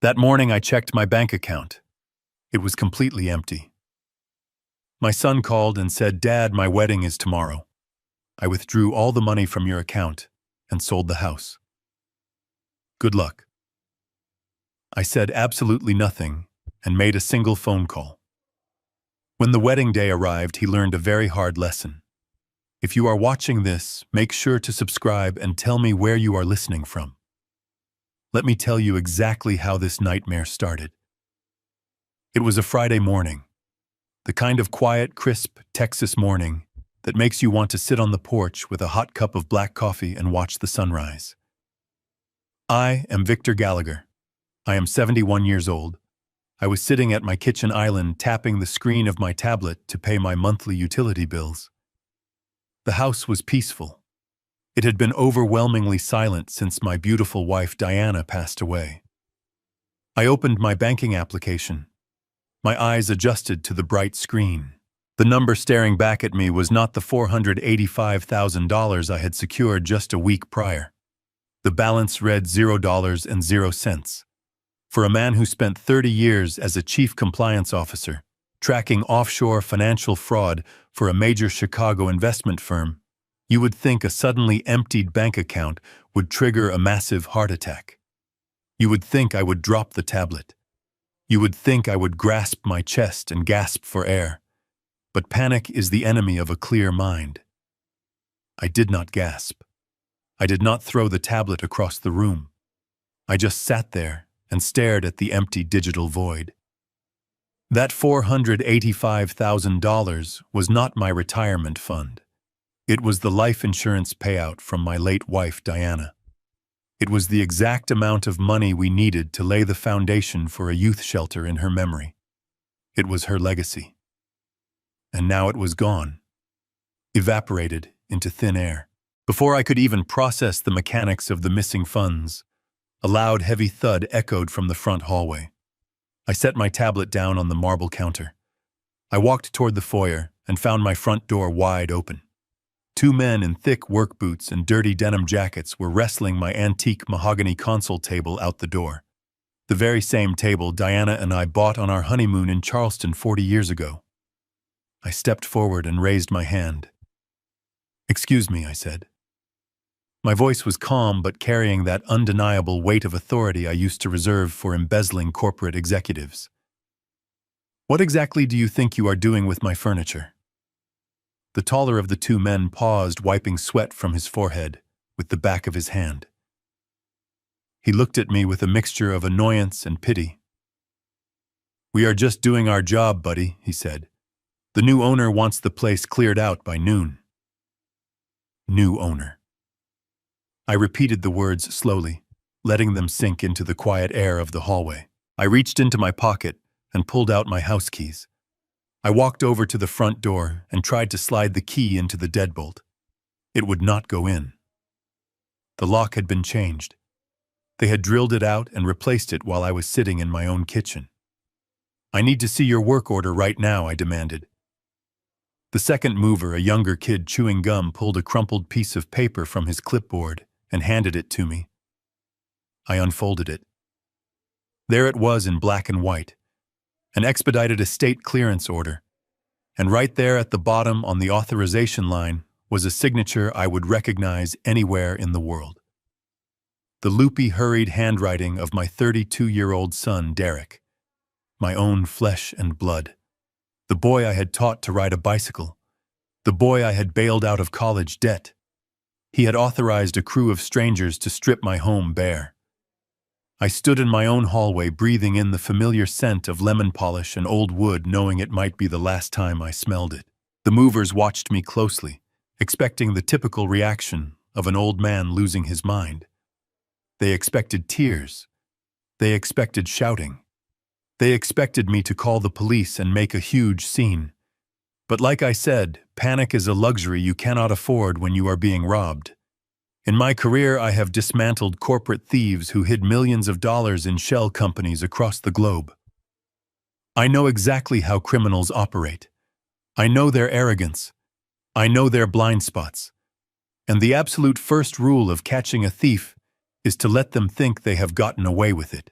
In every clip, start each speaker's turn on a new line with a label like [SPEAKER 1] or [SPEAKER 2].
[SPEAKER 1] That morning I checked my bank account. It was completely empty. My son called and said, "Dad, my wedding is tomorrow. I withdrew all the money from your account and sold the house. Good luck." I said absolutely nothing and made a single phone call. When the wedding day arrived, he learned a very hard lesson. If you are watching this, make sure to subscribe and tell me where you are listening from. Let me tell you exactly how this nightmare started. It was a Friday morning, the kind of quiet, crisp Texas morning that makes you want to sit on the porch with a hot cup of black coffee and watch the sunrise. I am Victor Gallagher. I am 71 years old. I was sitting at my kitchen island tapping the screen of my tablet to pay my monthly utility bills. The house was peaceful. It had been overwhelmingly silent since my beautiful wife Diana passed away. I opened my banking application. My eyes adjusted to the bright screen. The number staring back at me was not the $485,000 I had secured just a week prior. The balance read $0.00. For a man who spent 30 years as a chief compliance officer, tracking offshore financial fraud for a major Chicago investment firm, you would think a suddenly emptied bank account would trigger a massive heart attack. You would think I would drop the tablet. You would think I would grasp my chest and gasp for air. But panic is the enemy of a clear mind. I did not gasp. I did not throw the tablet across the room. I just sat there and stared at the empty digital void. That $485,000 was not my retirement fund. It was the life insurance payout from my late wife, Diana. It was the exact amount of money we needed to lay the foundation for a youth shelter in her memory. It was her legacy. And now it was gone, evaporated into thin air. Before I could even process the mechanics of the missing funds, a loud, heavy thud echoed from the front hallway. I set my tablet down on the marble counter. I walked toward the foyer and found my front door wide open. Two men in thick work boots and dirty denim jackets were wrestling my antique mahogany console table out the door. The very same table Diana and I bought on our honeymoon in Charleston 40 years ago. I stepped forward and raised my hand. "Excuse me," I said. My voice was calm but carrying that undeniable weight of authority I used to reserve for embezzling corporate executives. "What exactly do you think you are doing with my furniture?" The taller of the two men paused, wiping sweat from his forehead with the back of his hand. He looked at me with a mixture of annoyance and pity. "We are just doing our job, buddy," he said. "The new owner wants the place cleared out by noon." New owner. I repeated the words slowly, letting them sink into the quiet air of the hallway. I reached into my pocket and pulled out my house keys. I walked over to the front door and tried to slide the key into the deadbolt. It would not go in. The lock had been changed. They had drilled it out and replaced it while I was sitting in my own kitchen. "I need to see your work order right now," I demanded. The second mover, a younger kid chewing gum, pulled a crumpled piece of paper from his clipboard and handed it to me. I unfolded it. There it was in black and white, an expedited estate clearance order, and right there at the bottom on the authorization line was a signature I would recognize anywhere in the world. The loopy, hurried handwriting of my 32-year-old son, Derek, my own flesh and blood, the boy I had taught to ride a bicycle, the boy I had bailed out of college debt. He had authorized a crew of strangers to strip my home bare. I stood in my own hallway, breathing in the familiar scent of lemon polish and old wood, knowing it might be the last time I smelled it. The movers watched me closely, expecting the typical reaction of an old man losing his mind. They expected tears. They expected shouting. They expected me to call the police and make a huge scene. But like I said, panic is a luxury you cannot afford when you are being robbed. In my career, I have dismantled corporate thieves who hid millions of dollars in shell companies across the globe. I know exactly how criminals operate. I know their arrogance. I know their blind spots. And the absolute first rule of catching a thief is to let them think they have gotten away with it.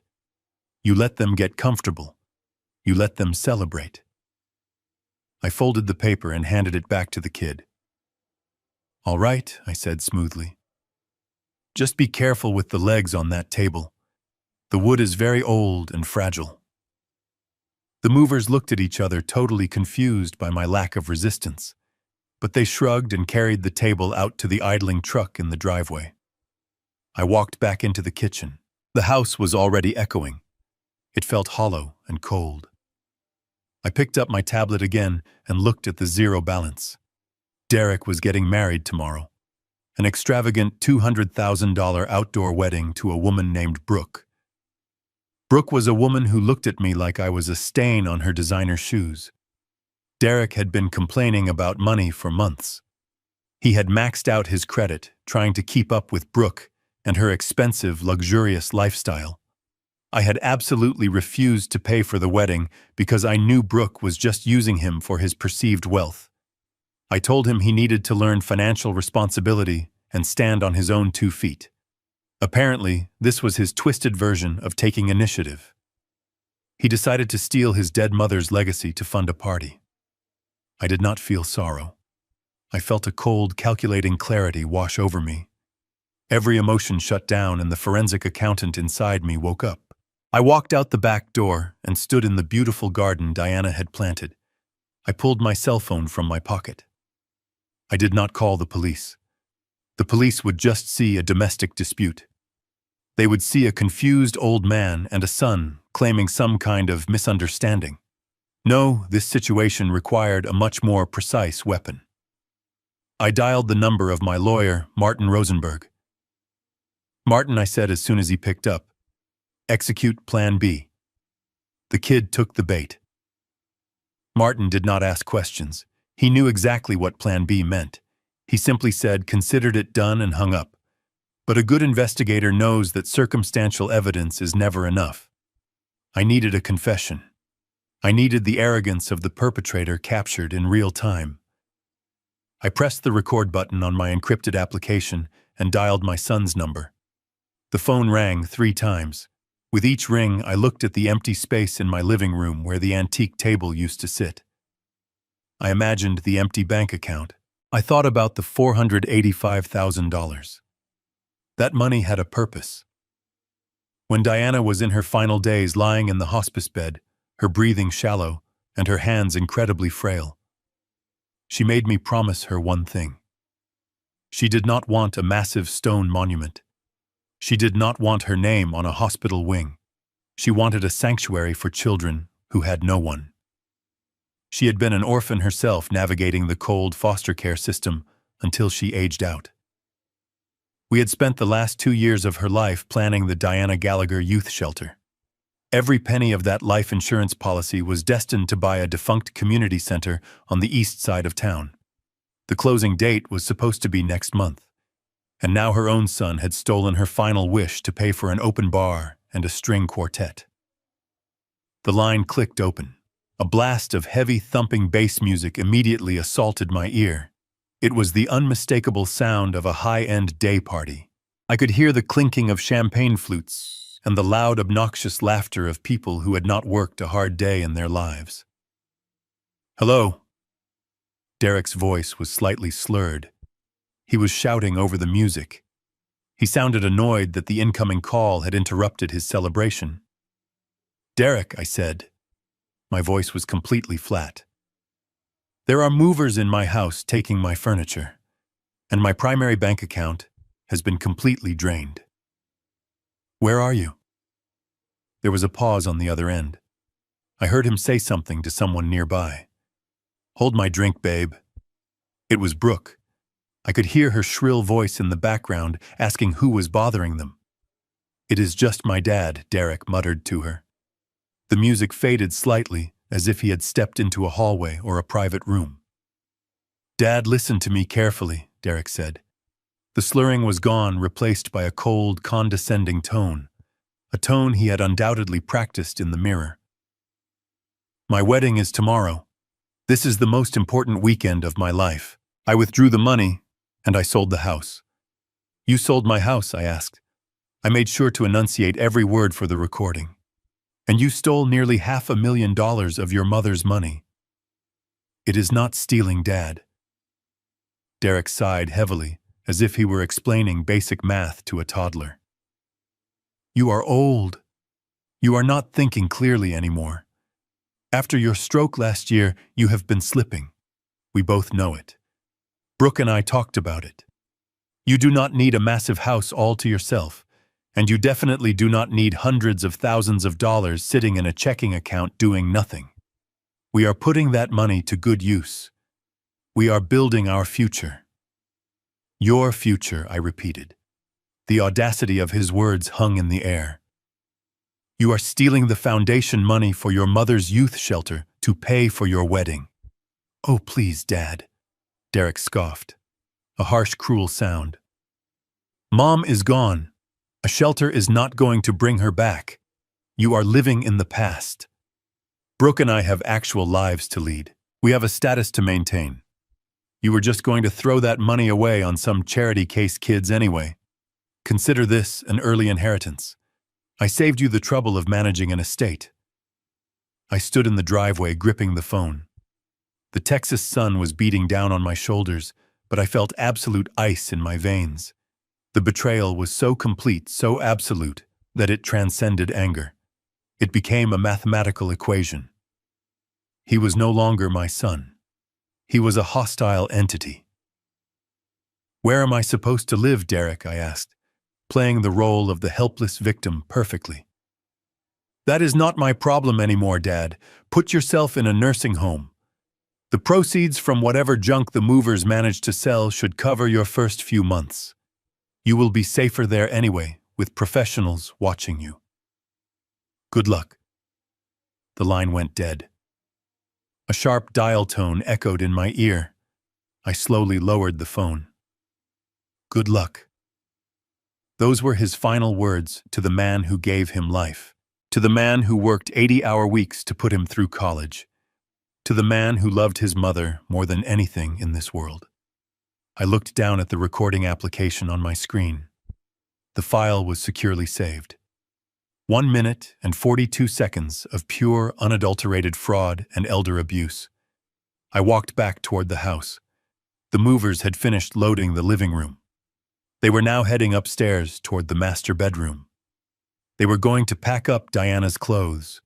[SPEAKER 1] You let them get comfortable. You let them celebrate. I folded the paper and handed it back to the kid. "All right," I said smoothly. "Just be careful with the legs on that table. The wood is very old and fragile." The movers looked at each other, totally confused by my lack of resistance, but they shrugged and carried the table out to the idling truck in the driveway. I walked back into the kitchen. The house was already echoing. It felt hollow and cold. I picked up my tablet again and looked at the zero balance. Derek was getting married tomorrow. An extravagant $200,000 outdoor wedding to a woman named Brooke. Brooke was a woman who looked at me like I was a stain on her designer shoes. Derek had been complaining about money for months. He had maxed out his credit, trying to keep up with Brooke and her expensive, luxurious lifestyle. I had absolutely refused to pay for the wedding because I knew Brooke was just using him for his perceived wealth. I told him he needed to learn financial responsibility and stand on his own 2 feet. Apparently, this was his twisted version of taking initiative. He decided to steal his dead mother's legacy to fund a party. I did not feel sorrow. I felt a cold, calculating clarity wash over me. Every emotion shut down and the forensic accountant inside me woke up. I walked out the back door and stood in the beautiful garden Diana had planted. I pulled my cell phone from my pocket. I did not call the police. The police would just see a domestic dispute. They would see a confused old man and a son claiming some kind of misunderstanding. No, this situation required a much more precise weapon. I dialed the number of my lawyer, Martin Rosenberg. "Martin," I said as soon as he picked up, "execute Plan B." The kid took the bait. Martin did not ask questions. He knew exactly what Plan B meant. He simply said, considered it done, and hung up. But a good investigator knows that circumstantial evidence is never enough. I needed a confession. I needed the arrogance of the perpetrator captured in real time. I pressed the record button on my encrypted application and dialed my son's number. The phone rang 3 times. With each ring, I looked at the empty space in my living room where the antique table used to sit. I imagined the empty bank account. I thought about the $485,000. That money had a purpose. When Diana was in her final days lying in the hospice bed, her breathing shallow and her hands incredibly frail, she made me promise her one thing. She did not want a massive stone monument. She did not want her name on a hospital wing. She wanted a sanctuary for children who had no one. She had been an orphan herself, navigating the cold foster care system until she aged out. We had spent the last 2 years of her life planning the Diana Gallagher Youth Shelter. Every penny of that life insurance policy was destined to buy a defunct community center on the east side of town. The closing date was supposed to be next month. And now her own son had stolen her final wish to pay for an open bar and a string quartet. The line clicked open. A blast of heavy thumping bass music immediately assaulted my ear. It was the unmistakable sound of a high-end day party. I could hear the clinking of champagne flutes and the loud, obnoxious laughter of people who had not worked a hard day in their lives. "Hello." Derek's voice was slightly slurred. He was shouting over the music. He sounded annoyed that the incoming call had interrupted his celebration. "Derek," I said. My voice was completely flat. "There are movers in my house taking my furniture, and my primary bank account has been completely drained. Where are you?" There was a pause on the other end. I heard him say something to someone nearby. "Hold my drink, babe." It was Brooke. I could hear her shrill voice in the background asking who was bothering them. "It is just my dad," Derek muttered to her. The music faded slightly, as if he had stepped into a hallway or a private room. "Dad, listen to me carefully," Derek said. The slurring was gone, replaced by a cold, condescending tone, a tone he had undoubtedly practiced in the mirror. "My wedding is tomorrow. This is the most important weekend of my life. I withdrew the money, and I sold the house." "You sold my house?" I asked. I made sure to enunciate every word for the recording. And you stole nearly $500,000 of your mother's money. It is not stealing, Dad. Derek sighed heavily, as if he were explaining basic math to a toddler. You are old. You are not thinking clearly anymore. After your stroke last year, you have been slipping. We both know it. Brooke and I talked about it. You do not need a massive house all to yourself, and you definitely do not need hundreds of thousands of dollars sitting in a checking account doing nothing. We are putting that money to good use. We are building our future. Your future, I repeated. The audacity of his words hung in the air. You are stealing the foundation money for your mother's youth shelter to pay for your wedding. Oh, please, Dad, Derek scoffed. A harsh, cruel sound. Mom is gone. A shelter is not going to bring her back. You are living in the past. Brooke and I have actual lives to lead. We have a status to maintain. You were just going to throw that money away on some charity case kids anyway. Consider this an early inheritance. I saved you the trouble of managing an estate. I stood in the driveway gripping the phone. The Texas sun was beating down on my shoulders, but I felt absolute ice in my veins. The betrayal was so complete, so absolute, that it transcended anger. It became a mathematical equation. He was no longer my son. He was a hostile entity. Where am I supposed to live, Derek? I asked, playing the role of the helpless victim perfectly. That is not my problem anymore, Dad. Put yourself in a nursing home. The proceeds from whatever junk the movers managed to sell should cover your first few months. You will be safer there anyway, with professionals watching you. Good luck. The line went dead. A sharp dial tone echoed in my ear. I slowly lowered the phone. Good luck. Those were his final words to the man who gave him life, to the man who worked 80-hour weeks to put him through college, to the man who loved his mother more than anything in this world. I looked down at the recording application on my screen. The file was securely saved. 1 minute and 42 seconds of pure, unadulterated fraud and elder abuse. I walked back toward the house. The movers had finished loading the living room. They were now heading upstairs toward the master bedroom. They were going to pack up Diana's clothes.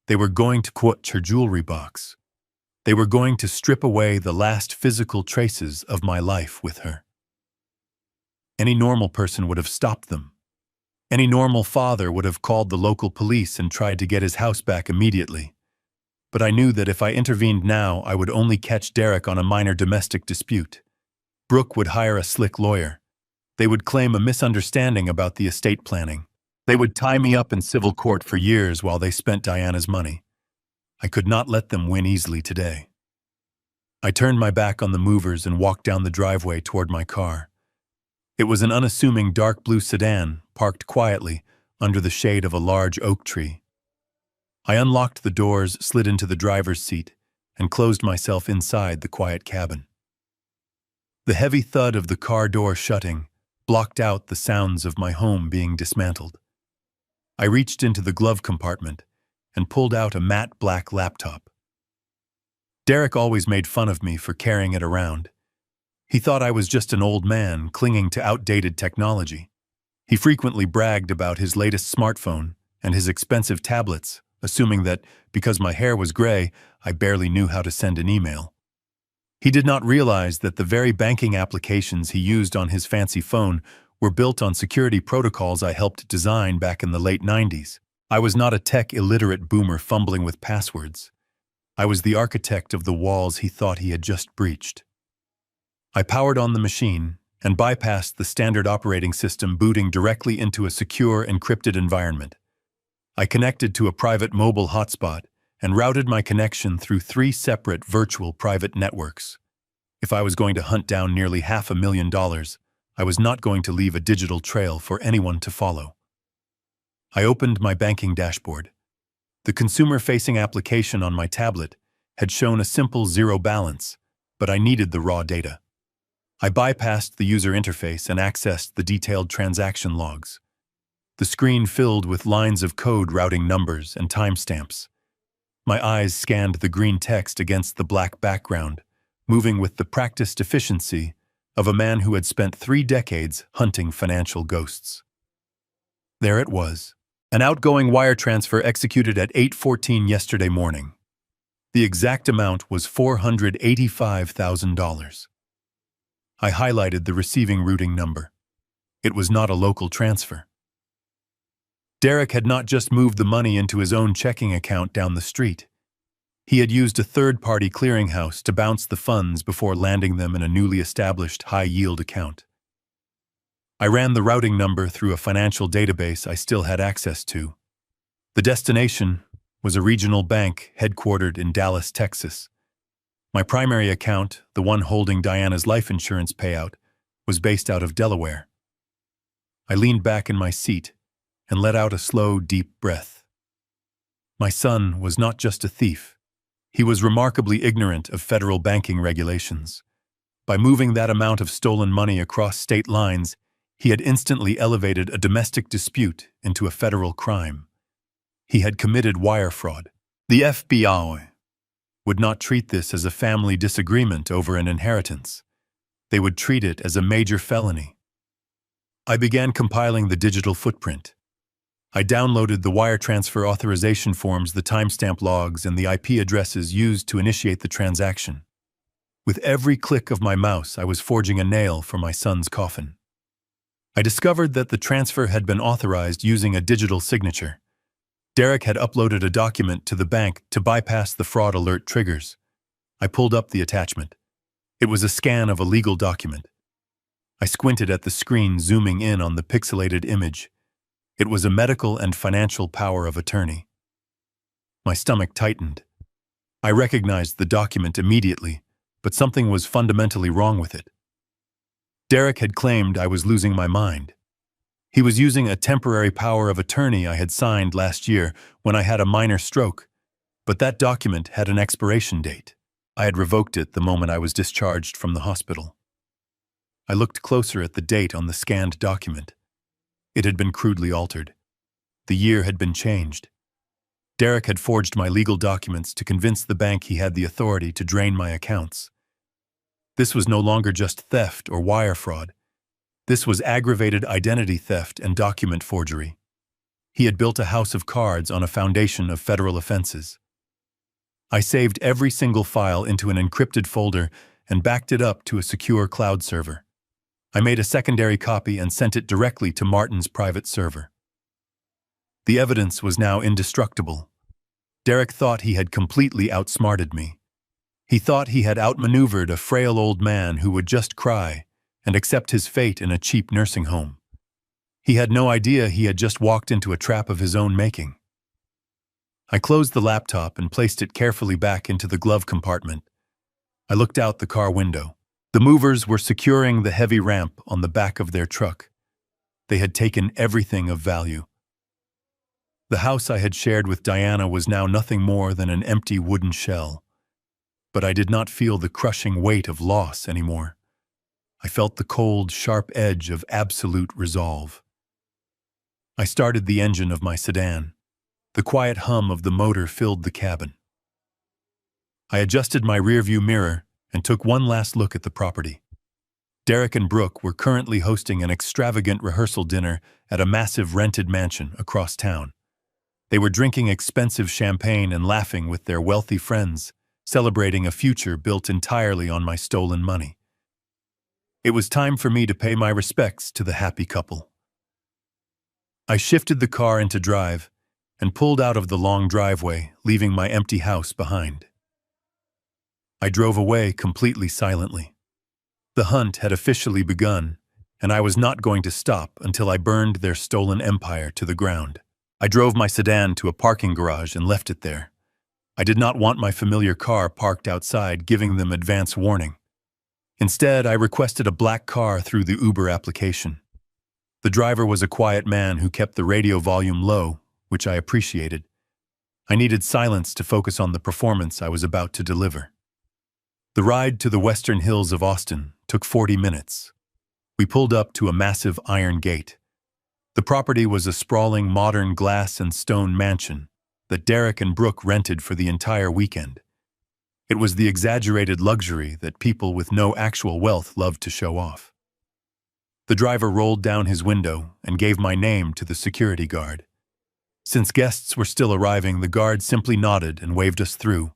[SPEAKER 1] They were going to put her jewelry box. They were going to strip away the last physical traces of my life with her. Any normal person would have stopped them. Any normal father would have called the local police and tried to get his house back immediately. But I knew that if I intervened now, I would only catch Derek on a minor domestic dispute. Brooke would hire a slick lawyer. They would claim a misunderstanding about the estate planning. They would tie me up in civil court for years while they spent Diana's money. I could not let them win easily today. I turned my back on the movers and walked down the driveway toward my car. It was an unassuming dark blue sedan, parked quietly under the shade of a large oak tree. I unlocked the doors, slid into the driver's seat, and closed myself inside the quiet cabin. The heavy thud of the car door shutting blocked out the sounds of my home being dismantled. I reached into the glove compartment and pulled out a matte black laptop. Derek always made fun of me for carrying it around. He thought I was just an old man clinging to outdated technology. He frequently bragged about his latest smartphone and his expensive tablets, assuming that because my hair was gray, I barely knew how to send an email. He did not realize that the very banking applications he used on his fancy phone were built on security protocols I helped design back in the late 90s. I was not a tech-illiterate boomer fumbling with passwords. I was the architect of the walls he thought he had just breached. I powered on the machine and bypassed the standard operating system, booting directly into a secure, encrypted environment. I connected to a private mobile hotspot and routed my connection through 3 separate virtual private networks. If I was going to hunt down nearly $500,000, I was not going to leave a digital trail for anyone to follow. I opened my banking dashboard. The consumer-facing application on my tablet had shown a simple zero balance, but I needed the raw data. I bypassed the user interface and accessed the detailed transaction logs. the screen filled with lines of code routing numbers and timestamps. My eyes scanned the green text against the black background, moving with the practiced efficiency of a man who had spent 3 decades hunting financial ghosts. There it was, an outgoing wire transfer executed at 8:14 yesterday morning. The exact amount was $485,000. I highlighted the receiving routing number. It was not a local transfer. Derek had not just moved the money into his own checking account down the street. He had used a third-party clearinghouse to bounce the funds before landing them in a newly established high-yield account. I ran the routing number through a financial database I still had access to. The destination was a regional bank headquartered in Dallas, Texas. My primary account, the one holding Diana's life insurance payout, was based out of Delaware. I leaned back in my seat and let out a slow, deep breath. My son was not just a thief. He was remarkably ignorant of federal banking regulations. By moving that amount of stolen money across state lines, he had instantly elevated a domestic dispute into a federal crime. He had committed wire fraud. The FBI would not treat this as a family disagreement over an inheritance. They would treat it as a major felony. I began compiling the digital footprint. I downloaded the wire transfer authorization forms, the timestamp logs, and the IP addresses used to initiate the transaction. With every click of my mouse, I was forging a nail for my son's coffin. I discovered that the transfer had been authorized using a digital signature. Derek had uploaded a document to the bank to bypass the fraud alert triggers. I pulled up the attachment. It was a scan of a legal document. I squinted at the screen, zooming in on the pixelated image. It was a medical and financial power of attorney. My stomach tightened. I recognized the document immediately, but something was fundamentally wrong with it. Derek had claimed I was losing my mind. He was using a temporary power of attorney I had signed last year when I had a minor stroke, but that document had an expiration date. I had revoked it the moment I was discharged from the hospital. I looked closer at the date on the scanned document. It had been crudely altered. The year had been changed. Derek had forged my legal documents to convince the bank he had the authority to drain my accounts. This was no longer just theft or wire fraud. This was aggravated identity theft and document forgery. He had built a house of cards on a foundation of federal offenses. I saved every single file into an encrypted folder and backed it up to a secure cloud server. I made a secondary copy and sent it directly to Martin's private server. The evidence was now indestructible. Derek thought he had completely outsmarted me. He thought he had outmaneuvered a frail old man who would just cry and accept his fate in a cheap nursing home. He had no idea he had just walked into a trap of his own making. I closed the laptop and placed it carefully back into the glove compartment. I looked out the car window. The movers were securing the heavy ramp on the back of their truck. They had taken everything of value. The house I had shared with Diana was now nothing more than an empty wooden shell. But I did not feel the crushing weight of loss anymore. I felt the cold, sharp edge of absolute resolve. I started the engine of my sedan. The quiet hum of the motor filled the cabin. I adjusted my rearview mirror and took one last look at the property. Derek and Brooke were currently hosting an extravagant rehearsal dinner at a massive rented mansion across town. They were drinking expensive champagne and laughing with their wealthy friends, celebrating a future built entirely on my stolen money. It was time for me to pay my respects to the happy couple. I shifted the car into drive and pulled out of the long driveway, leaving my empty house behind. I drove away completely silently. The hunt had officially begun, and I was not going to stop until I burned their stolen empire to the ground. I drove my sedan to a parking garage and left it there. I did not want my familiar car parked outside, giving them advance warning. Instead, I requested a black car through the Uber application. The driver was a quiet man who kept the radio volume low, which I appreciated. I needed silence to focus on the performance I was about to deliver. The ride to the western hills of Austin took 40 minutes. We pulled up to a massive iron gate. The property was a sprawling modern glass and stone mansion that Derek and Brooke rented for the entire weekend. It was the exaggerated luxury that people with no actual wealth loved to show off. The driver rolled down his window and gave my name to the security guard. Since guests were still arriving, the guard simply nodded and waved us through.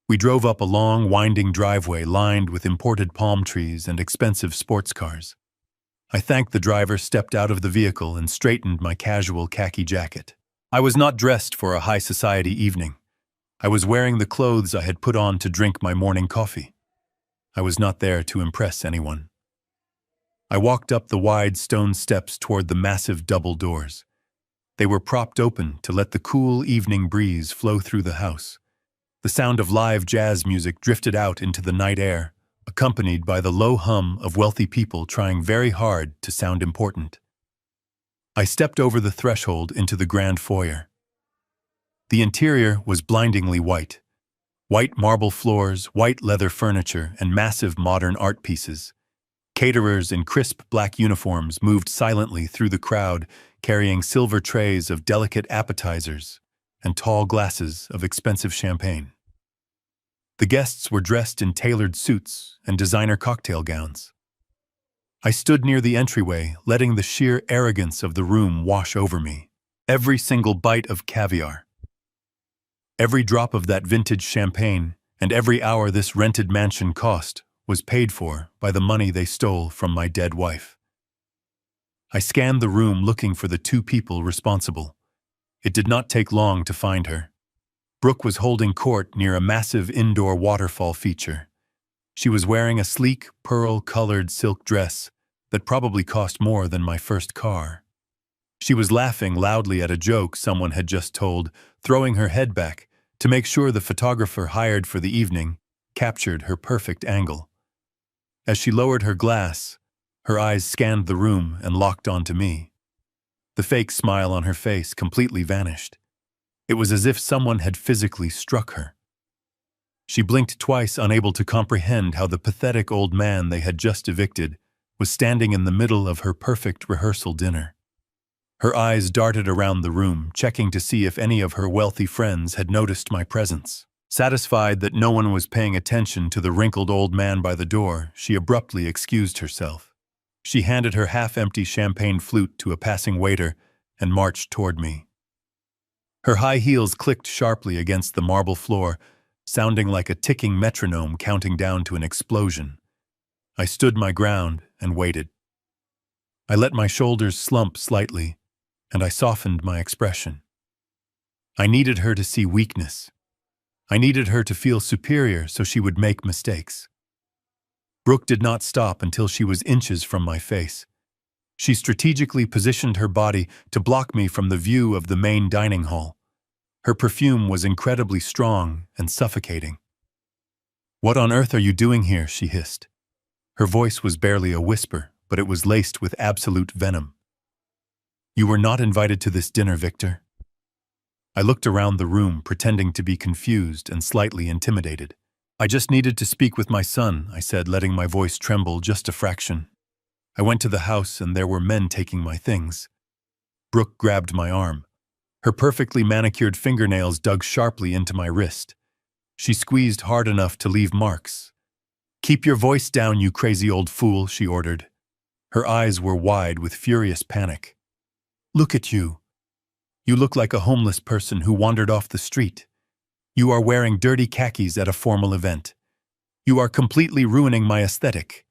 [SPEAKER 1] We drove up a long, winding driveway lined with imported palm trees and expensive sports cars. I thanked the driver, stepped out of the vehicle, and straightened my casual khaki jacket. I was not dressed for a high society evening. I was wearing the clothes I had put on to drink my morning coffee. I was not there to impress anyone. I walked up the wide stone steps toward the massive double doors. They were propped open to let the cool evening breeze flow through the house. The sound of live jazz music drifted out into the night air, accompanied by the low hum of wealthy people trying very hard to sound important. I stepped over the threshold into the grand foyer. The interior was blindingly white. White marble floors, white leather furniture, and massive modern art pieces. Caterers in crisp black uniforms moved silently through the crowd, carrying silver trays of delicate appetizers and tall glasses of expensive champagne. The guests were dressed in tailored suits and designer cocktail gowns. I stood near the entryway, letting the sheer arrogance of the room wash over me. Every single bite of caviar, every drop of that vintage champagne, and every hour this rented mansion cost was paid for by the money they stole from my dead wife. I scanned the room looking for the two people responsible. It did not take long to find her. Brooke was holding court near a massive indoor waterfall feature. She was wearing a sleek, pearl-colored silk dress that probably cost more than my first car. She was laughing loudly at a joke someone had just told, throwing her head back to make sure the photographer hired for the evening captured her perfect angle. As she lowered her glass, her eyes scanned the room and locked onto me. The fake smile on her face completely vanished. It was as if someone had physically struck her. She blinked twice, unable to comprehend how the pathetic old man they had just evicted was standing in the middle of her perfect rehearsal dinner. Her eyes darted around the room, checking to see if any of her wealthy friends had noticed my presence. Satisfied that no one was paying attention to the wrinkled old man by the door, she abruptly excused herself. She handed her half-empty champagne flute to a passing waiter and marched toward me. Her high heels clicked sharply against the marble floor, sounding like a ticking metronome counting down to an explosion. I stood my ground and waited. I let my shoulders slump slightly, and I softened my expression. I needed her to see weakness. I needed her to feel superior so she would make mistakes. Brooke did not stop until she was inches from my face. She strategically positioned her body to block me from the view of the main dining hall. Her perfume was incredibly strong and suffocating. "What on earth are you doing here?" she hissed. Her voice was barely a whisper, but it was laced with absolute venom. "You were not invited to this dinner, Victor." I looked around the room, pretending to be confused and slightly intimidated. "I just needed to speak with my son," I said, letting my voice tremble just a fraction. "I went to the house and there were men taking my things." Brooke grabbed my arm. Her perfectly manicured fingernails dug sharply into my wrist. She squeezed hard enough to leave marks. "Keep your voice down, you crazy old fool," she ordered. Her eyes were wide with furious panic. "Look at you. You look like a homeless person who wandered off the street. You are wearing dirty khakis at a formal event. You are completely ruining my aesthetic.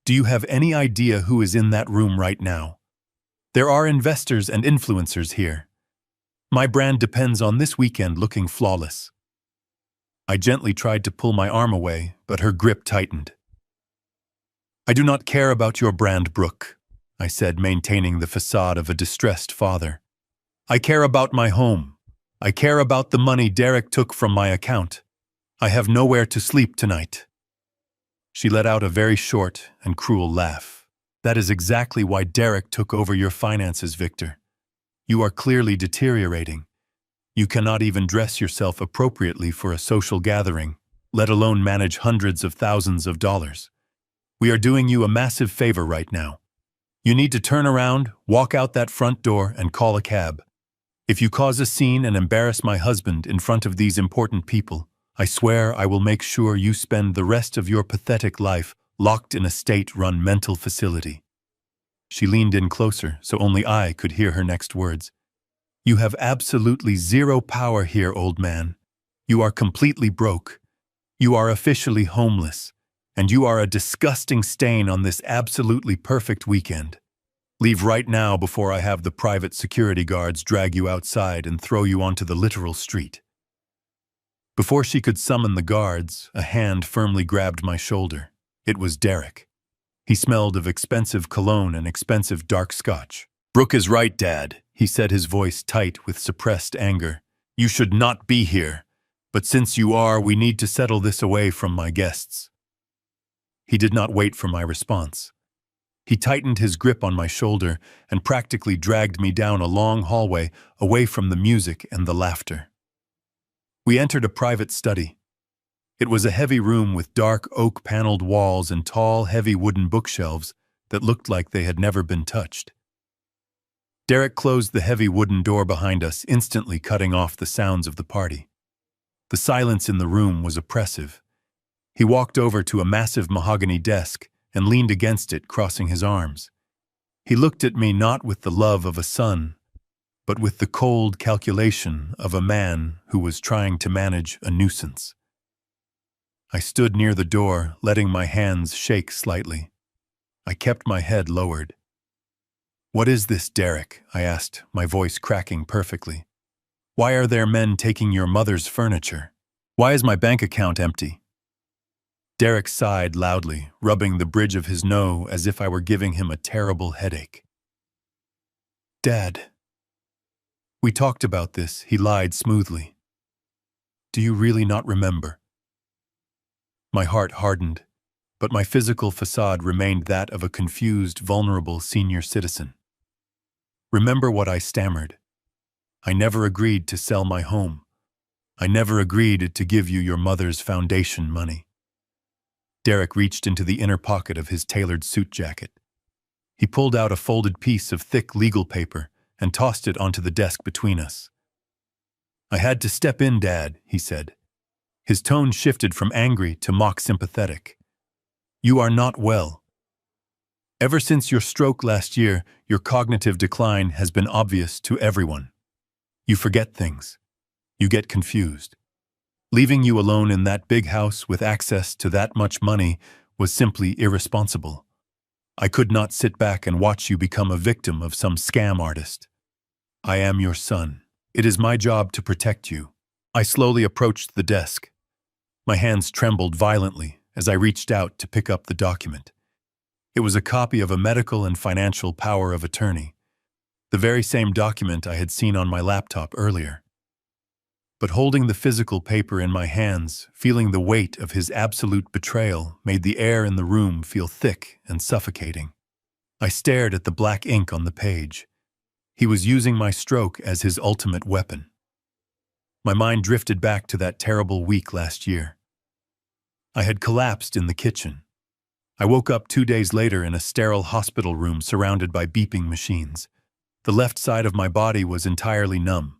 [SPEAKER 1] Do you have any idea who is in that room right now? There are investors and influencers here. My brand depends on this weekend looking flawless." I gently tried to pull my arm away, but her grip tightened. "I do not care about your brand, Brooke," I said, maintaining the facade of a distressed father. "I care about my home. I care about the money Derek took from my account. I have nowhere to sleep tonight." She let out a very short and cruel laugh. "That is exactly why Derek took over your finances, Victor. You are clearly deteriorating. You cannot even dress yourself appropriately for a social gathering, let alone manage hundreds of thousands of dollars. We are doing you a massive favor right now. You need to turn around, walk out that front door, and call a cab. If you cause a scene and embarrass my husband in front of these important people, I swear I will make sure you spend the rest of your pathetic life locked in a state-run mental facility." She leaned in closer so only I could hear her next words. "You have absolutely zero power here, old man. You are completely broke. You are officially homeless, and you are a disgusting stain on this absolutely perfect weekend. Leave right now before I have the private security guards drag you outside and throw you onto the literal street." Before she could summon the guards, a hand firmly grabbed my shoulder. It was Derek. He smelled of expensive cologne and expensive dark scotch. "Brooke is right, Dad," he said, his voice tight with suppressed anger. "You should not be here, but since you are, we need to settle this away from my guests." He did not wait for my response. He tightened his grip on my shoulder and practically dragged me down a long hallway away from the music and the laughter. We entered a private study. It was a heavy room with dark oak-paneled walls and tall, heavy wooden bookshelves that looked like they had never been touched. Derek closed the heavy wooden door behind us, instantly cutting off the sounds of the party. The silence in the room was oppressive. He walked over to a massive mahogany desk and leaned against it, crossing his arms. He looked at me not with the love of a son, but with the cold calculation of a man who was trying to manage a nuisance. I stood near the door, letting my hands shake slightly. I kept my head lowered. "What is this, Derek?" I asked, my voice cracking perfectly. "Why are there men taking your mother's furniture? Why is my bank account empty?" Derek sighed loudly, rubbing the bridge of his nose as if I were giving him a terrible headache. "Dad." "We talked about this," he lied smoothly. "Do you really not remember?" My heart hardened, but my physical facade remained that of a confused, vulnerable senior citizen. "Remember what I stammered. I never agreed to sell my home. I never agreed to give you your mother's foundation money." Derek reached into the inner pocket of his tailored suit jacket. He pulled out a folded piece of thick legal paper and tossed it onto the desk between us. "I had to step in, Dad," he said. His tone shifted from angry to mock sympathetic. "You are not well. Ever since your stroke last year, your cognitive decline has been obvious to everyone. You forget things. You get confused. Leaving you alone in that big house with access to that much money was simply irresponsible. I could not sit back and watch you become a victim of some scam artist. I am your son. It is my job to protect you." I slowly approached the desk. My hands trembled violently as I reached out to pick up the document. It was a copy of a medical and financial power of attorney, the very same document I had seen on my laptop earlier. But holding the physical paper in my hands, feeling the weight of his absolute betrayal made the air in the room feel thick and suffocating. I stared at the black ink on the page. He was using my stroke as his ultimate weapon. My mind drifted back to that terrible week last year. I had collapsed in the kitchen. I woke up 2 days later in a sterile hospital room surrounded by beeping machines. The left side of my body was entirely numb.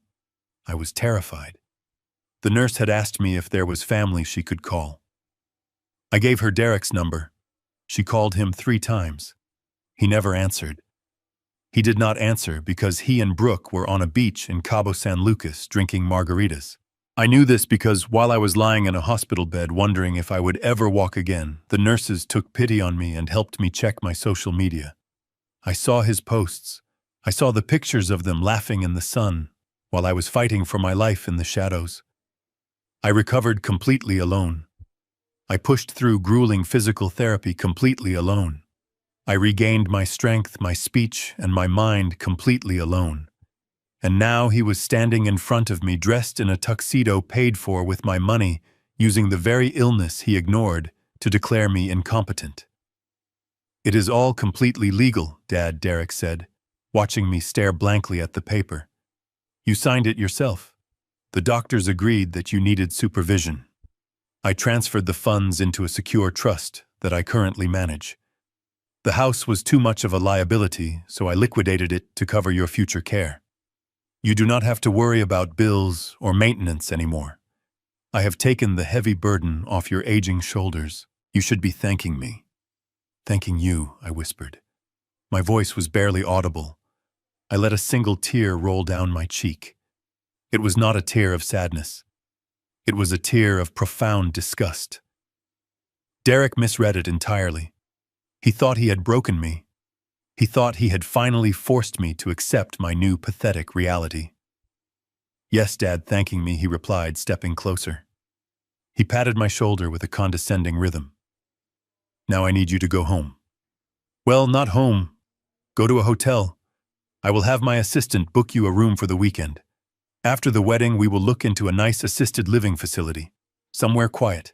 [SPEAKER 1] I was terrified. The nurse had asked me if there was family she could call. I gave her Derek's number. She called him 3 times. He never answered. He did not answer because he and Brooke were on a beach in Cabo San Lucas drinking margaritas. I knew this because while I was lying in a hospital bed wondering if I would ever walk again, the nurses took pity on me and helped me check my social media. I saw his posts. I saw the pictures of them laughing in the sun while I was fighting for my life in the shadows. I recovered completely alone. I pushed through grueling physical therapy completely alone. I regained my strength, my speech, and my mind completely alone. And now he was standing in front of me dressed in a tuxedo paid for with my money, using the very illness he ignored to declare me incompetent. "It is all completely legal, Dad," Derek said, watching me stare blankly at the paper. "You signed it yourself. The doctors agreed that you needed supervision. I transferred the funds into a secure trust that I currently manage. The house was too much of a liability, so I liquidated it to cover your future care. You do not have to worry about bills or maintenance anymore. I have taken the heavy burden off your aging shoulders. You should be thanking me." "Thanking you," I whispered. My voice was barely audible. I let a single tear roll down my cheek. It was not a tear of sadness. It was a tear of profound disgust. Derek misread it entirely. He thought he had broken me. He thought he had finally forced me to accept my new pathetic reality. "Yes, Dad, thanking me," he replied, stepping closer. He patted my shoulder with a condescending rhythm. "Now I need you to go home." "Well, not home. Go to a hotel. I will have my assistant book you a room for the weekend. After the wedding, we will look into a nice assisted living facility, somewhere quiet.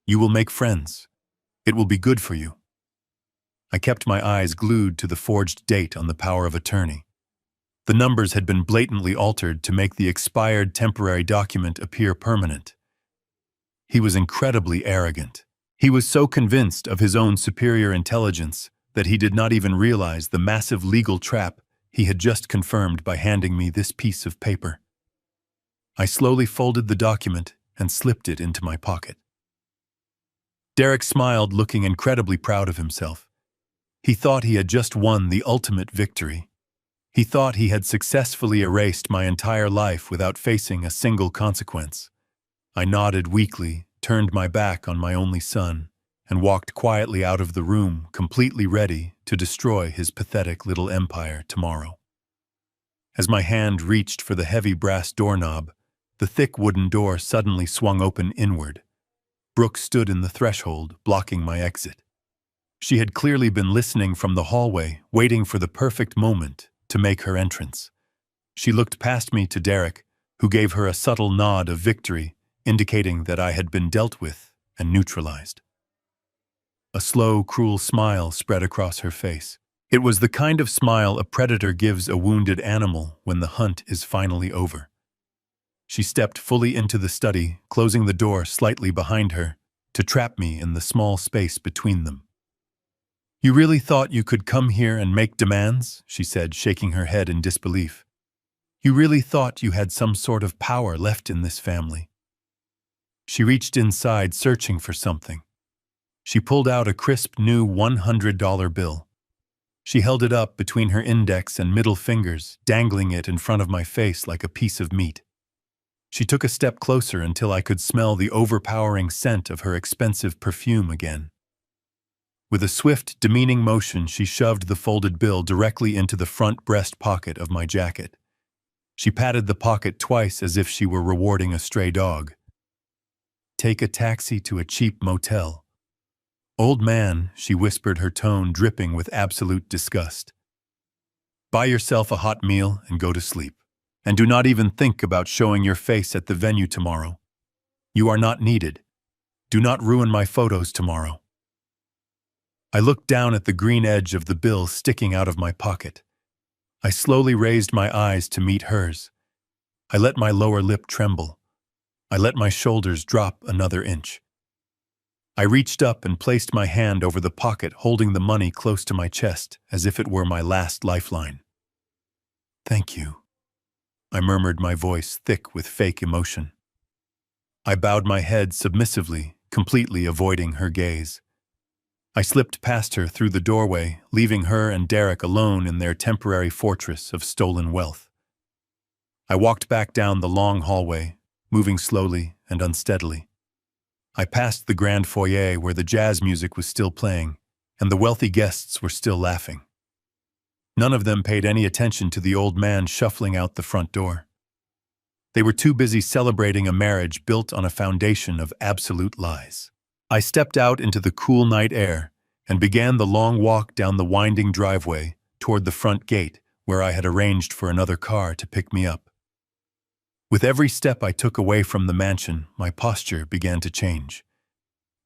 [SPEAKER 1] You will make friends. It will be good for you." I kept my eyes glued to the forged date on the power of attorney. The numbers had been blatantly altered to make the expired temporary document appear permanent. He was incredibly arrogant. He was so convinced of his own superior intelligence that he did not even realize the massive legal trap he had just confirmed by handing me this piece of paper. I slowly folded the document and slipped it into my pocket. Derek smiled, looking incredibly proud of himself. He thought he had just won the ultimate victory. He thought he had successfully erased my entire life without facing a single consequence. I nodded weakly, turned my back on my only son, and walked quietly out of the room, completely ready to destroy his pathetic little empire tomorrow. As my hand reached for the heavy brass doorknob, the thick wooden door suddenly swung open inward. Brooke stood in the threshold, blocking my exit. She had clearly been listening from the hallway, waiting for the perfect moment to make her entrance. She looked past me to Derek, who gave her a subtle nod of victory, indicating that I had been dealt with and neutralized. A slow, cruel smile spread across her face. It was the kind of smile a predator gives a wounded animal when the hunt is finally over. She stepped fully into the study, closing the door slightly behind her, to trap me in the small space between them. "You really thought you could come here and make demands?" she said, shaking her head in disbelief. "You really thought you had some sort of power left in this family?" She reached inside, searching for something. She pulled out a crisp new $100 bill. She held it up between her index and middle fingers, dangling it in front of my face like a piece of meat. She took a step closer until I could smell the overpowering scent of her expensive perfume again. With a swift, demeaning motion, she shoved the folded bill directly into the front breast pocket of my jacket. She patted the pocket twice as if she were rewarding a stray dog. "Take a taxi to a cheap motel." "Old man," she whispered, her tone dripping with absolute disgust. "Buy yourself a hot meal and go to sleep. And do not even think about showing your face at the venue tomorrow. You are not needed. Do not ruin my photos tomorrow." I looked down at the green edge of the bill sticking out of my pocket. I slowly raised my eyes to meet hers. I let my lower lip tremble. I let my shoulders drop another inch. I reached up and placed my hand over the pocket, holding the money close to my chest, as if it were my last lifeline. "Thank you," I murmured, my voice thick with fake emotion. I bowed my head submissively, completely avoiding her gaze. I slipped past her through the doorway, leaving her and Derek alone in their temporary fortress of stolen wealth. I walked back down the long hallway, moving slowly and unsteadily. I passed the grand foyer where the jazz music was still playing, and the wealthy guests were still laughing. None of them paid any attention to the old man shuffling out the front door. They were too busy celebrating a marriage built on a foundation of absolute lies. I stepped out into the cool night air and began the long walk down the winding driveway toward the front gate where I had arranged for another car to pick me up. With every step I took away from the mansion, my posture began to change.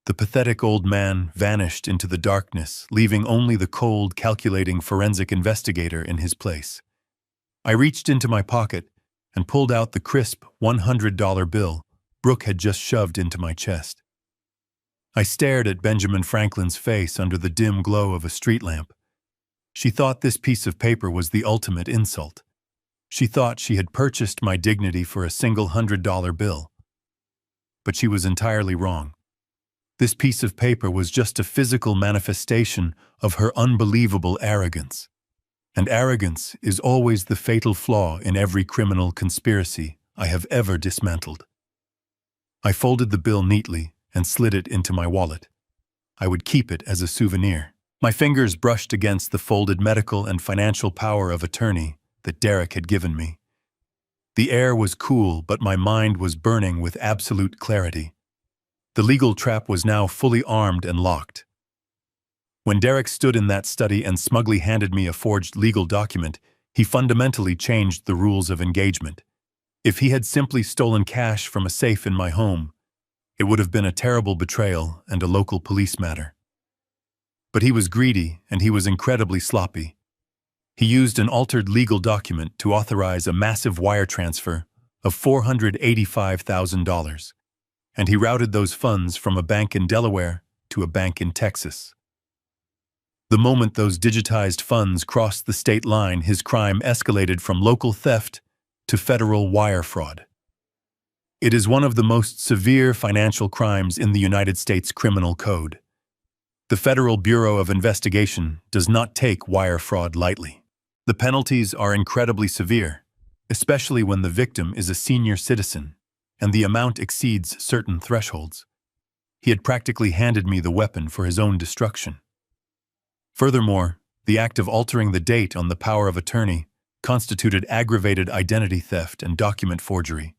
[SPEAKER 1] The pathetic old man vanished into the darkness, leaving only the cold, calculating forensic investigator in his place. I reached into my pocket and pulled out the crisp $100 bill Brooke had just shoved into my chest. I stared at Benjamin Franklin's face under the dim glow of a street lamp. She thought this piece of paper was the ultimate insult. She thought she had purchased my dignity for a single $100 bill. But she was entirely wrong. This piece of paper was just a physical manifestation of her unbelievable arrogance. And arrogance is always the fatal flaw in every criminal conspiracy I have ever dismantled. I folded the bill neatly and slid it into my wallet. I would keep it as a souvenir. My fingers brushed against the folded medical and financial power of attorney that Derek had given me. The air was cool, but my mind was burning with absolute clarity. The legal trap was now fully armed and locked. When Derek stood in that study and smugly handed me a forged legal document, he fundamentally changed the rules of engagement. If he had simply stolen cash from a safe in my home, it would have been a terrible betrayal and a local police matter. But he was greedy, and he was incredibly sloppy. He used an altered legal document to authorize a massive wire transfer of $485,000, and he routed those funds from a bank in Delaware to a bank in Texas. The moment those digitized funds crossed the state line, his crime escalated from local theft to federal wire fraud. It is one of the most severe financial crimes in the United States Criminal Code. The Federal Bureau of Investigation does not take wire fraud lightly. The penalties are incredibly severe, especially when the victim is a senior citizen and the amount exceeds certain thresholds. He had practically handed me the weapon for his own destruction. Furthermore, the act of altering the date on the power of attorney constituted aggravated identity theft and document forgery.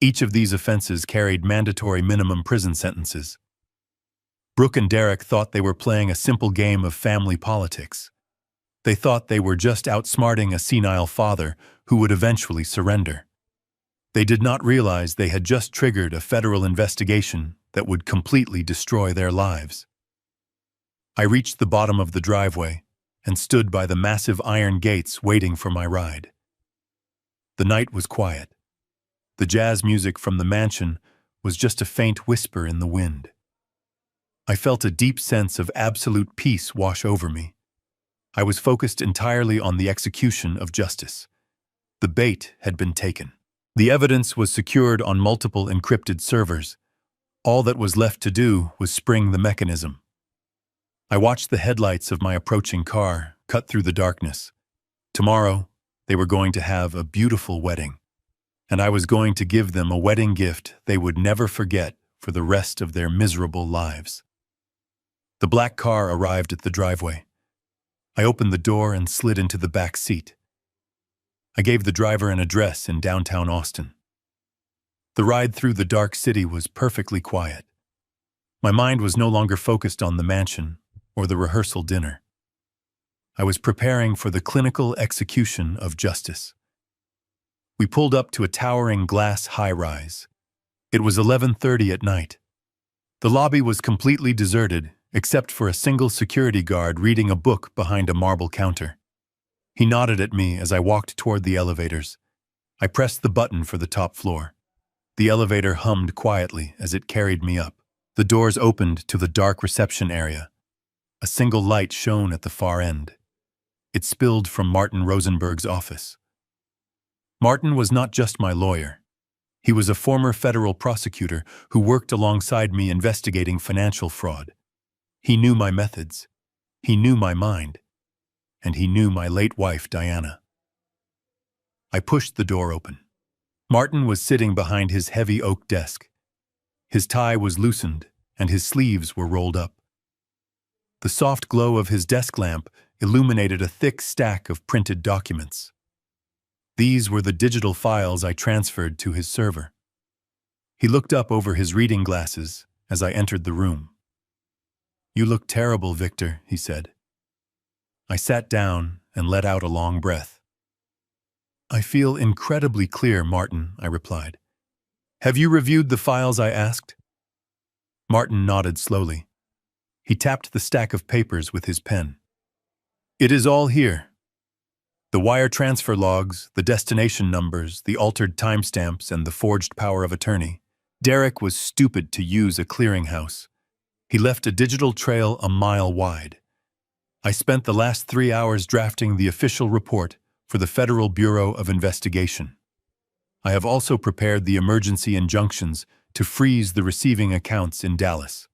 [SPEAKER 1] Each of these offenses carried mandatory minimum prison sentences. Brooke and Derek thought they were playing a simple game of family politics. They thought they were just outsmarting a senile father who would eventually surrender. They did not realize they had just triggered a federal investigation that would completely destroy their lives. I reached the bottom of the driveway and stood by the massive iron gates waiting for my ride. The night was quiet. The jazz music from the mansion was just a faint whisper in the wind. I felt a deep sense of absolute peace wash over me. I was focused entirely on the execution of justice. The bait had been taken. The evidence was secured on multiple encrypted servers. All that was left to do was spring the mechanism. I watched the headlights of my approaching car cut through the darkness. Tomorrow, they were going to have a beautiful wedding, and I was going to give them a wedding gift they would never forget for the rest of their miserable lives. The black car arrived at the driveway. I opened the door and slid into the back seat. I gave the driver an address in downtown Austin. The ride through the dark city was perfectly quiet. My mind was no longer focused on the mansion or the rehearsal dinner. I was preparing for the clinical execution of justice. We pulled up to a towering glass high-rise. It was 11:30 at night. The lobby was completely deserted, except for a single security guard reading a book behind a marble counter. He nodded at me as I walked toward the elevators. I pressed the button for the top floor. The elevator hummed quietly as it carried me up. The doors opened to the dark reception area. A single light shone at the far end. It spilled from Martin Rosenberg's office. Martin was not just my lawyer. He was a former federal prosecutor who worked alongside me investigating financial fraud. He knew my methods. He knew my mind. And he knew my late wife, Diana. I pushed the door open. Martin was sitting behind his heavy oak desk. His tie was loosened, and his sleeves were rolled up. The soft glow of his desk lamp illuminated a thick stack of printed documents. These were the digital files I transferred to his server. He looked up over his reading glasses as I entered the room. "You look terrible, Victor," he said. I sat down and let out a long breath. "I feel incredibly clear, Martin," I replied. "Have you reviewed the files I asked?" Martin nodded slowly. He tapped the stack of papers with his pen. "It is all here. The wire transfer logs, the destination numbers, the altered timestamps, and the forged power of attorney. Derek was stupid to use a clearinghouse. He left a digital trail a mile wide. I spent the last 3 hours drafting the official report for the Federal Bureau of Investigation. I have also prepared the emergency injunctions to freeze the receiving accounts in Dallas.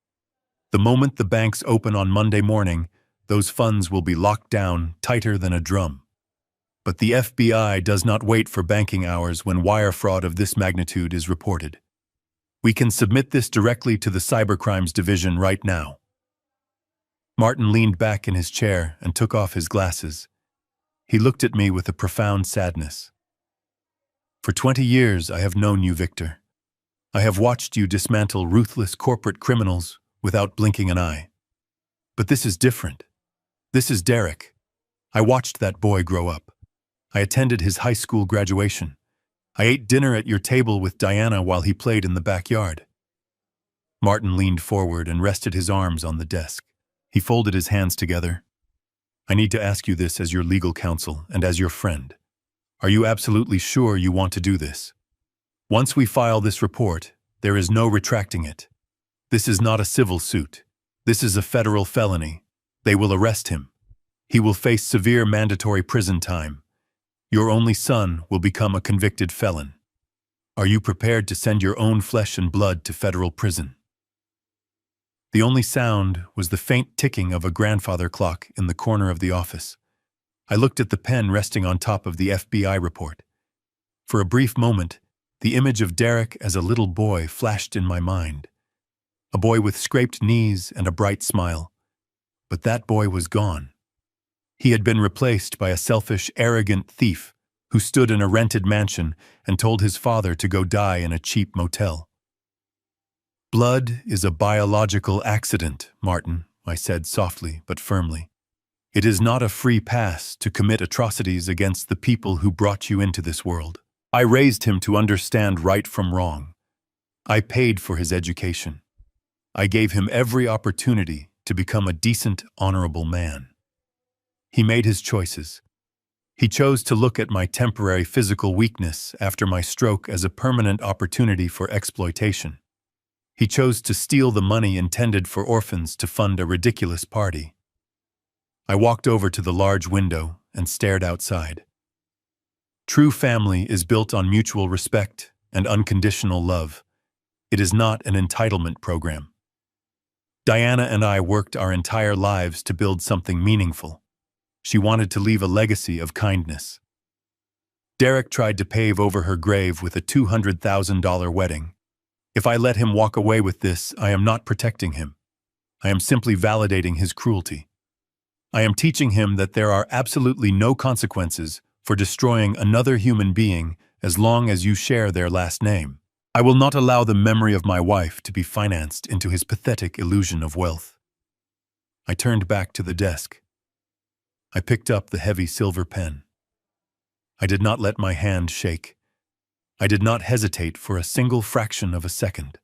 [SPEAKER 1] The moment the banks open on Monday morning, those funds will be locked down tighter than a drum. But the FBI does not wait for banking hours when wire fraud of this magnitude is reported. We can submit this directly to the Cybercrimes Division right now. Martin leaned back in his chair and took off his glasses. He looked at me with a profound sadness. For 20 years I have known you, Victor. I have watched you dismantle ruthless corporate criminals without blinking an eye. But this is different. This is Derek. I watched that boy grow up. I attended his high school graduation. I ate dinner at your table with Diana while he played in the backyard. Martin leaned forward and rested his arms on the desk. He folded his hands together. I need to ask you this as your legal counsel and as your friend. Are you absolutely sure you want to do this? Once we file this report, there is no retracting it. This is not a civil suit. This is a federal felony. They will arrest him. He will face severe mandatory prison time. Your only son will become a convicted felon. Are you prepared to send your own flesh and blood to federal prison? The only sound was the faint ticking of a grandfather clock in the corner of the office. I looked at the pen resting on top of the FBI report. For a brief moment, the image of Derek as a little boy flashed in my mind. A boy with scraped knees and a bright smile. But that boy was gone. He had been replaced by a selfish, arrogant thief who stood in a rented mansion and told his father to go die in a cheap motel. Blood is a biological accident, Martin, I said softly but firmly. It is not a free pass to commit atrocities against the people who brought you into this world. I raised him to understand right from wrong. I paid for his education. I gave him every opportunity to become a decent, honorable man. He made his choices. He chose to look at my temporary physical weakness after my stroke as a permanent opportunity for exploitation. He chose to steal the money intended for orphans to fund a ridiculous party. I walked over to the large window and stared outside. True family is built on mutual respect and unconditional love. It is not an entitlement program. Diana and I worked our entire lives to build something meaningful. She wanted to leave a legacy of kindness. Derek tried to pave over her grave with a $200,000 wedding. If I let him walk away with this, I am not protecting him. I am simply validating his cruelty. I am teaching him that there are absolutely no consequences for destroying another human being as long as you share their last name. I will not allow the memory of my wife to be financed into his pathetic illusion of wealth. I turned back to the desk. I picked up the heavy silver pen. I did not let my hand shake. I did not hesitate for a single fraction of a second.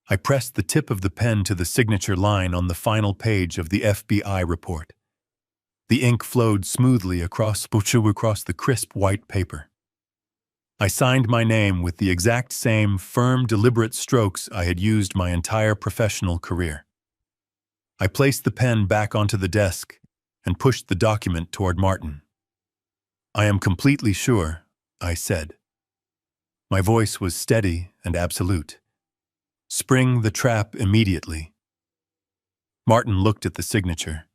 [SPEAKER 1] I pressed the tip of the pen to the signature line on the final page of the FBI report. The ink flowed smoothly across the crisp white paper. I signed my name with the exact same firm, deliberate strokes I had used my entire professional career. I placed the pen back onto the desk and pushed the document toward Martin. I am completely sure, I said. My voice was steady and absolute. Spring the trap immediately. Martin looked at the signature.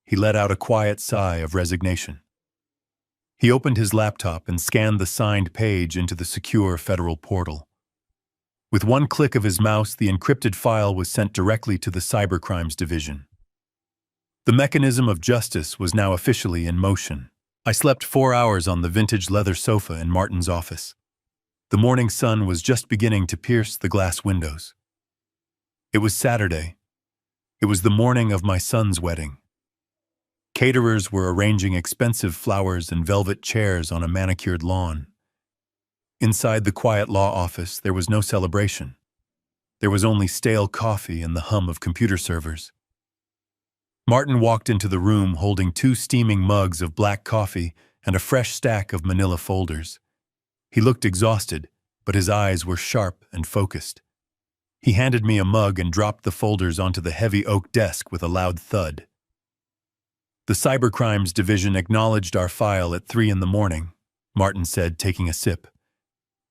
[SPEAKER 1] He let out a quiet sigh of resignation. He opened his laptop and scanned the signed page into the secure federal portal. With one click of his mouse, the encrypted file was sent directly to the Cybercrimes Division. The mechanism of justice was now officially in motion. I slept 4 hours on the vintage leather sofa in Martin's office. The morning sun was just beginning to pierce the glass windows. It was Saturday. It was the morning of my son's wedding. Caterers were arranging expensive flowers and velvet chairs on a manicured lawn. Inside the quiet law office, there was no celebration. There was only stale coffee and the hum of computer servers. Martin walked into the room holding 2 steaming mugs of black coffee and a fresh stack of manila folders. He looked exhausted, but his eyes were sharp and focused. He handed me a mug and dropped the folders onto the heavy oak desk with a loud thud. The Cybercrimes Division acknowledged our file at 3 in the morning, Martin said, taking a sip.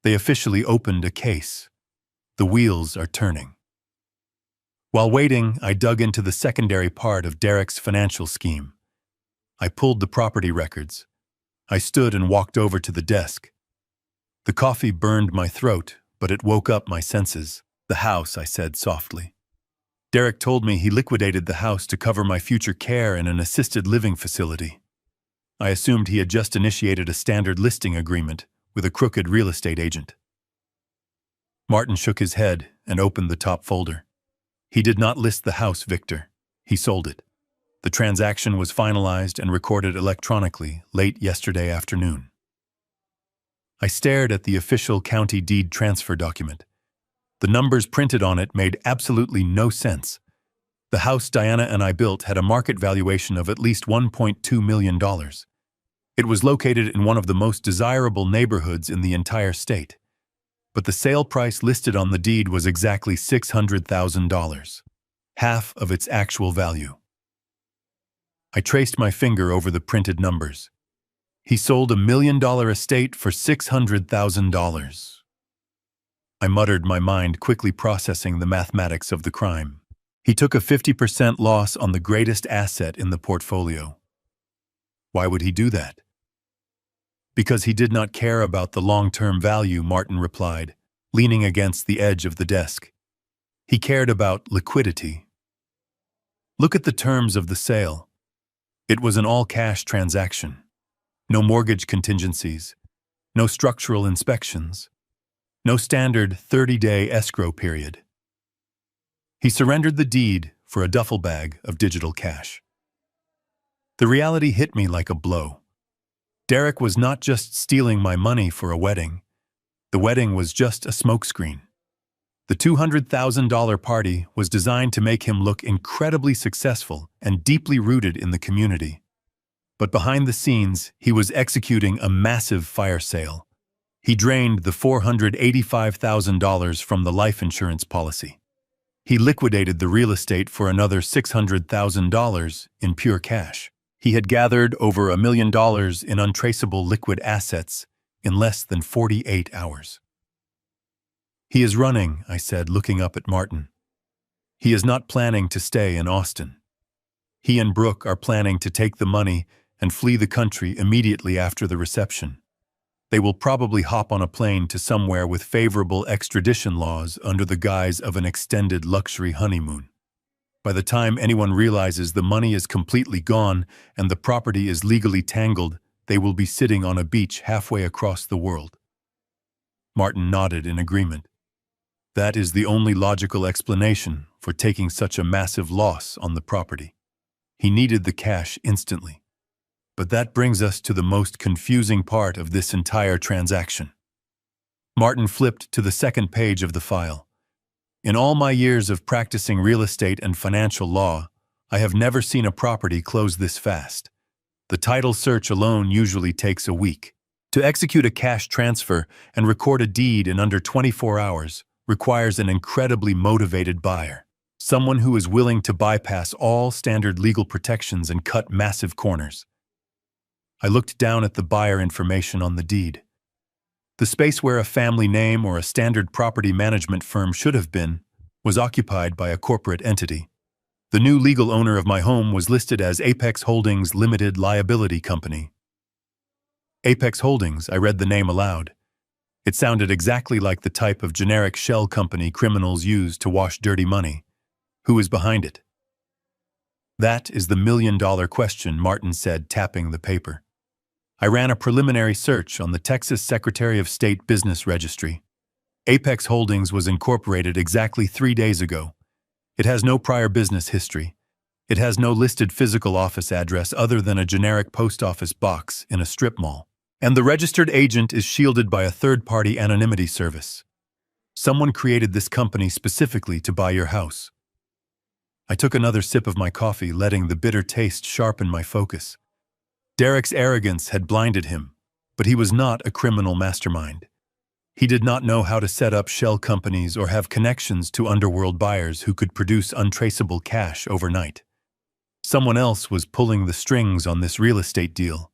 [SPEAKER 1] They officially opened a case. The wheels are turning. While waiting, I dug into the secondary part of Derek's financial scheme. I pulled the property records. I stood and walked over to the desk. The coffee burned my throat, but it woke up my senses. The house, I said softly. Derek told me he liquidated the house to cover my future care in an assisted living facility. I assumed he had just initiated a standard listing agreement with a crooked real estate agent. Martin shook his head and opened the top folder. He did not list the house, Victor. He sold it. The transaction was finalized and recorded electronically late yesterday afternoon. I stared at the official county deed transfer document. The numbers printed on it made absolutely no sense. The house Diana and I built had a market valuation of at least $1.2 million. It was located in one of the most desirable neighborhoods in the entire state. But the sale price listed on the deed was exactly $600,000, half of its actual value. I traced my finger over the printed numbers. He sold $1 million estate for $600,000. I muttered, my mind quickly processing the mathematics of the crime. He took a 50% loss on the greatest asset in the portfolio. Why would he do that? Because he did not care about the long-term value, Martin replied, leaning against the edge of the desk. He cared about liquidity. Look at the terms of the sale. It was an all-cash transaction. No mortgage contingencies, no structural inspections, no standard 30-day escrow period. He surrendered the deed for a duffel bag of digital cash. The reality hit me like a blow. Derek was not just stealing my money for a wedding. The wedding was just a smokescreen. The $200,000 party was designed to make him look incredibly successful and deeply rooted in the community. But behind the scenes, he was executing a massive fire sale. He drained the $485,000 from the life insurance policy. He liquidated the real estate for another $600,000 in pure cash. He had gathered over $1 million in untraceable liquid assets in less than 48 hours. He is running, I said, looking up at Martin. He is not planning to stay in Austin. He and Brooke are planning to take the money and flee the country immediately after the reception. They will probably hop on a plane to somewhere with favorable extradition laws under the guise of an extended luxury honeymoon. By the time anyone realizes the money is completely gone and the property is legally tangled, they will be sitting on a beach halfway across the world. Martin nodded in agreement. That is the only logical explanation for taking such a massive loss on the property. He needed the cash instantly. But that brings us to the most confusing part of this entire transaction. Martin flipped to the second page of the file. In all my years of practicing real estate and financial law, I have never seen a property close this fast. The title search alone usually takes a week. To execute a cash transfer and record a deed in under 24 hours requires an incredibly motivated buyer, someone who is willing to bypass all standard legal protections and cut massive corners. I looked down at the buyer information on the deed. The space where a family name or a standard property management firm should have been was occupied by a corporate entity. The new legal owner of my home was listed as Apex Holdings Limited Liability Company. Apex Holdings, I read the name aloud. It sounded exactly like the type of generic shell company criminals use to wash dirty money. Who is behind it? That is the million-dollar question, Martin said, tapping the paper. I ran a preliminary search on the Texas Secretary of State Business Registry. Apex Holdings was incorporated exactly 3 days ago. It has no prior business history. It has no listed physical office address other than a generic post office box in a strip mall. And the registered agent is shielded by a third-party anonymity service. Someone created this company specifically to buy your house. I took another sip of my coffee, letting the bitter taste sharpen my focus. Derek's arrogance had blinded him, but he was not a criminal mastermind. He did not know how to set up shell companies or have connections to underworld buyers who could produce untraceable cash overnight. Someone else was pulling the strings on this real estate deal.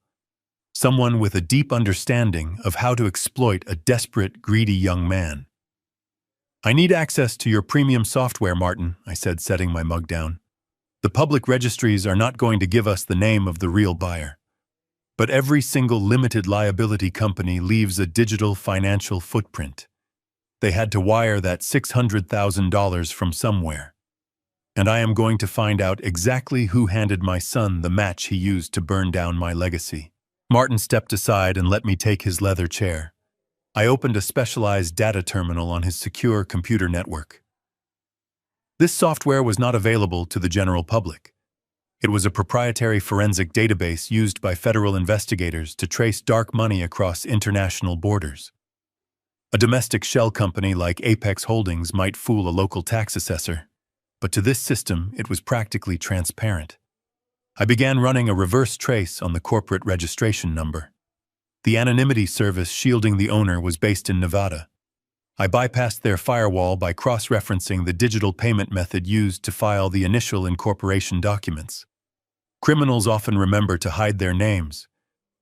[SPEAKER 1] Someone with a deep understanding of how to exploit a desperate, greedy young man. "I need access to your premium software, Martin," I said, setting my mug down. "The public registries are not going to give us the name of the real buyer. But every single limited liability company leaves a digital financial footprint. They had to wire that $600,000 from somewhere. And I am going to find out exactly who handed my son the match he used to burn down my legacy." Martin stepped aside and let me take his leather chair. I opened a specialized data terminal on his secure computer network. This software was not available to the general public. It was a proprietary forensic database used by federal investigators to trace dark money across international borders. A domestic shell company like Apex Holdings might fool a local tax assessor, but to this system it was practically transparent. I began running a reverse trace on the corporate registration number. The anonymity service shielding the owner was based in Nevada. I bypassed their firewall by cross-referencing the digital payment method used to file the initial incorporation documents. Criminals often remember to hide their names,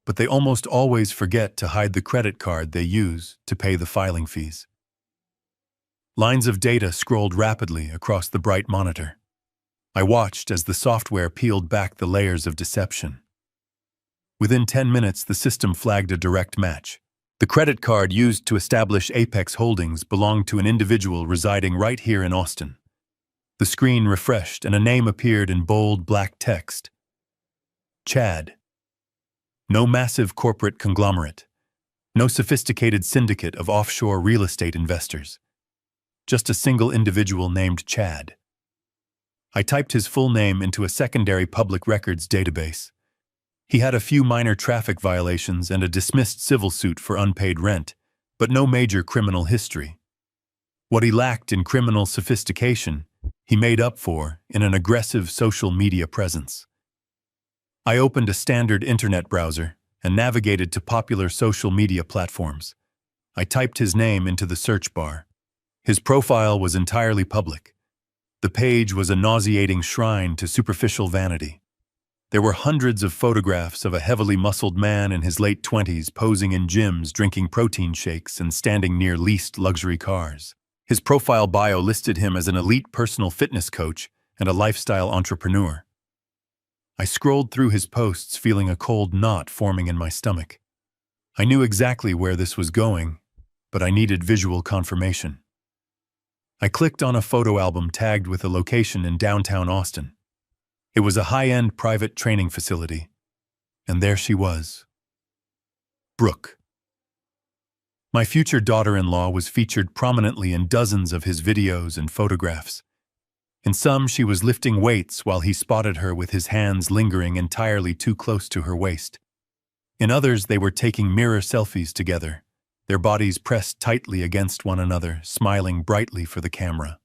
[SPEAKER 1] but they almost always forget to hide the credit card they use to pay the filing fees. Lines of data scrolled rapidly across the bright monitor. I watched as the software peeled back the layers of deception. Within 10 minutes, the system flagged a direct match. The credit card used to establish Apex Holdings belonged to an individual residing right here in Austin. The screen refreshed and a name appeared in bold black text. Chad. No massive corporate conglomerate. No sophisticated syndicate of offshore real estate investors. Just a single individual named Chad. I typed his full name into a secondary public records database. He had a few minor traffic violations and a dismissed civil suit for unpaid rent, but no major criminal history. What he lacked in criminal sophistication, he made up for in an aggressive social media presence. I opened a standard internet browser and navigated to popular social media platforms. I typed his name into the search bar. His profile was entirely public. The page was a nauseating shrine to superficial vanity. There were hundreds of photographs of a heavily muscled man in his late 20s posing in gyms, drinking protein shakes, and standing near leased luxury cars. His profile bio listed him as an elite personal fitness coach and a lifestyle entrepreneur. I scrolled through his posts, feeling a cold knot forming in my stomach. I knew exactly where this was going, but I needed visual confirmation. I clicked on a photo album tagged with a location in downtown Austin. It was a high-end private training facility, and there she was. Brooke. My future daughter-in-law was featured prominently in dozens of his videos and photographs. In some, she was lifting weights while he spotted her with his hands lingering entirely too close to her waist. In others, they were taking mirror selfies together, their bodies pressed tightly against one another, smiling brightly for the camera.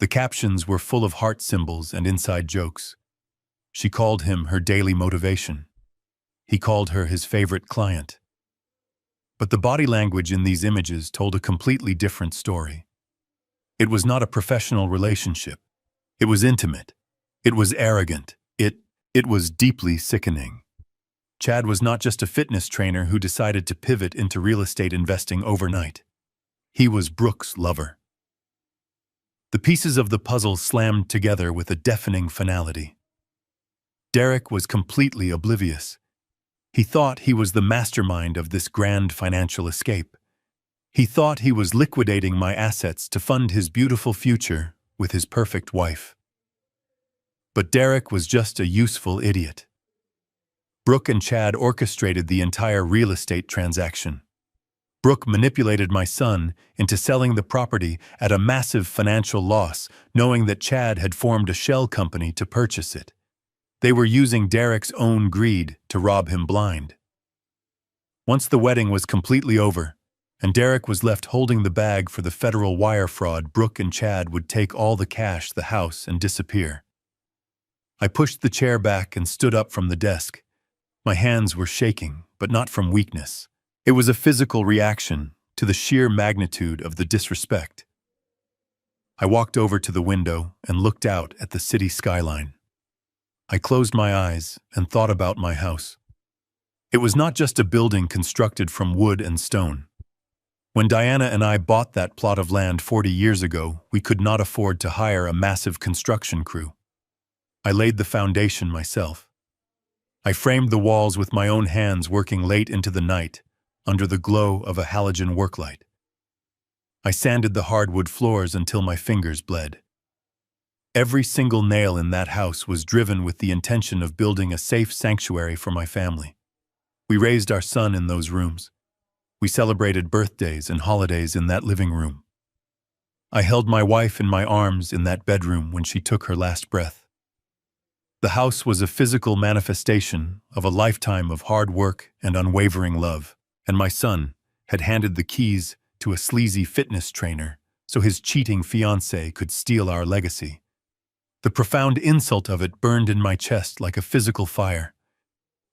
[SPEAKER 1] The captions were full of heart symbols and inside jokes. She called him her daily motivation. He called her his favorite client. But the body language in these images told a completely different story. It was not a professional relationship. It was intimate. It was arrogant. It was deeply sickening. Chad was not just a fitness trainer who decided to pivot into real estate investing overnight. He was Brooke's lover. The pieces of the puzzle slammed together with a deafening finality. Derek was completely oblivious. He thought he was the mastermind of this grand financial escape. He thought he was liquidating my assets to fund his beautiful future with his perfect wife. But Derek was just a useful idiot. Brooke and Chad orchestrated the entire real estate transaction. Brooke manipulated my son into selling the property at a massive financial loss, knowing that Chad had formed a shell company to purchase it. They were using Derek's own greed to rob him blind. Once the wedding was completely over, and Derek was left holding the bag for the federal wire fraud, Brooke and Chad would take all the cash, the house, and disappear. I pushed the chair back and stood up from the desk. My hands were shaking, but not from weakness. It was a physical reaction to the sheer magnitude of the disrespect. I walked over to the window and looked out at the city skyline. I closed my eyes and thought about my house. It was not just a building constructed from wood and stone. When Diana and I bought that plot of land 40 years ago, we could not afford to hire a massive construction crew. I laid the foundation myself. I framed the walls with my own hands, working late into the night, under the glow of a halogen worklight. I sanded the hardwood floors until my fingers bled. Every single nail in that house was driven with the intention of building a safe sanctuary for my family. We raised our son in those rooms. We celebrated birthdays and holidays in that living room. I held my wife in my arms in that bedroom when she took her last breath. The house was a physical manifestation of a lifetime of hard work and unwavering love, and my son had handed the keys to a sleazy fitness trainer so his cheating fiancée could steal our legacy. The profound insult of it burned in my chest like a physical fire.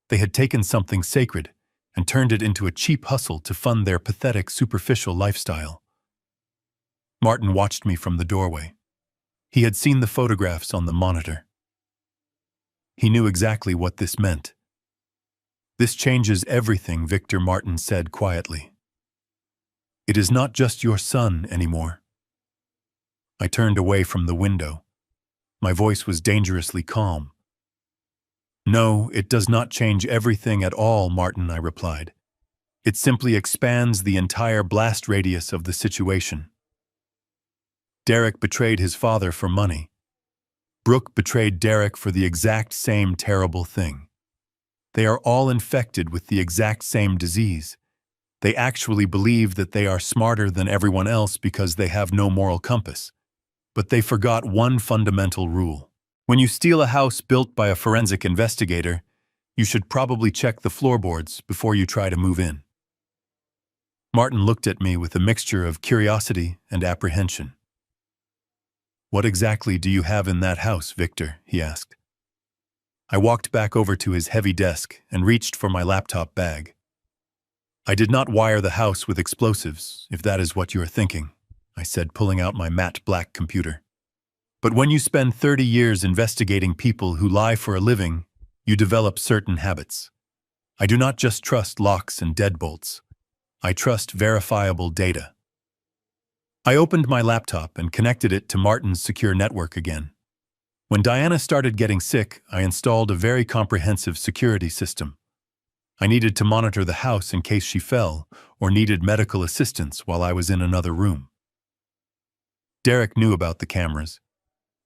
[SPEAKER 1] They had taken something sacred and turned it into a cheap hustle to fund their pathetic, superficial lifestyle. Martin watched me from the doorway. He had seen the photographs on the monitor. He knew exactly what this meant. "This changes everything," Victor Martin said quietly. "It is not just your son anymore." I turned away from the window. My voice was dangerously calm. "No, it does not change everything at all, Martin," I replied. "It simply expands the entire blast radius of the situation. Derek betrayed his father for money. Brooke betrayed Derek for the exact same terrible thing. They are all infected with the exact same disease. They actually believe that they are smarter than everyone else because they have no moral compass. But they forgot one fundamental rule. When you steal a house built by a forensic investigator, you should probably check the floorboards before you try to move in." Martin looked at me with a mixture of curiosity and apprehension. "What exactly do you have in that house, Victor?" he asked. I walked back over to his heavy desk and reached for my laptop bag. "I did not wire the house with explosives, if that is what you are thinking," I said, pulling out my matte black computer. "But when you spend 30 years investigating people who lie for a living, you develop certain habits. I do not just trust locks and deadbolts. I trust verifiable data." I opened my laptop and connected it to Martin's secure network again. When Diana started getting sick, I installed a very comprehensive security system. I needed to monitor the house in case she fell or needed medical assistance while I was in another room. Derek knew about the cameras.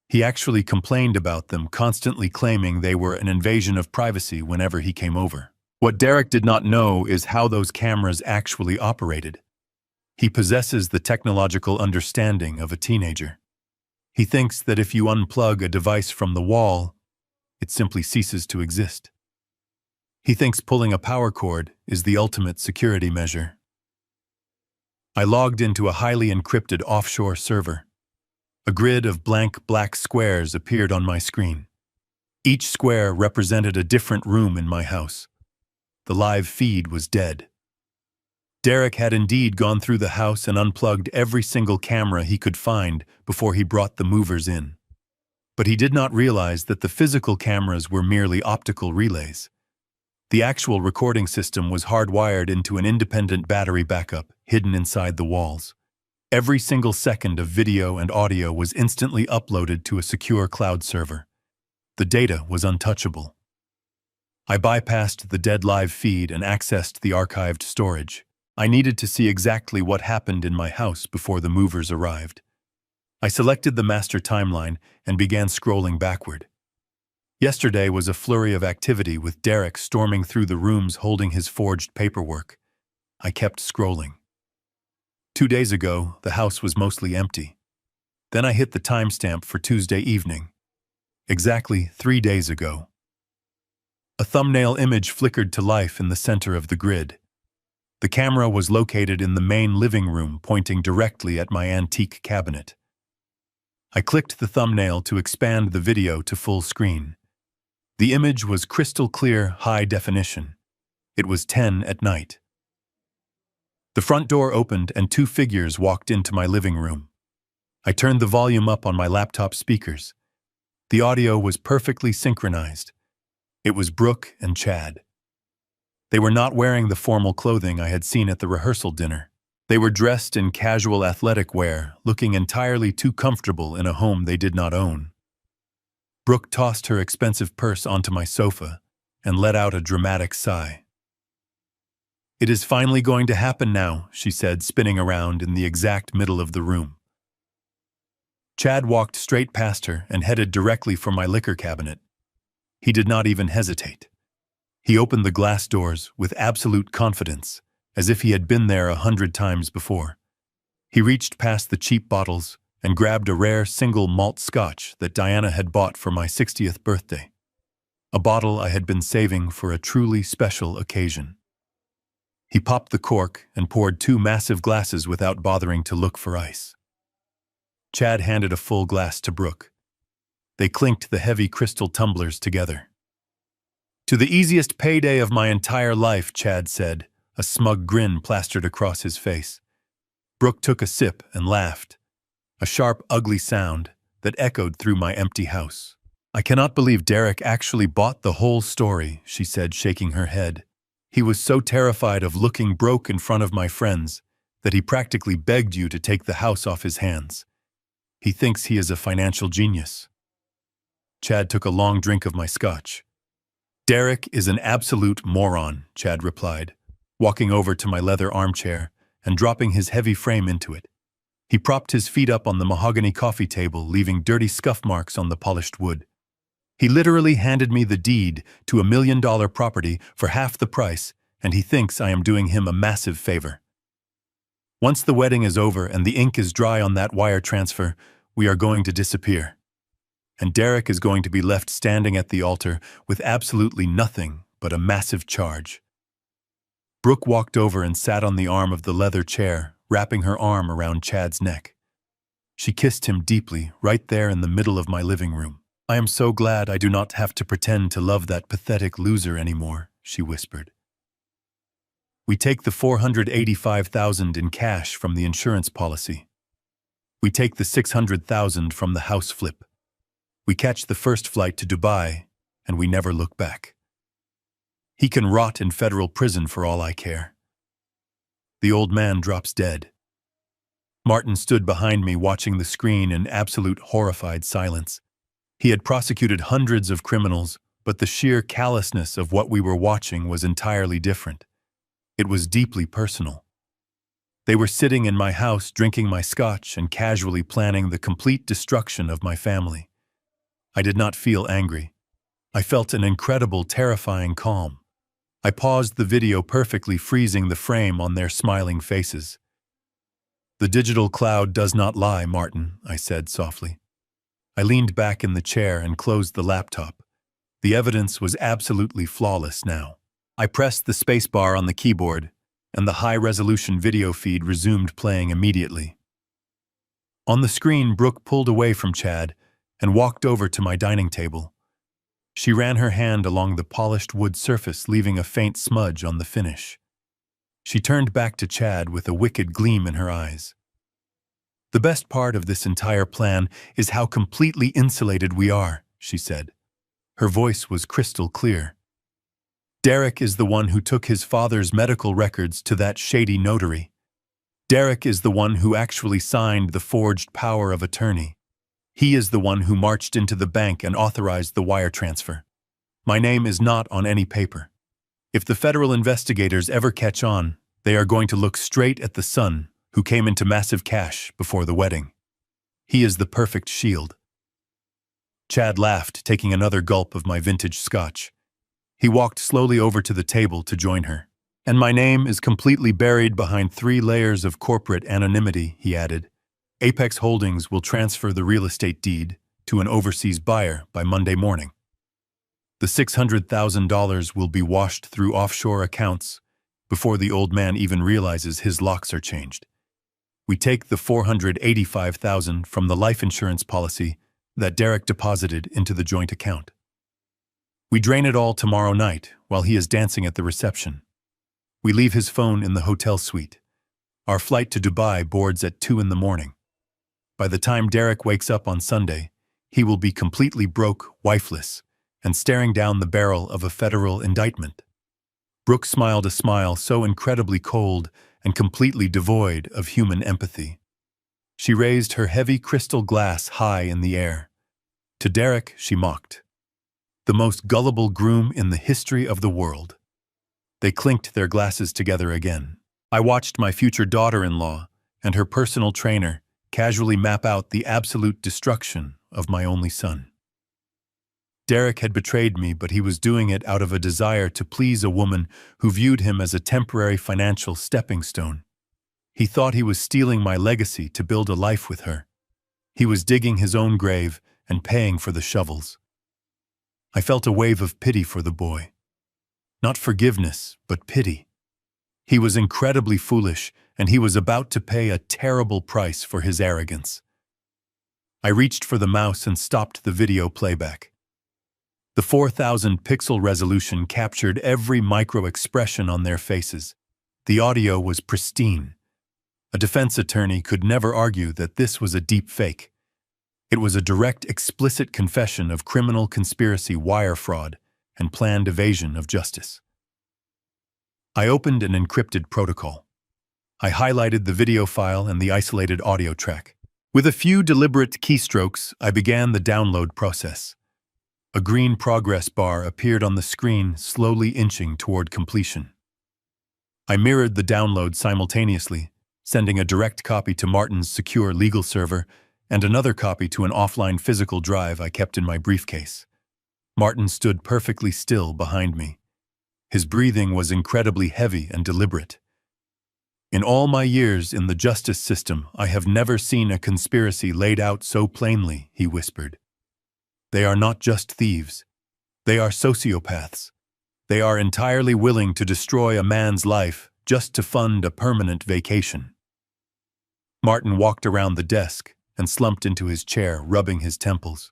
[SPEAKER 1] He actually complained about them, constantly claiming they were an invasion of privacy whenever he came over. What Derek did not know is how those cameras actually operated. He possesses the technological understanding of a teenager. He thinks that if you unplug a device from the wall, it simply ceases to exist. He thinks pulling a power cord is the ultimate security measure. I logged into a highly encrypted offshore server. A grid of blank black squares appeared on my screen. Each square represented a different room in my house. The live feed was dead. Derek had indeed gone through the house and unplugged every single camera he could find before he brought the movers in. But he did not realize that the physical cameras were merely optical relays. The actual recording system was hardwired into an independent battery backup hidden inside the walls. Every single second of video and audio was instantly uploaded to a secure cloud server. The data was untouchable. I bypassed the dead live feed and accessed the archived storage. I needed to see exactly what happened in my house before the movers arrived. I selected the master timeline and began scrolling backward. Yesterday was a flurry of activity with Derek storming through the rooms holding his forged paperwork. I kept scrolling. 2 days ago, the house was mostly empty. Then I hit the timestamp for Tuesday evening. Exactly 3 days ago. A thumbnail image flickered to life in the center of the grid. The camera was located in the main living room, pointing directly at my antique cabinet. I clicked the thumbnail to expand the video to full screen. The image was crystal clear, high definition. It was 10 at night. The front door opened and two figures walked into my living room. I turned the volume up on my laptop speakers. The audio was perfectly synchronized. It was Brooke and Chad. They were not wearing the formal clothing I had seen at the rehearsal dinner. They were dressed in casual athletic wear, looking entirely too comfortable in a home they did not own. Brooke tossed her expensive purse onto my sofa and let out a dramatic sigh. "It is finally going to happen now," she said, spinning around in the exact middle of the room. Chad walked straight past her and headed directly for my liquor cabinet. He did not even hesitate. He opened the glass doors with absolute confidence, as if he had been there 100 times before. He reached past the cheap bottles and grabbed a rare single malt scotch that Diana had bought for my 60th birthday, a bottle I had been saving for a truly special occasion. He popped the cork and poured 2 massive glasses without bothering to look for ice. Chad handed a full glass to Brooke. They clinked the heavy crystal tumblers together. "To the easiest payday of my entire life," Chad said, a smug grin plastered across his face. Brooke took a sip and laughed, a sharp, ugly sound that echoed through my empty house. "I cannot believe Derek actually bought the whole story," she said, shaking her head. "He was so terrified of looking broke in front of my friends that he practically begged you to take the house off his hands. He thinks he is a financial genius." Chad took a long drink of my scotch. "Derek is an absolute moron," Chad replied, walking over to my leather armchair and dropping his heavy frame into it. He propped his feet up on the mahogany coffee table, leaving dirty scuff marks on the polished wood. "He literally handed me the deed to $1 million property for half the price, and he thinks I am doing him a massive favor. Once the wedding is over and the ink is dry on that wire transfer, we are going to disappear. And Derek is going to be left standing at the altar with absolutely nothing but a massive charge." Brooke walked over and sat on the arm of the leather chair, wrapping her arm around Chad's neck. She kissed him deeply, right there in the middle of my living room. "I am so glad I do not have to pretend to love that pathetic loser anymore," she whispered. "We take the $485,000 in cash from the insurance policy. We take the $600,000 from the house flip. We catch the first flight to Dubai, and we never look back. He can rot in federal prison for all I care." The old man drops dead. Martin stood behind me watching the screen in absolute horrified silence. He had prosecuted hundreds of criminals, but the sheer callousness of what we were watching was entirely different. It was deeply personal. They were sitting in my house drinking my scotch and casually planning the complete destruction of my family. I did not feel angry. I felt an incredible, terrifying calm. I paused the video, perfectly freezing the frame on their smiling faces. "The digital cloud does not lie, Martin," I said softly. I leaned back in the chair and closed the laptop. The evidence was absolutely flawless now. I pressed the spacebar on the keyboard, and the high-resolution video feed resumed playing immediately. On the screen, Brooke pulled away from Chad and walked over to my dining table. She ran her hand along the polished wood surface, leaving a faint smudge on the finish. She turned back to Chad with a wicked gleam in her eyes. "The best part of this entire plan is how completely insulated we are," she said. Her voice was crystal clear. "Derek is the one who took his father's medical records to that shady notary. Derek is the one who actually signed the forged power of attorney. He is the one who marched into the bank and authorized the wire transfer. My name is not on any paper. If the federal investigators ever catch on, they are going to look straight at the son who came into massive cash before the wedding. He is the perfect shield." Chad laughed, taking another gulp of my vintage scotch. He walked slowly over to the table to join her. "And my name is completely buried behind 3 layers of corporate anonymity," he added. "Apex Holdings will transfer the real estate deed to an overseas buyer by Monday morning. The $600,000 will be washed through offshore accounts before the old man even realizes his locks are changed. We take the $485,000 from the life insurance policy that Derek deposited into the joint account. We drain it all tomorrow night while he is dancing at the reception. We leave his phone in the hotel suite. Our flight to Dubai boards at 2 in the morning. By the time Derek wakes up on Sunday, he will be completely broke, wifeless, and staring down the barrel of a federal indictment. Brooke smiled a smile so incredibly cold and completely devoid of human empathy. She raised her heavy crystal glass high in the air. To Derek, she mocked. The most gullible groom in the history of the world. They clinked their glasses together again. I watched my future daughter-in-law and her personal trainer casually map out the absolute destruction of my only son. Derek had betrayed me, but he was doing it out of a desire to please a woman who viewed him as a temporary financial stepping stone. He thought he was stealing my legacy to build a life with her. He was digging his own grave and paying for the shovels. I felt a wave of pity for the boy. Not forgiveness, but pity. He was incredibly foolish, and he was about to pay a terrible price for his arrogance. I reached for the mouse and stopped the video playback. The 4,000 pixel resolution captured every micro-expression on their faces. The audio was pristine. A defense attorney could never argue that this was a deep fake. It was a direct, explicit confession of criminal conspiracy, wire fraud, and planned evasion of justice. I opened an encrypted protocol. I highlighted the video file and the isolated audio track. With a few deliberate keystrokes, I began the download process. A green progress bar appeared on the screen, slowly inching toward completion. I mirrored the download simultaneously, sending a direct copy to Martin's secure legal server and another copy to an offline physical drive I kept in my briefcase. Martin stood perfectly still behind me. His breathing was incredibly heavy and deliberate. In all my years in the justice system, I have never seen a conspiracy laid out so plainly, he whispered. They are not just thieves. They are sociopaths. They are entirely willing to destroy a man's life just to fund a permanent vacation. Martin walked around the desk and slumped into his chair, rubbing his temples.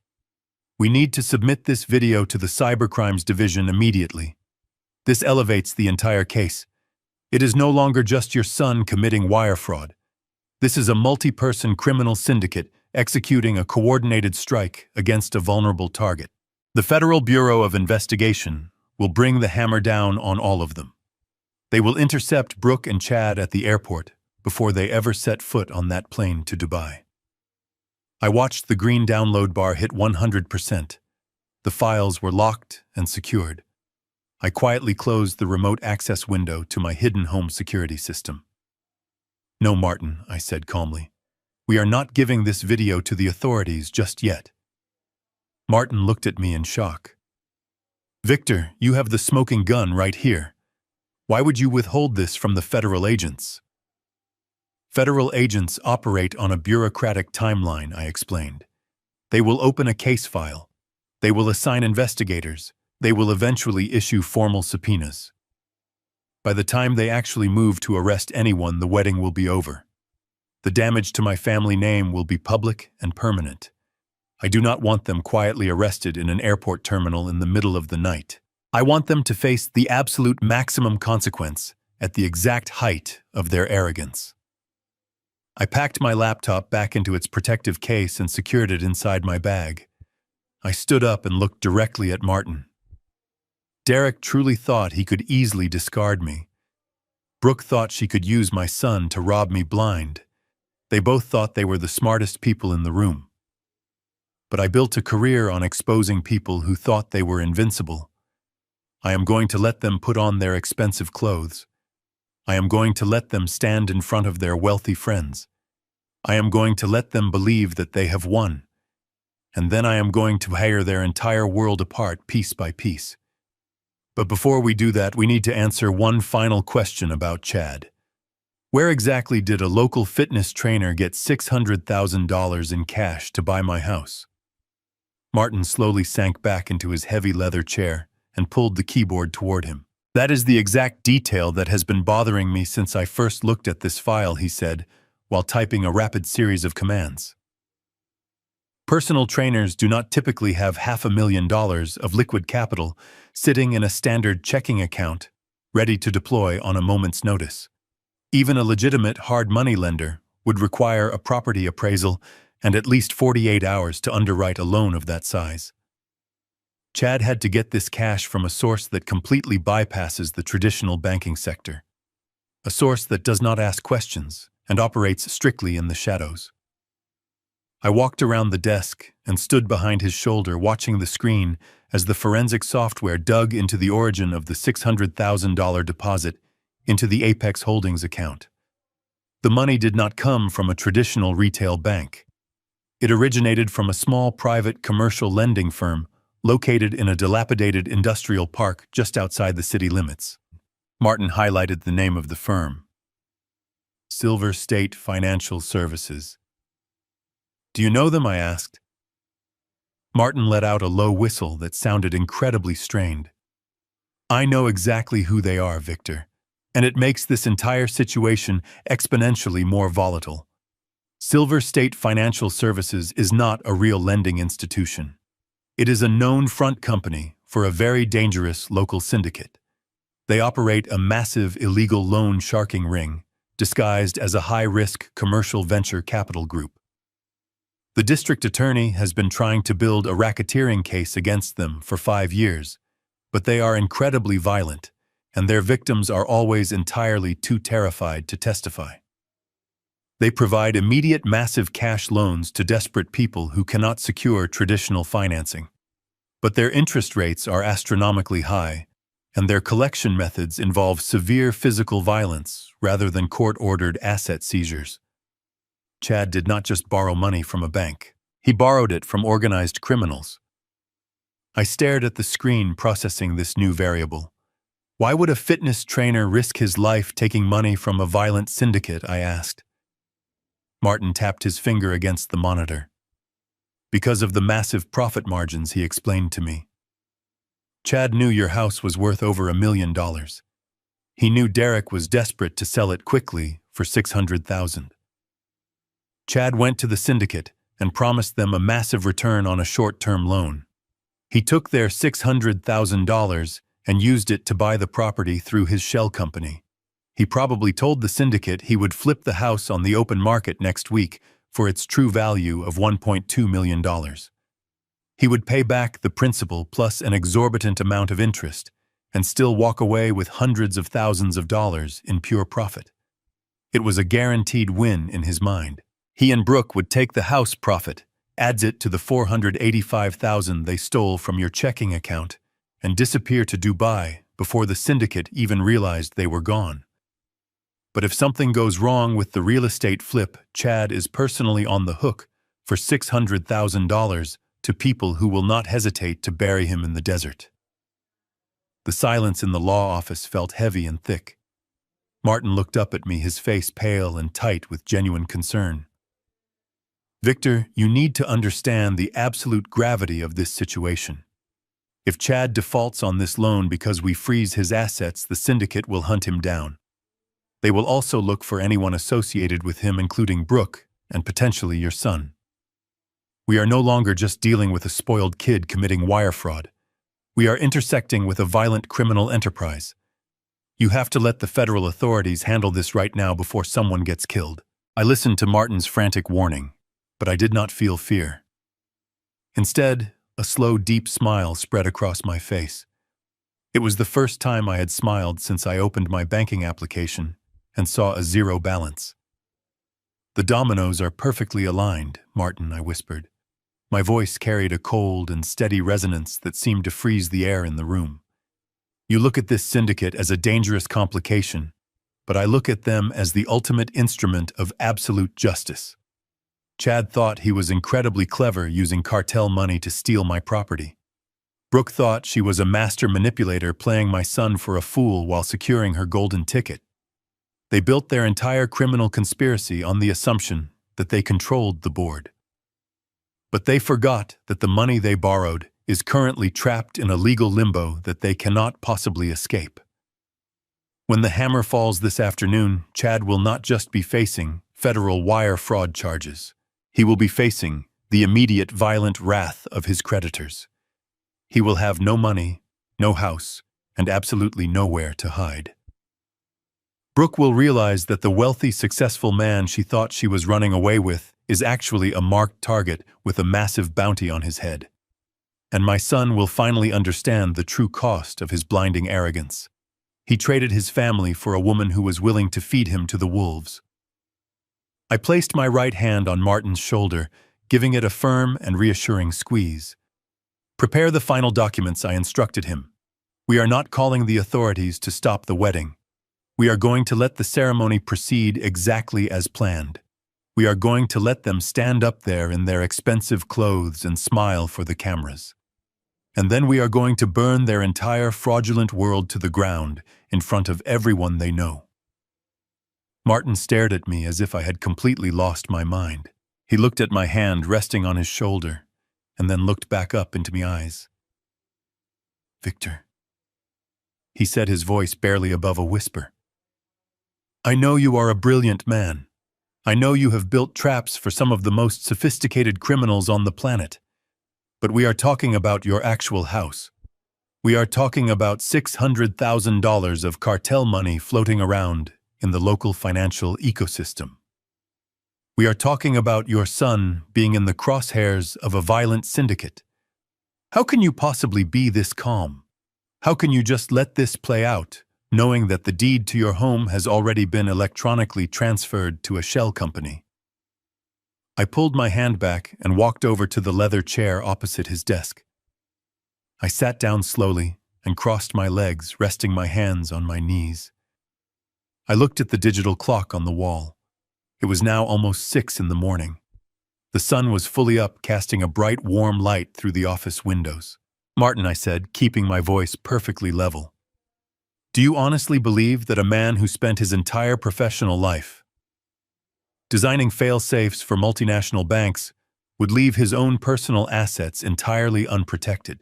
[SPEAKER 1] We need to submit this video to the Cybercrimes Division immediately. This elevates the entire case. It is no longer just your son committing wire fraud. This is a multi-person criminal syndicate executing a coordinated strike against a vulnerable target. The Federal Bureau of Investigation will bring the hammer down on all of them. They will intercept Brooke and Chad at the airport before they ever set foot on that plane to Dubai. I watched the green download bar hit 100%. The files were locked and secured. I quietly closed the remote access window to my hidden home security system. No, Martin, I said calmly. We are not giving this video to the authorities just yet. Martin looked at me in shock. Victor, you have the smoking gun right here. Why would you withhold this from the federal agents? Federal agents operate on a bureaucratic timeline, I explained. They will open a case file. They will assign investigators. They will eventually issue formal subpoenas. By the time they actually move to arrest anyone, the wedding will be over. The damage to my family name will be public and permanent. I do not want them quietly arrested in an airport terminal in the middle of the night. I want them to face the absolute maximum consequence at the exact height of their arrogance. I packed my laptop back into its protective case and secured it inside my bag. I stood up and looked directly at Martin. Derek truly thought he could easily discard me. Brooke thought she could use my son to rob me blind. They both thought they were the smartest people in the room. But I built a career on exposing people who thought they were invincible. I am going to let them put on their expensive clothes. I am going to let them stand in front of their wealthy friends. I am going to let them believe that they have won. And then I am going to tear their entire world apart piece by piece. But before we do that, we need to answer one final question about Chad. Where exactly did a local fitness trainer get $600,000 in cash to buy my house? Martin slowly sank back into his heavy leather chair and pulled the keyboard toward him. That is the exact detail that has been bothering me since I first looked at this file, he said, while typing a rapid series of commands. Personal trainers do not typically have $500,000 of liquid capital sitting in a standard checking account, ready to deploy on a moment's notice. Even a legitimate hard money lender would require a property appraisal and at least 48 hours to underwrite a loan of that size. Chad had to get this cash from a source that completely bypasses the traditional banking sector, a source that does not ask questions and operates strictly in the shadows. I walked around the desk and stood behind his shoulder watching the screen as the forensic software dug into the origin of the $600,000 deposit into the Apex Holdings account. The money did not come from a traditional retail bank. It originated from a small private commercial lending firm located in a dilapidated industrial park just outside the city limits. Martin highlighted the name of the firm. Silver State Financial Services. Do you know them? I asked. Martin let out a low whistle that sounded incredibly strained. I know exactly who they are, Victor, and it makes this entire situation exponentially more volatile. Silver State Financial Services is not a real lending institution. It is a known front company for a very dangerous local syndicate. They operate a massive illegal loan sharking ring, disguised as a high-risk commercial venture capital group. The district attorney has been trying to build a racketeering case against them for 5 years, but they are incredibly violent, and their victims are always entirely too terrified to testify. They provide immediate massive cash loans to desperate people who cannot secure traditional financing. But their interest rates are astronomically high, and their collection methods involve severe physical violence rather than court-ordered asset seizures. Chad did not just borrow money from a bank. He borrowed it from organized criminals. I stared at the screen processing this new variable. Why would a fitness trainer risk his life taking money from a violent syndicate? I asked. Martin tapped his finger against the monitor. Because of the massive profit margins, he explained to me. Chad knew your house was worth over $1 million. He knew Derek was desperate to sell it quickly for $600,000. Chad went to the syndicate and promised them a massive return on a short-term loan. He took their $600,000 and used it to buy the property through his shell company. He probably told the syndicate he would flip the house on the open market next week for its true value of $1.2 million. He would pay back the principal plus an exorbitant amount of interest and still walk away with hundreds of thousands of dollars in pure profit. It was a guaranteed win in his mind. He and Brooke would take the house profit, adds it to the $485,000 they stole from your checking account, and disappear to Dubai before the syndicate even realized they were gone. But if something goes wrong with the real estate flip, Chad is personally on the hook for $600,000 to people who will not hesitate to bury him in the desert. The silence in the law office felt heavy and thick. Martin looked up at me, his face pale and tight with genuine concern. Victor, you need to understand the absolute gravity of this situation. If Chad defaults on this loan because we freeze his assets, the syndicate will hunt him down. They will also look for anyone associated with him, including Brooke and potentially your son. We are no longer just dealing with a spoiled kid committing wire fraud. We are intersecting with a violent criminal enterprise. You have to let the federal authorities handle this right now before someone gets killed. I listened to Martin's frantic warning, but I did not feel fear. Instead, a slow, deep smile spread across my face. It was the first time I had smiled since I opened my banking application and saw a zero balance. The dominoes are perfectly aligned, Martin, I whispered. My voice carried a cold and steady resonance that seemed to freeze the air in the room. You look at this syndicate as a dangerous complication, but I look at them as the ultimate instrument of absolute justice. Chad thought he was incredibly clever using cartel money to steal my property. Brooke thought she was a master manipulator playing my son for a fool while securing her golden ticket. They built their entire criminal conspiracy on the assumption that they controlled the board. But they forgot that the money they borrowed is currently trapped in a legal limbo that they cannot possibly escape. When the hammer falls this afternoon, Chad will not just be facing federal wire fraud charges. He will be facing the immediate violent wrath of his creditors. He will have no money, no house, and absolutely nowhere to hide. Brooke will realize that the wealthy, successful man she thought she was running away with is actually a marked target with a massive bounty on his head. And my son will finally understand the true cost of his blinding arrogance. He traded his family for a woman who was willing to feed him to the wolves. I placed my right hand on Martin's shoulder, giving it a firm and reassuring squeeze. "Prepare the final documents," I instructed him. "We are not calling the authorities to stop the wedding. We are going to let the ceremony proceed exactly as planned. We are going to let them stand up there in their expensive clothes and smile for the cameras. And then we are going to burn their entire fraudulent world to the ground in front of everyone they know." Martin stared at me as if I had completely lost my mind. He looked at my hand resting on his shoulder, and then looked back up into my eyes. "Victor," he said, his voice barely above a whisper. "I know you are a brilliant man. I know you have built traps for some of the most sophisticated criminals on the planet. But we are talking about your actual house. We are talking about $600,000 of cartel money floating around in the local financial ecosystem. We are talking about your son being in the crosshairs of a violent syndicate. How can you possibly be this calm? How can you just let this play out, knowing that the deed to your home has already been electronically transferred to a shell company?" I pulled my hand back and walked over to the leather chair opposite his desk. I sat down slowly and crossed my legs, resting my hands on my knees. I looked at the digital clock on the wall. It was now almost 6 in the morning. The sun was fully up, casting a bright, warm light through the office windows. "Martin," I said, keeping my voice perfectly level, "do you honestly believe that a man who spent his entire professional life designing fail-safes for multinational banks would leave his own personal assets entirely unprotected?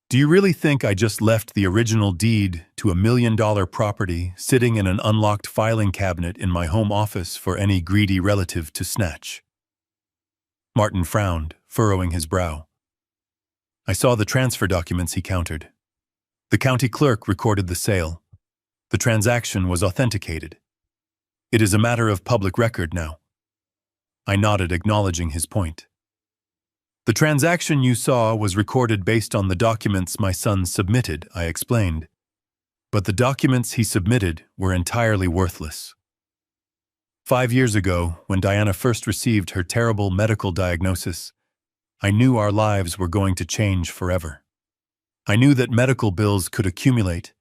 [SPEAKER 1] Do you really think I just left the original deed to $1 million property sitting in an unlocked filing cabinet in my home office for any greedy relative to snatch?" Martin frowned, furrowing his brow. "I saw the transfer documents," he countered. "The county clerk recorded the sale. The transaction was authenticated. It is a matter of public record now." I nodded, acknowledging his point. "The transaction you saw was recorded based on the documents my son submitted," I explained. "But the documents he submitted were entirely worthless. 5 years ago, when Diana first received her terrible medical diagnosis, I knew our lives were going to change forever. I knew that medical bills could accumulate,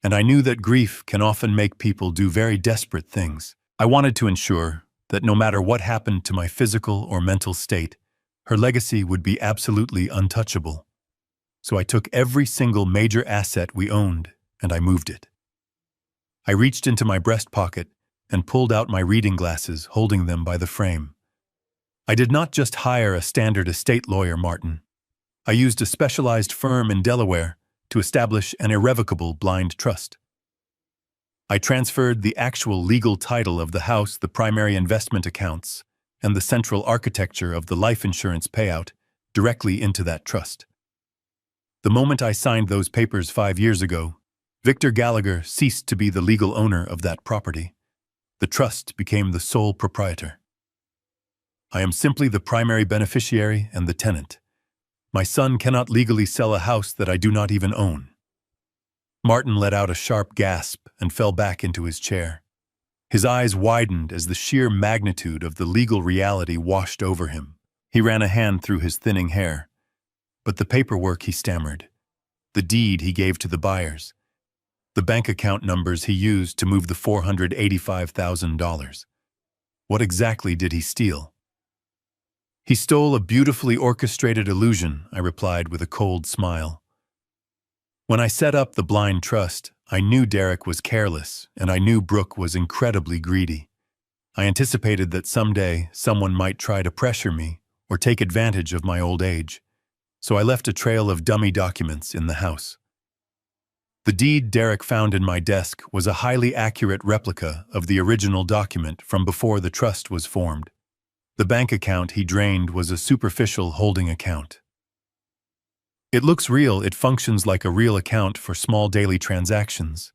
[SPEAKER 1] and I knew that grief can often make people do very desperate things. I wanted to ensure that no matter what happened to my physical or mental state, her legacy would be absolutely untouchable. So I took every single major asset we owned and I moved it. I reached into my breast pocket and pulled out my reading glasses, holding them by the frame. I did not just hire a standard estate lawyer, Martin. I used a specialized firm in Delaware to establish an irrevocable blind trust. I transferred the actual legal title of the house, the primary investment accounts, and the central architecture of the life insurance payout directly into that trust. The moment I signed those papers 5 years ago, Victor Gallagher ceased to be the legal owner of that property. The trust became the sole proprietor. I am simply the primary beneficiary and the tenant. My son cannot legally sell a house that I do not even own." Martin let out a sharp gasp and fell back into his chair. His eyes widened as the sheer magnitude of the legal reality washed over him. He ran a hand through his thinning hair. "But the paperwork," he stammered. "The deed he gave to the buyers. The bank account numbers he used to move the $485,000. What exactly did he steal?" "He stole a beautifully orchestrated illusion," I replied with a cold smile. "When I set up the blind trust, I knew Derek was careless, and I knew Brooke was incredibly greedy. I anticipated that someday someone might try to pressure me or take advantage of my old age, so I left a trail of dummy documents in the house. The deed Derek found in my desk was a highly accurate replica of the original document from before the trust was formed. The bank account he drained was a superficial holding account. It looks real, it functions like a real account for small daily transactions.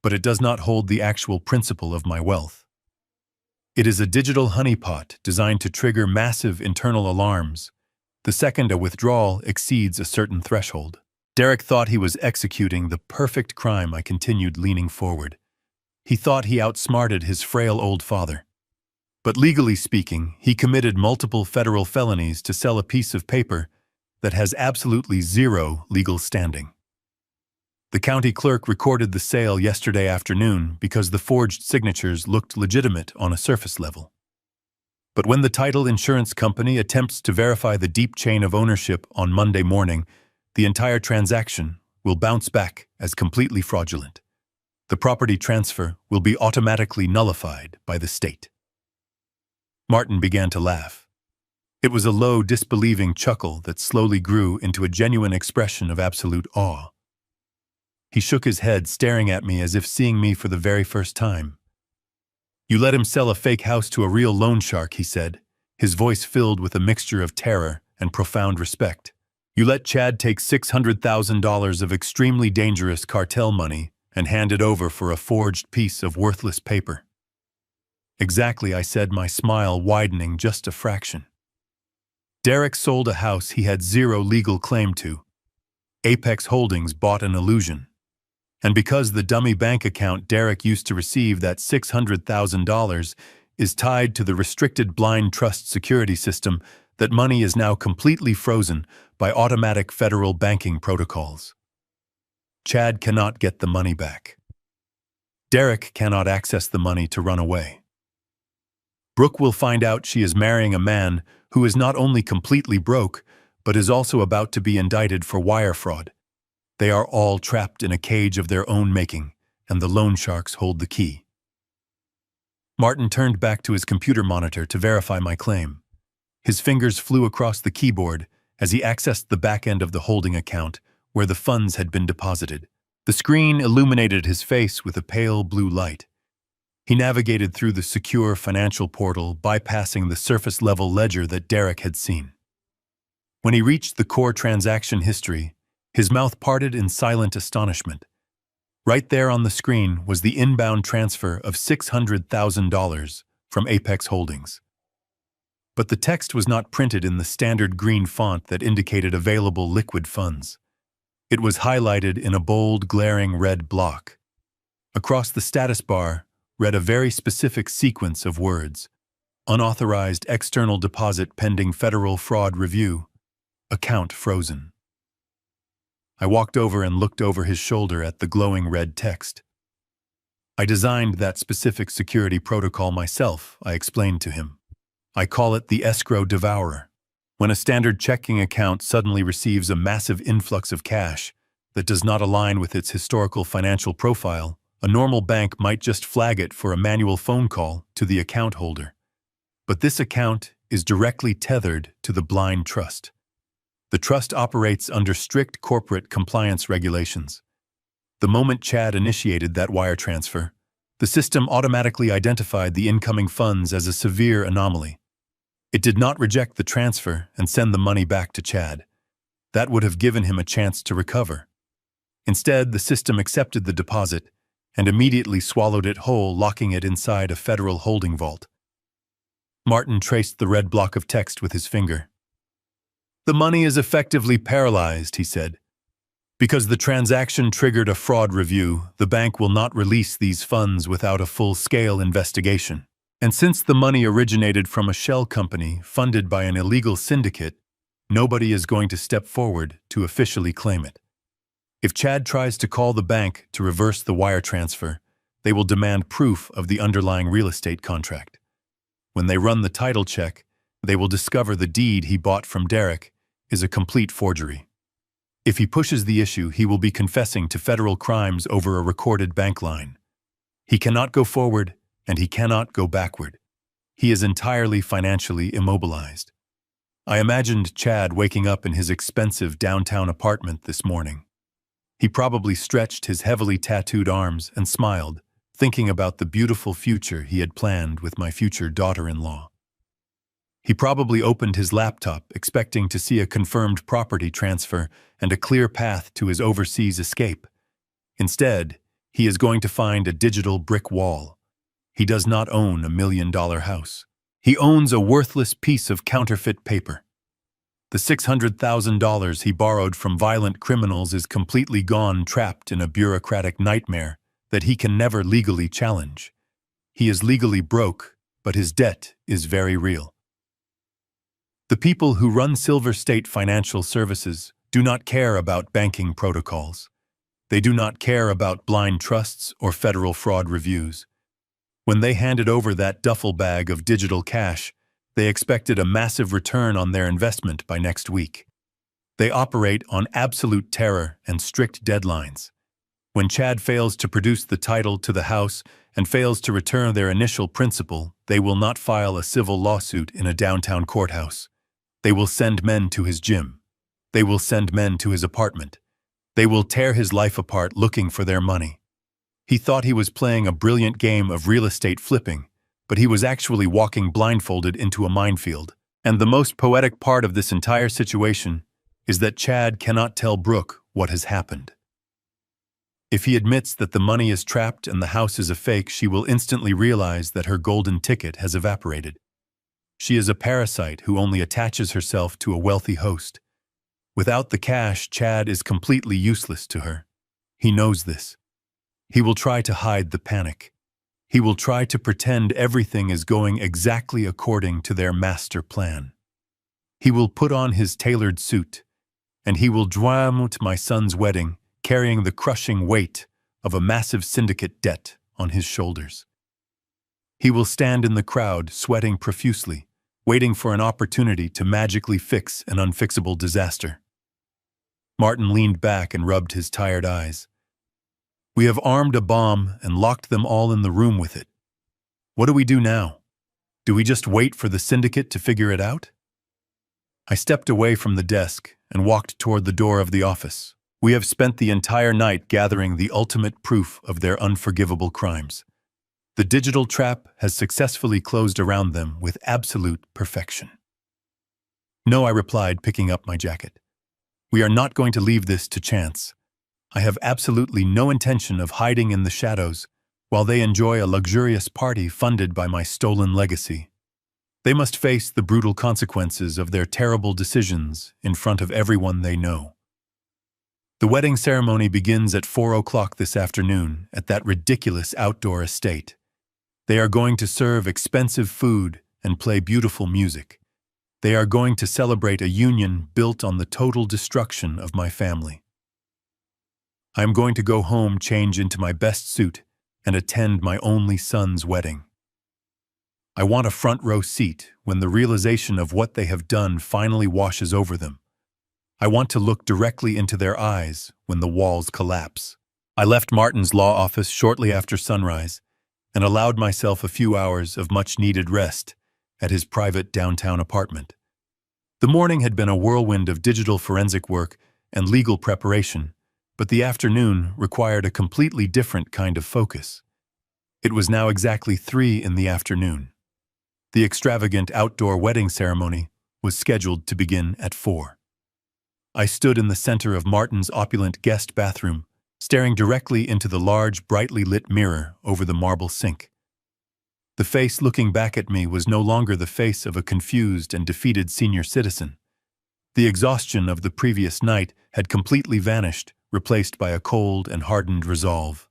[SPEAKER 1] but it does not hold the actual principle of my wealth. It is a digital honeypot designed to trigger massive internal alarms the second a withdrawal exceeds a certain threshold. Derek thought he was executing the perfect crime. I continued, leaning forward. He thought he outsmarted his frail old father. But legally speaking, he committed multiple federal felonies to sell a piece of paper that has absolutely zero legal standing. The county clerk recorded the sale yesterday afternoon because the forged signatures looked legitimate on a surface level. But when the title insurance company attempts to verify the deep chain of ownership on Monday morning, the entire transaction will bounce back as completely fraudulent. The property transfer will be automatically nullified by the state. Martin began to laugh. It was a low, disbelieving chuckle that slowly grew into a genuine expression of absolute awe. He shook his head, staring at me as if seeing me for the very first time. "You let him sell a fake house to a real loan shark," he said, his voice filled with a mixture of terror and profound respect. "You let Chad take $600,000 of extremely dangerous cartel money and hand it over for a forged piece of worthless paper." "Exactly," I said, my smile widening just a fraction. "Derek sold a house he had zero legal claim to. Apex Holdings bought an illusion. And because the dummy bank account Derek used to receive that $600,000 is tied to the restricted blind trust security system, that money is now completely frozen by automatic federal banking protocols. Chad cannot get the money back. Derek cannot access the money to run away. Brooke will find out she is marrying a man who is not only completely broke, but is also about to be indicted for wire fraud. They are all trapped in a cage of their own making, and the loan sharks hold the key." Martin turned back to his computer monitor to verify my claim. His fingers flew across the keyboard as he accessed the back end of the holding account where the funds had been deposited. The screen illuminated his face with a pale blue light. He navigated through the secure financial portal, bypassing the surface-level ledger that Derek had seen. When he reached the core transaction history, his mouth parted in silent astonishment. Right there on the screen was the inbound transfer of $600,000 from Apex Holdings. But the text was not printed in the standard green font that indicated available liquid funds. It was highlighted in a bold, glaring red block. Across the status bar read a very specific sequence of words: unauthorized external deposit pending federal fraud review, account frozen. I walked over and looked over his shoulder at the glowing red text. "I designed that specific security protocol myself," I explained to him. "I call it the escrow devourer. When a standard checking account suddenly receives a massive influx of cash that does not align with its historical financial profile, a normal bank might just flag it for a manual phone call to the account holder. But this account is directly tethered to the blind trust. The trust operates under strict corporate compliance regulations. The moment Chad initiated that wire transfer, the system automatically identified the incoming funds as a severe anomaly. It did not reject the transfer and send the money back to Chad. That would have given him a chance to recover. Instead, the system accepted the deposit and immediately swallowed it whole, locking it inside a federal holding vault." Martin traced the red block of text with his finger. "The money is effectively paralyzed," he said. "Because the transaction triggered a fraud review, the bank will not release these funds without a full-scale investigation. And since the money originated from a shell company funded by an illegal syndicate, nobody is going to step forward to officially claim it. If Chad tries to call the bank to reverse the wire transfer, they will demand proof of the underlying real estate contract. When they run the title check, they will discover the deed he bought from Derek is a complete forgery. If he pushes the issue, he will be confessing to federal crimes over a recorded bank line. He cannot go forward, and he cannot go backward. He is entirely financially immobilized." I imagined Chad waking up in his expensive downtown apartment this morning. He probably stretched his heavily tattooed arms and smiled, thinking about the beautiful future he had planned with my future daughter-in-law. He probably opened his laptop expecting to see a confirmed property transfer and a clear path to his overseas escape. Instead, He is going to find a digital brick wall. He does not own $1 million house. He owns a worthless piece of counterfeit paper. The $600,000 he borrowed from violent criminals is completely gone, trapped in a bureaucratic nightmare that he can never legally challenge. He is legally broke, but his debt is very real. The people who run Silver State Financial Services do not care about banking protocols. They do not care about blind trusts or federal fraud reviews. When they handed over that duffel bag of digital cash, they expected a massive return on their investment by next week. They operate on absolute terror and strict deadlines. When Chad fails to produce the title to the house and fails to return their initial principal, they will not file a civil lawsuit in a downtown courthouse. They will send men to his gym. They will send men to his apartment. They will tear his life apart looking for their money. He thought he was playing a brilliant game of real estate flipping, but he was actually walking blindfolded into a minefield. And the most poetic part of this entire situation is that Chad cannot tell Brooke what has happened. If he admits that the money is trapped and the house is a fake, she will instantly realize that her golden ticket has evaporated. She is a parasite who only attaches herself to a wealthy host. Without the cash, Chad is completely useless to her. He knows this. He will try to hide the panic. He will try to pretend everything is going exactly according to their master plan. He will put on his tailored suit, and he will dram to my son's wedding, carrying the crushing weight of a massive syndicate debt on his shoulders. He will stand in the crowd, sweating profusely, waiting for an opportunity to magically fix an unfixable disaster. Martin leaned back and rubbed his tired eyes. We have armed a bomb and locked them all in the room with it. What do we do now? Do we just wait for the syndicate to figure it out? I stepped away from the desk and walked toward the door of the office. We have spent the entire night gathering the ultimate proof of their unforgivable crimes. The digital trap has successfully closed around them with absolute perfection. No, I replied, picking up my jacket. We are not going to leave this to chance. I have absolutely no intention of hiding in the shadows while they enjoy a luxurious party funded by my stolen legacy. They must face the brutal consequences of their terrible decisions in front of everyone they know. The wedding ceremony begins at 4 o'clock this afternoon at that ridiculous outdoor estate. They are going to serve expensive food and play beautiful music. They are going to celebrate a union built on the total destruction of my family. I am going to go home, change into my best suit, and attend my only son's wedding. I want a front row seat when the realization of what they have done finally washes over them. I want to look directly into their eyes when the walls collapse. I left Martin's law office shortly after sunrise and allowed myself a few hours of much-needed rest at his private downtown apartment. The morning had been a whirlwind of digital forensic work and legal preparation, but the afternoon required a completely different kind of focus. It was now exactly 3 in the afternoon. The extravagant outdoor wedding ceremony was scheduled to begin at 4. I stood in the center of Martin's opulent guest bathroom, staring directly into the large, brightly lit mirror over the marble sink. The face looking back at me was no longer the face of a confused and defeated senior citizen. The exhaustion of the previous night had completely vanished, replaced by a cold and hardened resolve.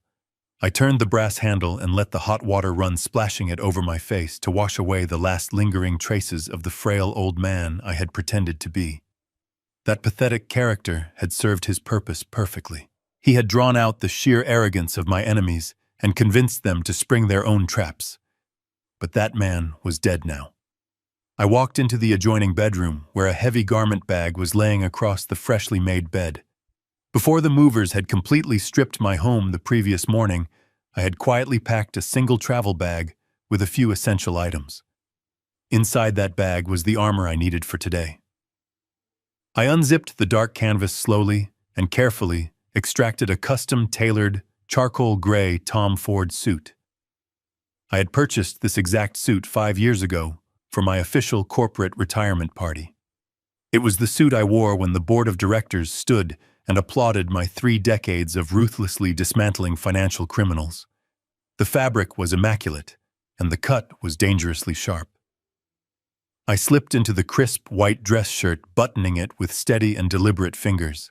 [SPEAKER 1] I turned the brass handle and let the hot water run, splashing it over my face to wash away the last lingering traces of the frail old man I had pretended to be. That pathetic character had served his purpose perfectly. He had drawn out the sheer arrogance of my enemies and convinced them to spring their own traps. But that man was dead now. I walked into the adjoining bedroom where a heavy garment bag was laying across the freshly made bed. Before the movers had completely stripped my home the previous morning, I had quietly packed a single travel bag with a few essential items. Inside that bag was the armor I needed for today. I unzipped the dark canvas slowly and carefully extracted a custom-tailored, charcoal gray Tom Ford suit. I had purchased this exact suit 5 years ago for my official corporate retirement party. It was the suit I wore when the board of directors stood and applauded my 3 decades of ruthlessly dismantling financial criminals. The fabric was immaculate, and the cut was dangerously sharp. I slipped into the crisp white dress shirt, buttoning it with steady and deliberate fingers.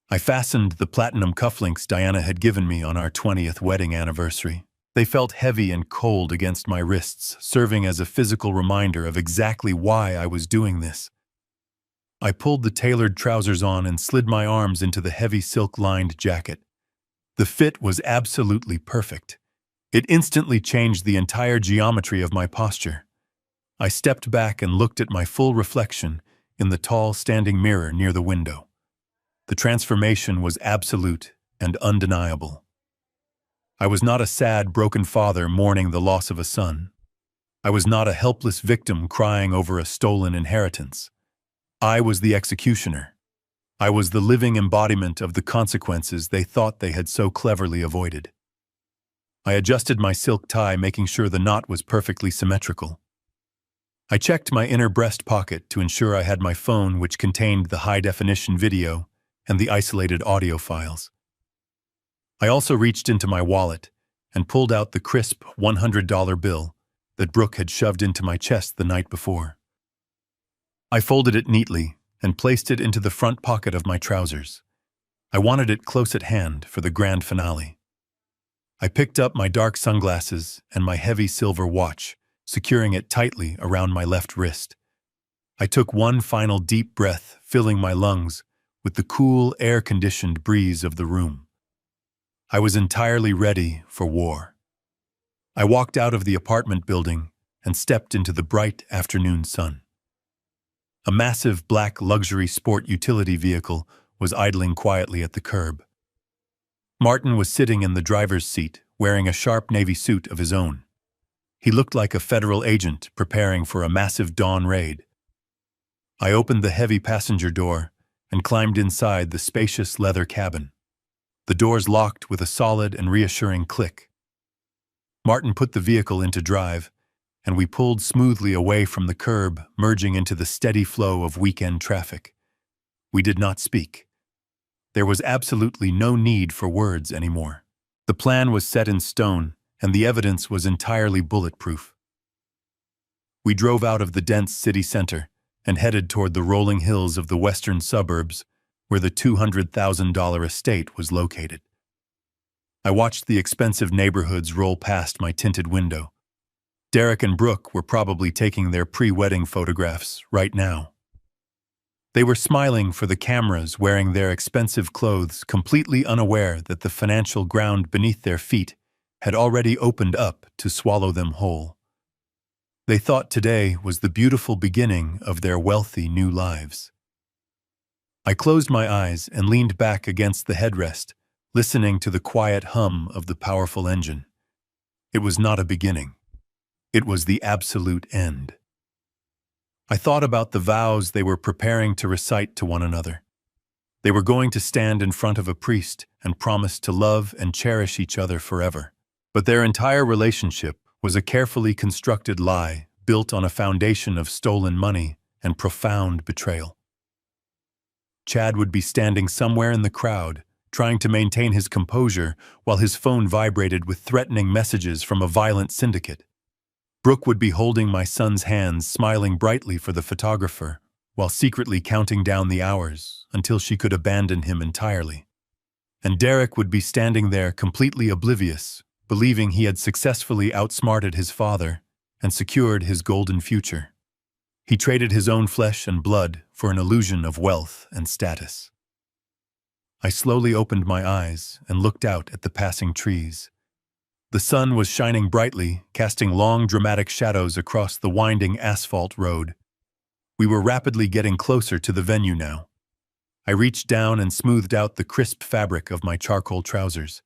[SPEAKER 1] I fastened the platinum cufflinks Diana had given me on our 20th wedding anniversary. They felt heavy and cold against my wrists, serving as a physical reminder of exactly why I was doing this. I pulled the tailored trousers on and slid my arms into the heavy silk-lined jacket. The fit was absolutely perfect. It instantly changed the entire geometry of my posture. I stepped back and looked at my full reflection in the tall standing mirror near the window. The transformation was absolute and undeniable. I was not a sad, broken father mourning the loss of a son. I was not a helpless victim crying over a stolen inheritance. I was the executioner. I was the living embodiment of the consequences they thought they had so cleverly avoided. I adjusted my silk tie, making sure the knot was perfectly symmetrical. I checked my inner breast pocket to ensure I had my phone, which contained the high-definition video and the isolated audio files. I also reached into my wallet and pulled out the crisp $100 bill that Brooke had shoved into my chest the night before. I folded it neatly and placed it into the front pocket of my trousers. I wanted it close at hand for the grand finale. I picked up my dark sunglasses and my heavy silver watch, securing it tightly around my left wrist. I took one final deep breath, filling my lungs with the cool, air-conditioned breeze of the room. I was entirely ready for war. I walked out of the apartment building and stepped into the bright afternoon sun. A massive black luxury sport utility vehicle was idling quietly at the curb. Martin was sitting in the driver's seat, wearing a sharp navy suit of his own. He looked like a federal agent preparing for a massive dawn raid. I opened the heavy passenger door and climbed inside the spacious leather cabin. The doors locked with a solid and reassuring click. Martin put the vehicle into drive, and we pulled smoothly away from the curb, merging into the steady flow of weekend traffic. We did not speak. There was absolutely no need for words anymore. The plan was set in stone, and the evidence was entirely bulletproof. We drove out of the dense city center and headed toward the rolling hills of the western suburbs, where the $200,000 estate was located. I watched the expensive neighborhoods roll past my tinted window. Derek and Brooke were probably taking their pre-wedding photographs right now. They were smiling for the cameras, wearing their expensive clothes, completely unaware that the financial ground beneath their feet had already opened up to swallow them whole. They thought today was the beautiful beginning of their wealthy new lives. I closed my eyes and leaned back against the headrest, listening to the quiet hum of the powerful engine. It was not a beginning. It was the absolute end. I thought about the vows they were preparing to recite to one another. They were going to stand in front of a priest and promise to love and cherish each other forever. But their entire relationship was a carefully constructed lie built on a foundation of stolen money and profound betrayal. Chad would be standing somewhere in the crowd, trying to maintain his composure while his phone vibrated with threatening messages from a violent syndicate. Brooke would be holding my son's hands, smiling brightly for the photographer, while secretly counting down the hours until she could abandon him entirely. And Derek would be standing there completely oblivious, believing he had successfully outsmarted his father and secured his golden future. He traded his own flesh and blood for an illusion of wealth and status. I slowly opened my eyes and looked out at the passing trees. The sun was shining brightly, casting long, dramatic shadows across the winding asphalt road. We were rapidly getting closer to the venue now. I reached down and smoothed out the crisp fabric of my charcoal trousers.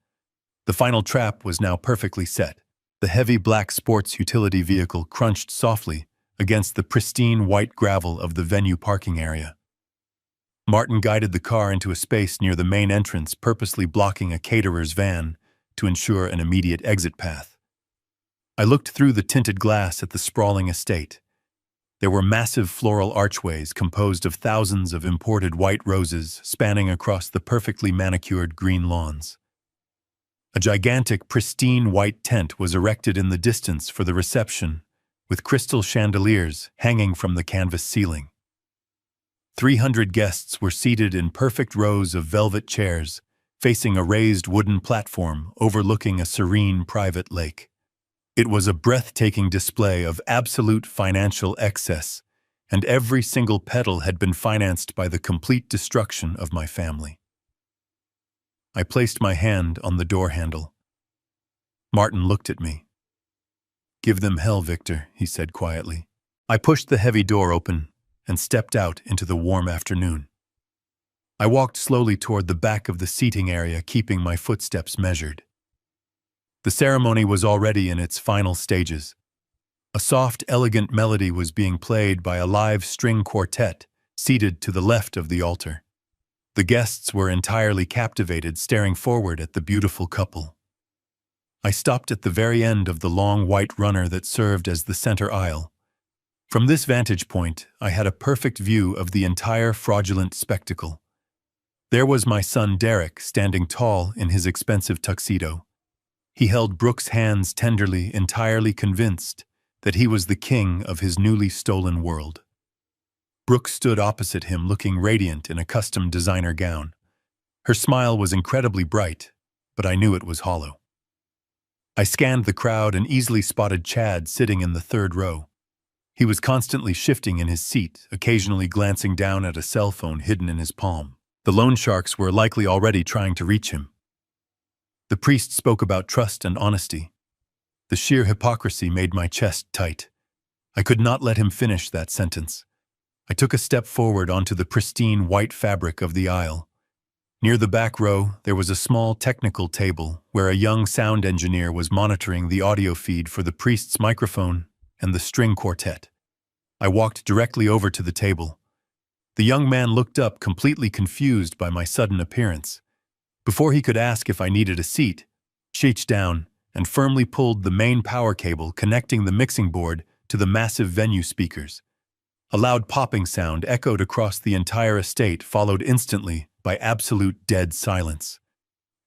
[SPEAKER 1] The final trap was now perfectly set. The heavy black sports utility vehicle crunched softly against the pristine white gravel of the venue parking area. Martin guided the car into a space near the main entrance, purposely blocking a caterer's van to ensure an immediate exit path. I looked through the tinted glass at the sprawling estate. There were massive floral archways composed of thousands of imported white roses spanning across the perfectly manicured green lawns. A gigantic, pristine white tent was erected in the distance for the reception, with crystal chandeliers hanging from the canvas ceiling. 300 guests were seated in perfect rows of velvet chairs, facing a raised wooden platform overlooking a serene private lake. It was a breathtaking display of absolute financial excess, and every single petal had been financed by the complete destruction of my family. I placed my hand on the door handle. Martin looked at me. "Give them hell, Victor," he said quietly. I pushed the heavy door open and stepped out into the warm afternoon. I walked slowly toward the back of the seating area, keeping my footsteps measured. The ceremony was already in its final stages. A soft, elegant melody was being played by a live string quartet seated to the left of the altar. The guests were entirely captivated, staring forward at the beautiful couple. I stopped at the very end of the long white runner that served as the center aisle. From this vantage point, I had a perfect view of the entire fraudulent spectacle. There was my son Derek, standing tall in his expensive tuxedo. He held Brooke's hands tenderly, entirely convinced that he was the king of his newly stolen world. Brooke stood opposite him, looking radiant in a custom designer gown. Her smile was incredibly bright, but I knew it was hollow. I scanned the crowd and easily spotted Chad sitting in the third row. He was constantly shifting in his seat, occasionally glancing down at a cell phone hidden in his palm. The loan sharks were likely already trying to reach him. The priest spoke about trust and honesty. The sheer hypocrisy made my chest tight. I could not let him finish that sentence. I took a step forward onto the pristine white fabric of the aisle. Near the back row, there was a small technical table where a young sound engineer was monitoring the audio feed for the priest's microphone and the string quartet. I walked directly over to the table. The young man looked up, completely confused by my sudden appearance. Before he could ask if I needed a seat, she reached down and firmly pulled the main power cable connecting the mixing board to the massive venue speakers. A loud popping sound echoed across the entire estate, followed instantly by absolute dead silence.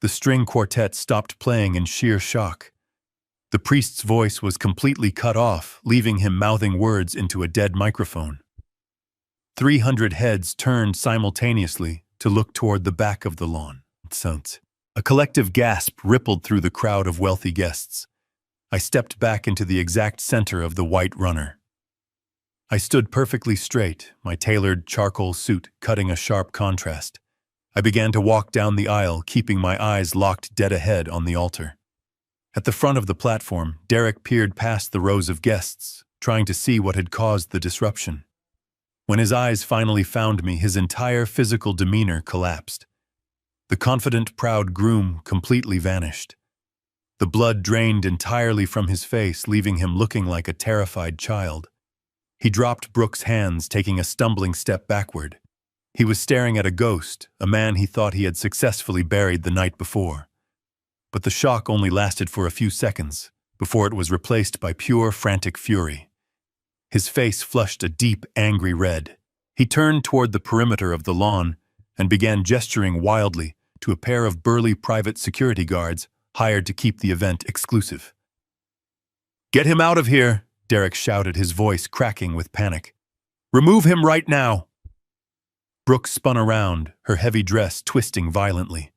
[SPEAKER 1] The string quartet stopped playing in sheer shock. The priest's voice was completely cut off, leaving him mouthing words into a dead microphone. 300 heads turned simultaneously to look toward the back of the lawn. A collective gasp rippled through the crowd of wealthy guests. I stepped back into the exact center of the white runner. I stood perfectly straight, my tailored charcoal suit cutting a sharp contrast. I began to walk down the aisle, keeping my eyes locked dead ahead on the altar. At the front of the platform, Derek peered past the rows of guests, trying to see what had caused the disruption. When his eyes finally found me, his entire physical demeanor collapsed. The confident, proud groom completely vanished. The blood drained entirely from his face, leaving him looking like a terrified child. He dropped Brooke's hands, taking a stumbling step backward. He was staring at a ghost, a man he thought he had successfully buried the night before. But the shock only lasted for a few seconds, before it was replaced by pure, frantic fury. His face flushed a deep, angry red. He turned toward the perimeter of the lawn and began gesturing wildly to a pair of burly private security guards hired to keep the event exclusive. "Get him out of here!" Derek shouted, his voice cracking with panic. "Remove him right now!" Brooke spun around, her heavy dress twisting violently.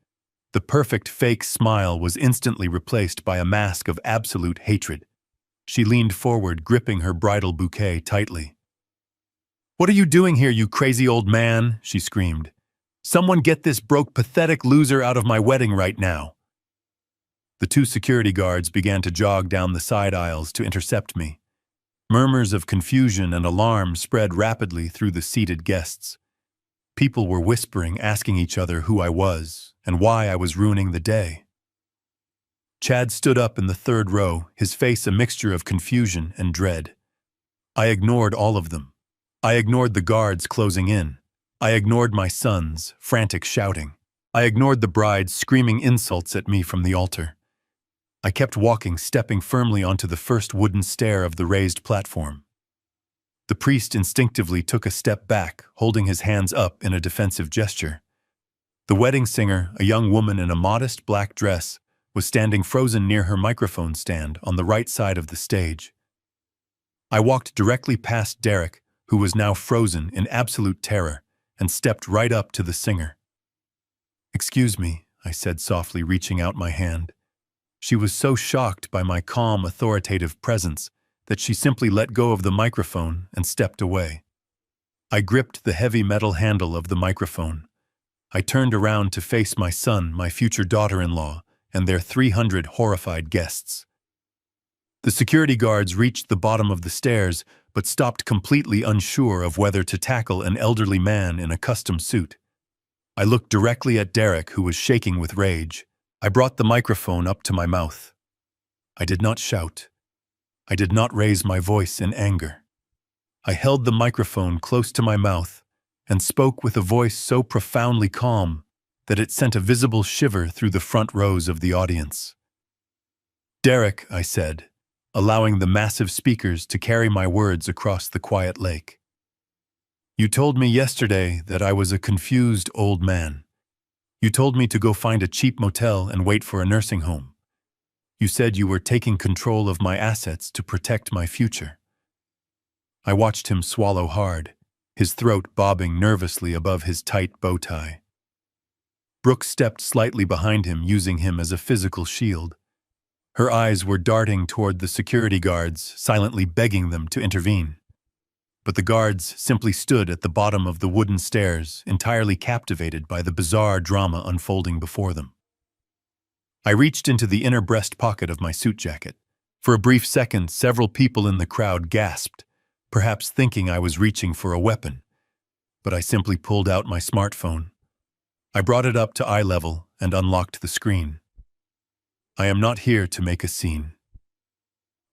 [SPEAKER 1] The perfect fake smile was instantly replaced by a mask of absolute hatred. She leaned forward, gripping her bridal bouquet tightly. "What are you doing here, you crazy old man?" she screamed. "Someone get this broke, pathetic loser out of my wedding right now." The two security guards began to jog down the side aisles to intercept me. Murmurs of confusion and alarm spread rapidly through the seated guests. People were whispering, asking each other who I was and why I was ruining the day. Chad stood up in the third row, his face a mixture of confusion and dread. I ignored all of them. I ignored the guards closing in. I ignored my sons, frantic shouting. I ignored the bride screaming insults at me from the altar. I kept walking, stepping firmly onto the first wooden stair of the raised platform. The priest instinctively took a step back, holding his hands up in a defensive gesture. The wedding singer, a young woman in a modest black dress, was standing frozen near her microphone stand on the right side of the stage. I walked directly past Derek, who was now frozen in absolute terror, and stepped right up to the singer. "Excuse me," I said softly, reaching out my hand. She was so shocked by my calm, authoritative presence that she simply let go of the microphone and stepped away. I gripped the heavy metal handle of the microphone. I turned around to face my son, my future daughter-in-law, and their 300 horrified guests. The security guards reached the bottom of the stairs, but stopped completely unsure of whether to tackle an elderly man in a custom suit. I looked directly at Derek, who was shaking with rage. I brought the microphone up to my mouth. I did not shout. I did not raise my voice in anger. I held the microphone close to my mouth and spoke with a voice so profoundly calm that it sent a visible shiver through the front rows of the audience. "Derek," I said, allowing the massive speakers to carry my words across the quiet lake. "You told me yesterday that I was a confused old man. You told me to go find a cheap motel and wait for a nursing home. You said you were taking control of my assets to protect my future." I watched him swallow hard, his throat bobbing nervously above his tight bow tie. Brooke stepped slightly behind him, using him as a physical shield. Her eyes were darting toward the security guards, silently begging them to intervene. But the guards simply stood at the bottom of the wooden stairs, entirely captivated by the bizarre drama unfolding before them. I reached into the inner breast pocket of my suit jacket. For a brief second, several people in the crowd gasped, perhaps thinking I was reaching for a weapon. But I simply pulled out my smartphone. I brought it up to eye level and unlocked the screen. "I am not here to make a scene."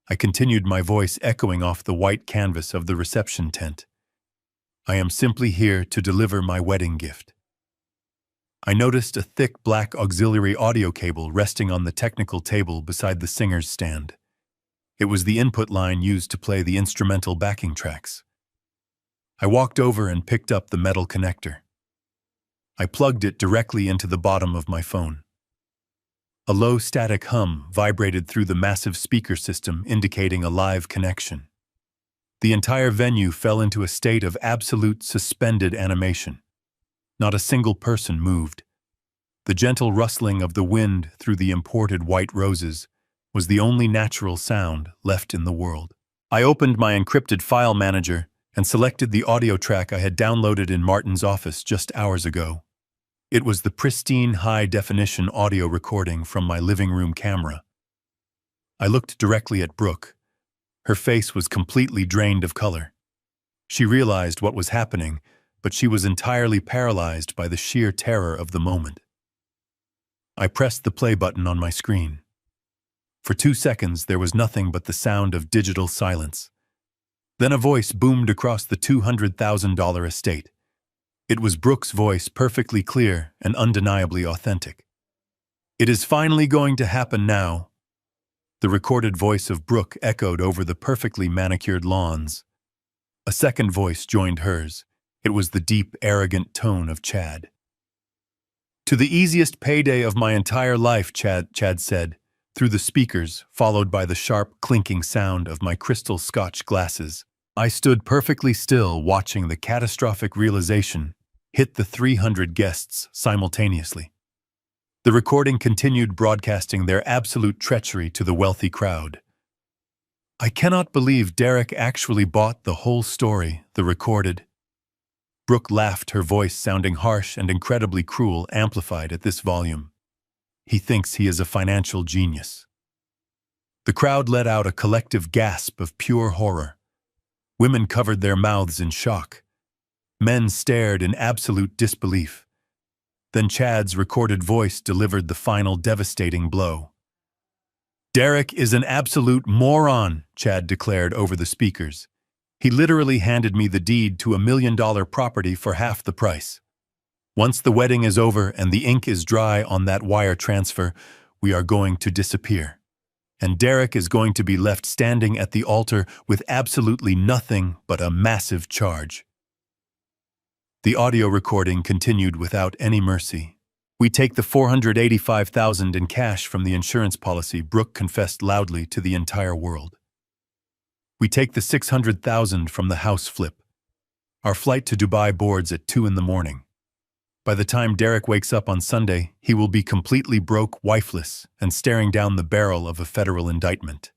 [SPEAKER 1] I continued, my voice echoing off the white canvas of the reception tent. "I am simply here to deliver my wedding gift." I noticed a thick black auxiliary audio cable resting on the technical table beside the singer's stand. It was the input line used to play the instrumental backing tracks. I walked over and picked up the metal connector. I plugged it directly into the bottom of my phone. A low static hum vibrated through the massive speaker system, indicating a live connection. The entire venue fell into a state of absolute suspended animation. Not a single person moved. The gentle rustling of the wind through the imported white roses was the only natural sound left in the world. I opened my encrypted file manager and selected the audio track I had downloaded in Martin's office just hours ago. It was the pristine high-definition audio recording from my living room camera. I looked directly at Brooke. Her face was completely drained of color. She realized what was happening, but she was entirely paralyzed by the sheer terror of the moment. I pressed the play button on my screen. For 2 seconds, there was nothing but the sound of digital silence. Then a voice boomed across the $200,000 estate. It was Brooke's voice, perfectly clear and undeniably authentic. "It is finally going to happen now." The recorded voice of Brooke echoed over the perfectly manicured lawns. A second voice joined hers. It was the deep, arrogant tone of Chad. "To the easiest payday of my entire life," Chad said, through the speakers, followed by the sharp, clinking sound of my crystal Scotch glasses. I stood perfectly still, watching the catastrophic realization hit the 300 guests simultaneously. The recording continued, broadcasting their absolute treachery to the wealthy crowd. "I cannot believe Derek actually bought the whole story," the recorded. Brooke laughed, her voice sounding harsh and incredibly cruel, amplified at this volume. "He thinks he is a financial genius." The crowd let out a collective gasp of pure horror. Women covered their mouths in shock. Men stared in absolute disbelief. Then Chad's recorded voice delivered the final devastating blow. "Derek is an absolute moron," Chad declared over the speakers. "He literally handed me the deed to $1 million property for half the price. Once the wedding is over and the ink is dry on that wire transfer, we are going to disappear. and Derek is going to be left standing at the altar with absolutely nothing but a massive charge. The audio recording continued without any mercy. "We take the $485,000 in cash from the insurance policy," Brooke confessed loudly to the entire world. "We take the $600,000 from the house flip. Our flight to Dubai boards at 2 in the morning. By the time Derek wakes up on Sunday, he will be completely broke, wifeless, and staring down the barrel of a federal indictment."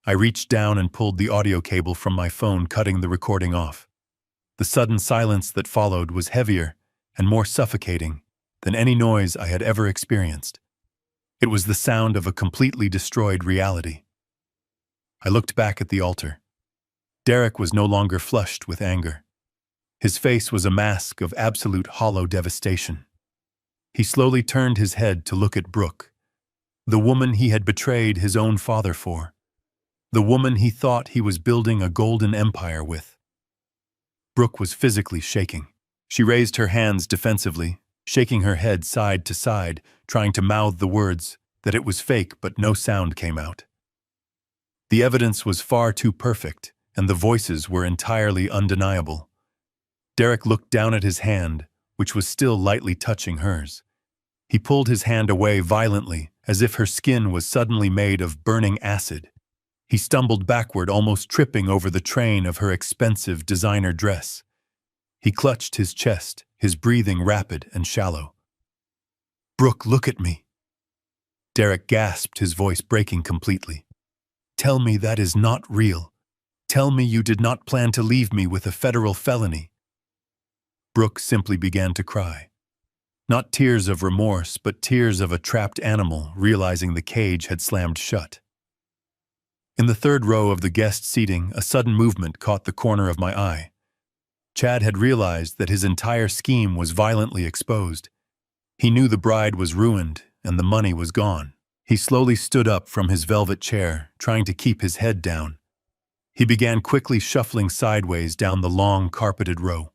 [SPEAKER 1] I reached down and pulled the audio cable from my phone, cutting the recording off. The sudden silence that followed was heavier and more suffocating than any noise I had ever experienced. It was the sound of a completely destroyed reality. I looked back at the altar. Derek was no longer flushed with anger. His face was a mask of absolute hollow devastation. He slowly turned his head to look at Brooke, the woman he had betrayed his own father for, the woman he thought he was building a golden empire with. Brooke was physically shaking. She raised her hands defensively, shaking her head side to side, trying to mouth the words that it was fake, but no sound came out. The evidence was far too perfect, and the voices were entirely undeniable. Derek looked down at his hand, which was still lightly touching hers. He pulled his hand away violently, as if her skin was suddenly made of burning acid. He stumbled backward, almost tripping over the train of her expensive designer dress. He clutched his chest, his breathing rapid and shallow. "Brooke, look at me." Derek gasped, his voice breaking completely. "Tell me that is not real. Tell me you did not plan to leave me with a federal felony." Brooke simply began to cry. Not tears of remorse, but tears of a trapped animal realizing the cage had slammed shut. In the third row of the guest seating, a sudden movement caught the corner of my eye. Chad had realized that his entire scheme was violently exposed. He knew the bride was ruined and the money was gone. He slowly stood up from his velvet chair, trying to keep his head down. He began quickly shuffling sideways down the long, carpeted row.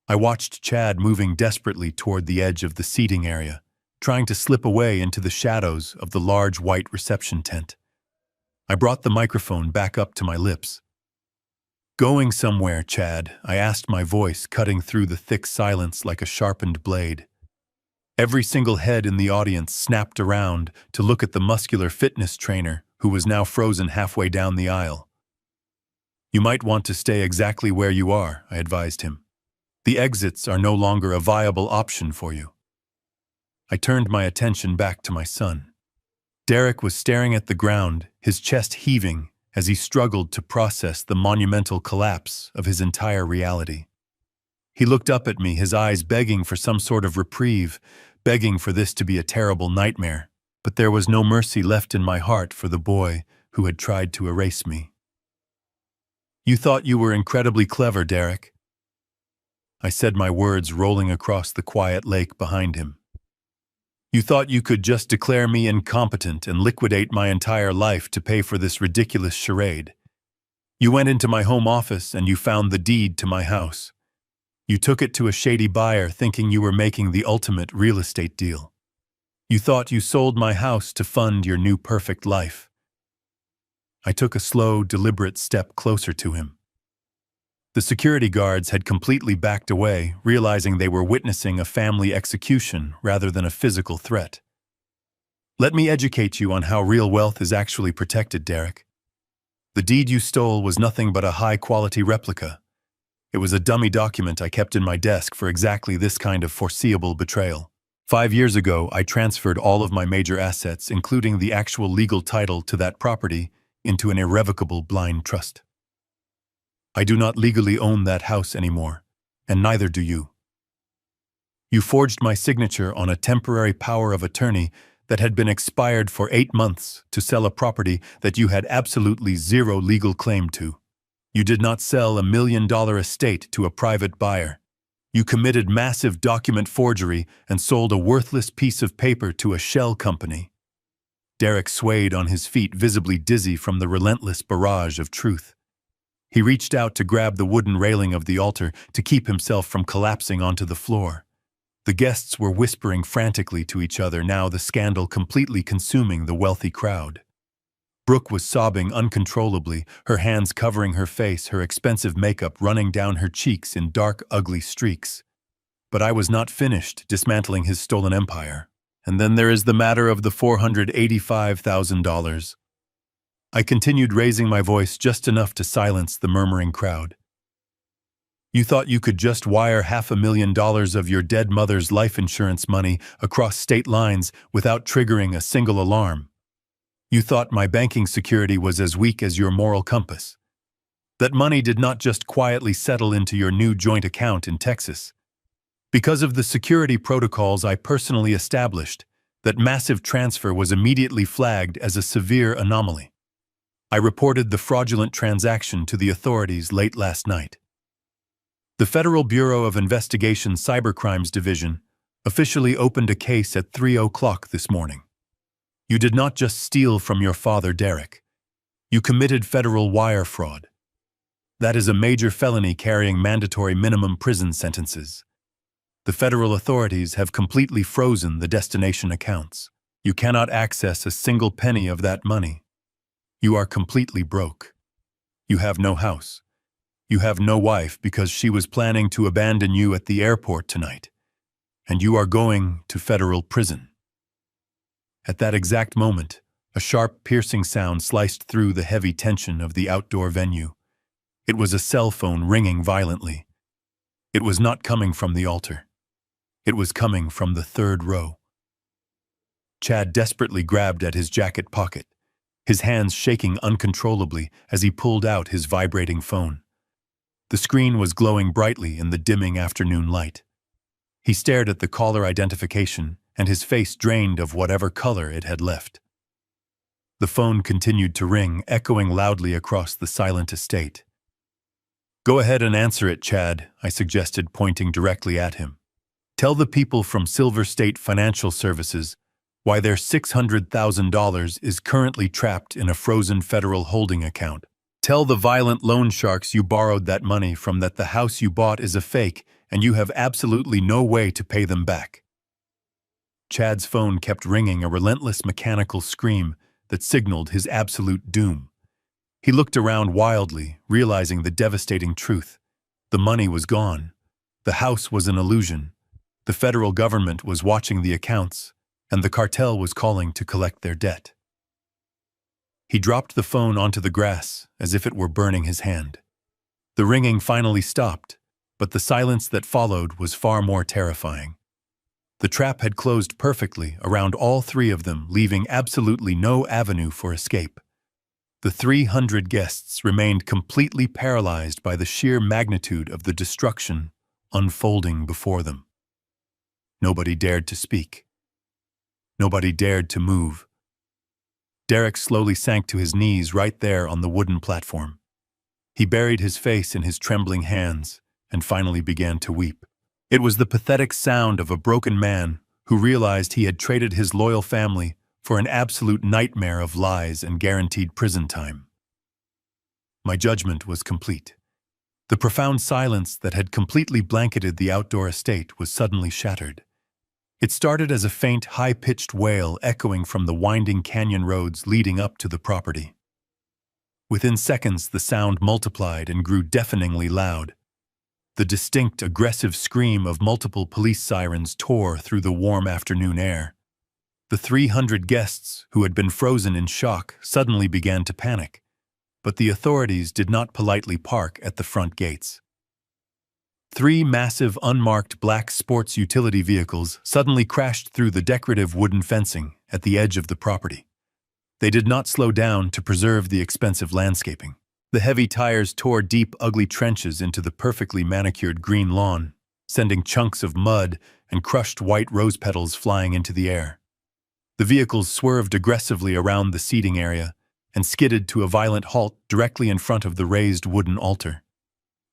[SPEAKER 1] I watched Chad moving desperately toward the edge of the seating area, trying to slip away into the shadows of the large white reception tent. I brought the microphone back up to my lips. "Going somewhere, Chad?" I asked, my voice cutting through the thick silence like a sharpened blade. Every single head in the audience snapped around to look at the muscular fitness trainer who was now frozen halfway down the aisle. "You might want to stay exactly where you are," I advised him. "The exits are no longer a viable option for you." I turned my attention back to my son. Derek was staring at the ground, his chest heaving as he struggled to process the monumental collapse of his entire reality. He looked up at me, his eyes begging for some sort of reprieve, begging for this to be a terrible nightmare, but there was no mercy left in my heart for the boy who had tried to erase me. "You thought you were incredibly clever, Derek." I said, my words rolling across the quiet lake behind him. "You thought you could just declare me incompetent and liquidate my entire life to pay for this ridiculous charade. You went into my home office and you found the deed to my house. You took it to a shady buyer thinking you were making the ultimate real estate deal. You thought you sold my house to fund your new perfect life." I took a slow, deliberate step closer to him. The security guards had completely backed away, realizing they were witnessing a family execution rather than a physical threat. "Let me educate you on how real wealth is actually protected, Derek. The deed you stole was nothing but a high-quality replica. It was a dummy document I kept in my desk for exactly this kind of foreseeable betrayal. 5 years ago, I transferred all of my major assets, including the actual legal title to that property, into an irrevocable blind trust. I do not legally own that house anymore, and neither do you. You forged my signature on a temporary power of attorney that had been expired for 8 months to sell a property that you had absolutely zero legal claim to. You did not sell $1 million estate to a private buyer. You committed massive document forgery and sold a worthless piece of paper to a shell company." Derek swayed on his feet, visibly dizzy from the relentless barrage of truth. He reached out to grab the wooden railing of the altar to keep himself from collapsing onto the floor. The guests were whispering frantically to each other, now the scandal completely consuming the wealthy crowd. Brooke was sobbing uncontrollably, her hands covering her face, her expensive makeup running down her cheeks in dark, ugly streaks. But I was not finished dismantling his stolen empire. And then there is the matter of the $485,000. I continued, raising my voice just enough to silence the murmuring crowd. You thought you could just wire $500,000 of your dead mother's life insurance money across state lines without triggering a single alarm. You thought my banking security was as weak as your moral compass. That money did not just quietly settle into your new joint account in Texas. Because of the security protocols I personally established, that massive transfer was immediately flagged as a severe anomaly. I reported the fraudulent transaction to the authorities late last night. The Federal Bureau of Investigation Cybercrimes Division officially opened a case at 3 o'clock this morning. You did not just steal from your father, Derek. You committed federal wire fraud. That is a major felony carrying mandatory minimum prison sentences. The federal authorities have completely frozen the destination accounts. You cannot access a single penny of that money. You are completely broke. You have no house. You have no wife because she was planning to abandon you at the airport tonight. And you are going to federal prison. At that exact moment, a sharp, piercing sound sliced through the heavy tension of the outdoor venue. It was a cell phone ringing violently. It was not coming from the altar. It was coming from the third row. Chad desperately grabbed at his jacket pocket, his hands shaking uncontrollably as he pulled out his vibrating phone. The screen was glowing brightly in the dimming afternoon light. He stared at the caller identification, and his face drained of whatever color it had left. The phone continued to ring, echoing loudly across the silent estate. "Go ahead and answer it, Chad," I suggested, pointing directly at him. "Tell the people from Silver State Financial Services why their $600,000 is currently trapped in a frozen federal holding account. Tell the violent loan sharks you borrowed that money from that the house you bought is a fake and you have absolutely no way to pay them back." Chad's phone kept ringing, a relentless mechanical scream that signaled his absolute doom. He looked around wildly, realizing the devastating truth. The money was gone. The house was an illusion. The federal government was watching the accounts, and the cartel was calling to collect their debt. He dropped the phone onto the grass as if it were burning his hand. The ringing finally stopped, but the silence that followed was far more terrifying. The trap had closed perfectly around all three of them, leaving absolutely no avenue for escape. The 300 guests remained completely paralyzed by the sheer magnitude of the destruction unfolding before them. Nobody dared to speak. Nobody dared to move. Derek slowly sank to his knees right there on the wooden platform. He buried his face in his trembling hands and finally began to weep. It was the pathetic sound of a broken man who realized he had traded his loyal family for an absolute nightmare of lies and guaranteed prison time. My judgment was complete. The profound silence that had completely blanketed the outdoor estate was suddenly shattered. It started as a faint, high-pitched wail echoing from the winding canyon roads leading up to the property. Within seconds, the sound multiplied and grew deafeningly loud. The distinct, aggressive scream of multiple police sirens tore through the warm afternoon air. The 300 guests, who had been frozen in shock, suddenly began to panic, but the authorities did not politely park at the front gates. 3 massive, unmarked black sports utility vehicles suddenly crashed through the decorative wooden fencing at the edge of the property. They did not slow down to preserve the expensive landscaping. The heavy tires tore deep, ugly trenches into the perfectly manicured green lawn, sending chunks of mud and crushed white rose petals flying into the air. The vehicles swerved aggressively around the seating area and skidded to a violent halt directly in front of the raised wooden altar.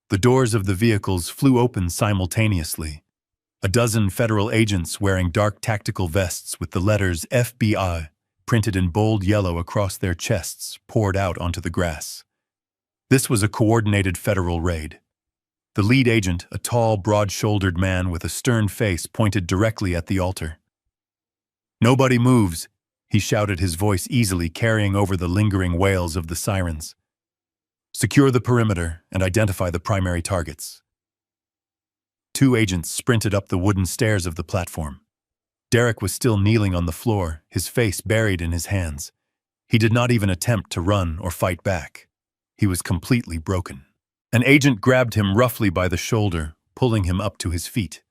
[SPEAKER 1] The doors of the vehicles flew open simultaneously. A dozen federal agents wearing dark tactical vests with the letters FBI printed in bold yellow across their chests poured out onto the grass. This was a coordinated federal raid. The lead agent, a tall, broad-shouldered man with a stern face, pointed directly at the altar. "Nobody moves," he shouted, his voice easily carrying over the lingering wails of the sirens. "Secure the perimeter and identify the primary targets." Two agents sprinted up the wooden stairs of the platform. Derek was still kneeling on the floor, his face buried in his hands. He did not even attempt to run or fight back. He was completely broken. An agent grabbed him roughly by the shoulder, pulling him up to his feet.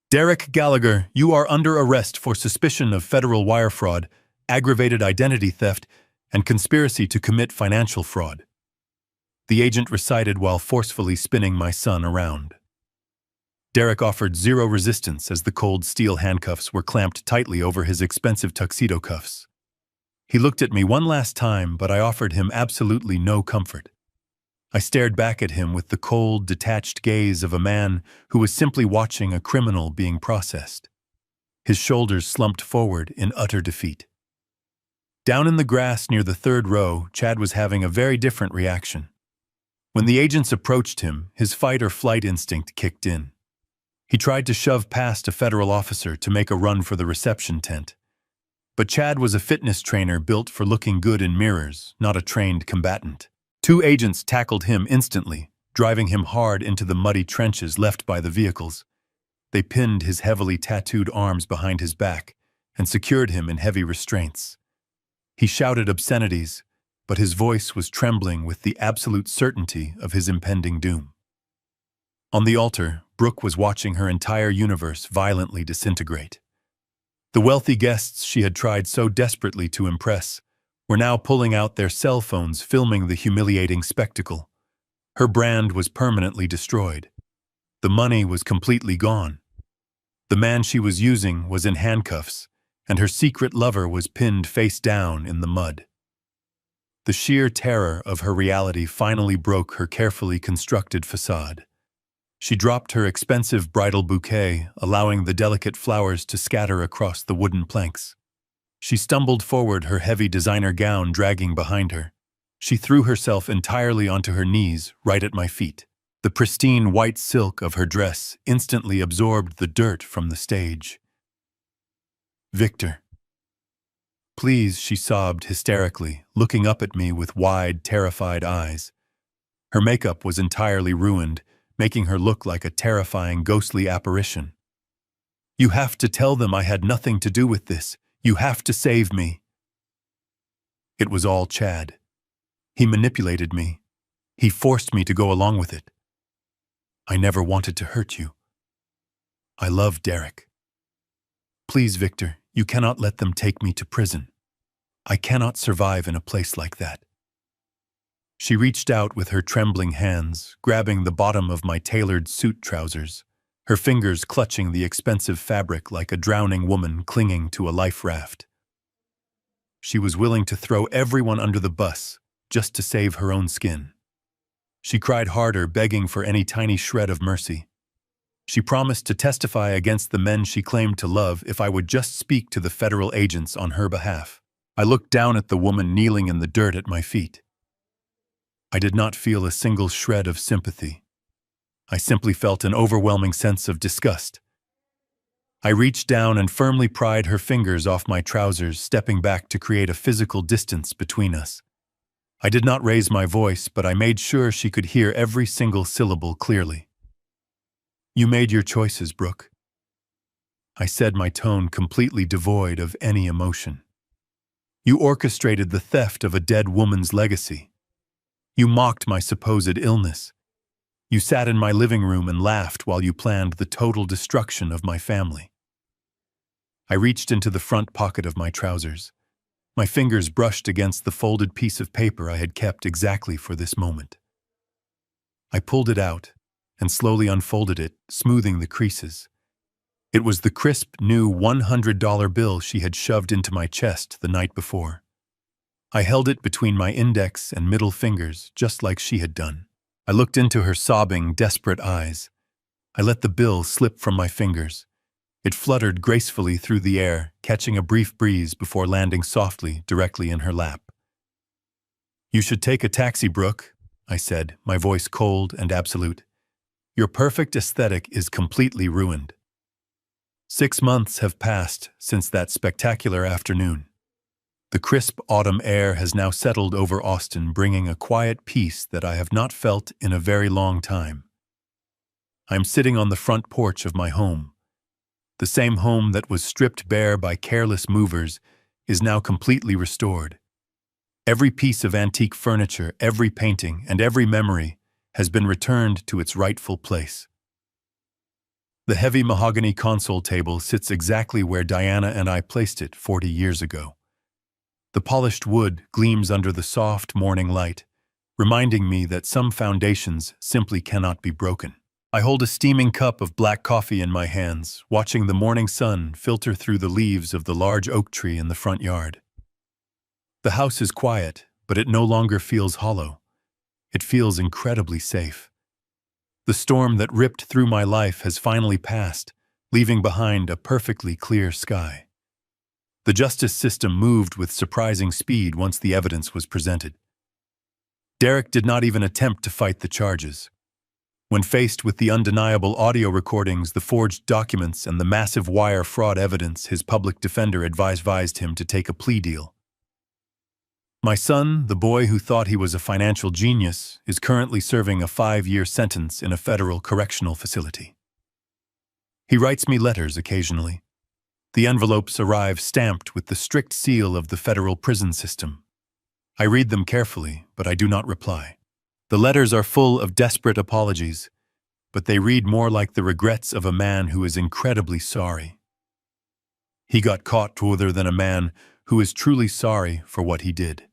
[SPEAKER 1] "Derek Gallagher, you are under arrest for suspicion of federal wire fraud, aggravated identity theft, and conspiracy to commit financial fraud," the agent recited while forcefully spinning my son around. Derek offered zero resistance as the cold steel handcuffs were clamped tightly over his expensive tuxedo cuffs. He looked at me one last time, but I offered him absolutely no comfort. I stared back at him with the cold, detached gaze of a man who was simply watching a criminal being processed. His shoulders slumped forward in utter defeat. Down in the grass near the third row, Chad was having a very different reaction. When the agents approached him, his fight-or-flight instinct kicked in. He tried to shove past a federal officer to make a run for the reception tent. But Chad was a fitness trainer built for looking good in mirrors, not a trained combatant. Two agents tackled him instantly, driving him hard into the muddy trenches left by the vehicles. They pinned his heavily tattooed arms behind his back and secured him in heavy restraints. He shouted obscenities, but his voice was trembling with the absolute certainty of his impending doom. On the altar, Brooke was watching her entire universe violently disintegrate. The wealthy guests she had tried so desperately to impress were now pulling out their cell phones, filming the humiliating spectacle. Her brand was permanently destroyed. The money was completely gone. The man she was using was in handcuffs, and her secret lover was pinned face down in the mud. The sheer terror of her reality finally broke her carefully constructed facade. She dropped her expensive bridal bouquet, allowing the delicate flowers to scatter across the wooden planks. She stumbled forward, her heavy designer gown dragging behind her. She threw herself entirely onto her knees, right at my feet. The pristine white silk of her dress instantly absorbed the dirt from the stage. "Victor. Please," she sobbed hysterically, looking up at me with wide, terrified eyes. Her makeup was entirely ruined, making her look like a terrifying, ghostly apparition. "You have to tell them I had nothing to do with this. You have to save me." It was all Chad. He manipulated me. He forced me to go along with it. I never wanted to hurt you. I love Derek. Please, Victor, you cannot let them take me to prison. I cannot survive in a place like that. She reached out with her trembling hands, grabbing the bottom of my tailored suit trousers, her fingers clutching the expensive fabric like a drowning woman clinging to a life raft. She was willing to throw everyone under the bus just to save her own skin. She cried harder, begging for any tiny shred of mercy. She promised to testify against the men she claimed to love if I would just speak to the federal agents on her behalf. I looked down at the woman kneeling in the dirt at my feet. I did not feel a single shred of sympathy. I simply felt an overwhelming sense of disgust. I reached down and firmly pried her fingers off my trousers, stepping back to create a physical distance between us. I did not raise my voice, but I made sure she could hear every single syllable clearly. You made your choices, Brooke. I said, my tone completely devoid of any emotion. You orchestrated the theft of a dead woman's legacy. You mocked my supposed illness. You sat in my living room and laughed while you planned the total destruction of my family. I reached into the front pocket of my trousers. My fingers brushed against the folded piece of paper I had kept exactly for this moment. I pulled it out and slowly unfolded it, smoothing the creases. It was the crisp, new $100 bill she had shoved into my chest the night before. I held it between my index and middle fingers, just like she had done. I looked into her sobbing, desperate eyes. I let the bill slip from my fingers. It fluttered gracefully through the air, catching a brief breeze before landing softly directly in her lap. You should take a taxi, Brooke, I said, my voice cold and absolute. Your perfect aesthetic is completely ruined. 6 months have passed since that spectacular afternoon. The crisp autumn air has now settled over Austin, bringing a quiet peace that I have not felt in a very long time. I'm sitting on the front porch of my home. The same home that was stripped bare by careless movers is now completely restored. Every piece of antique furniture, every painting, and every memory has been returned to its rightful place. The heavy mahogany console table sits exactly where Diana and I placed it 40 years ago. The polished wood gleams under the soft morning light, reminding me that some foundations simply cannot be broken. I hold a steaming cup of black coffee in my hands, watching the morning sun filter through the leaves of the large oak tree in the front yard. The house is quiet, but it no longer feels hollow. It feels incredibly safe. The storm that ripped through my life has finally passed, leaving behind a perfectly clear sky. The justice system moved with surprising speed once the evidence was presented. Derek did not even attempt to fight the charges. When faced with the undeniable audio recordings, the forged documents, and the massive wire fraud evidence, his public defender advised him to take a plea deal. My son, the boy who thought he was a financial genius, is currently serving a 5-year sentence in a federal correctional facility. He writes me letters occasionally. The envelopes arrive stamped with the strict seal of the federal prison system. I read them carefully, but I do not reply. The letters are full of desperate apologies, but they read more like the regrets of a man who is incredibly sorry. He got caught rather than a man who is truly sorry for what he did.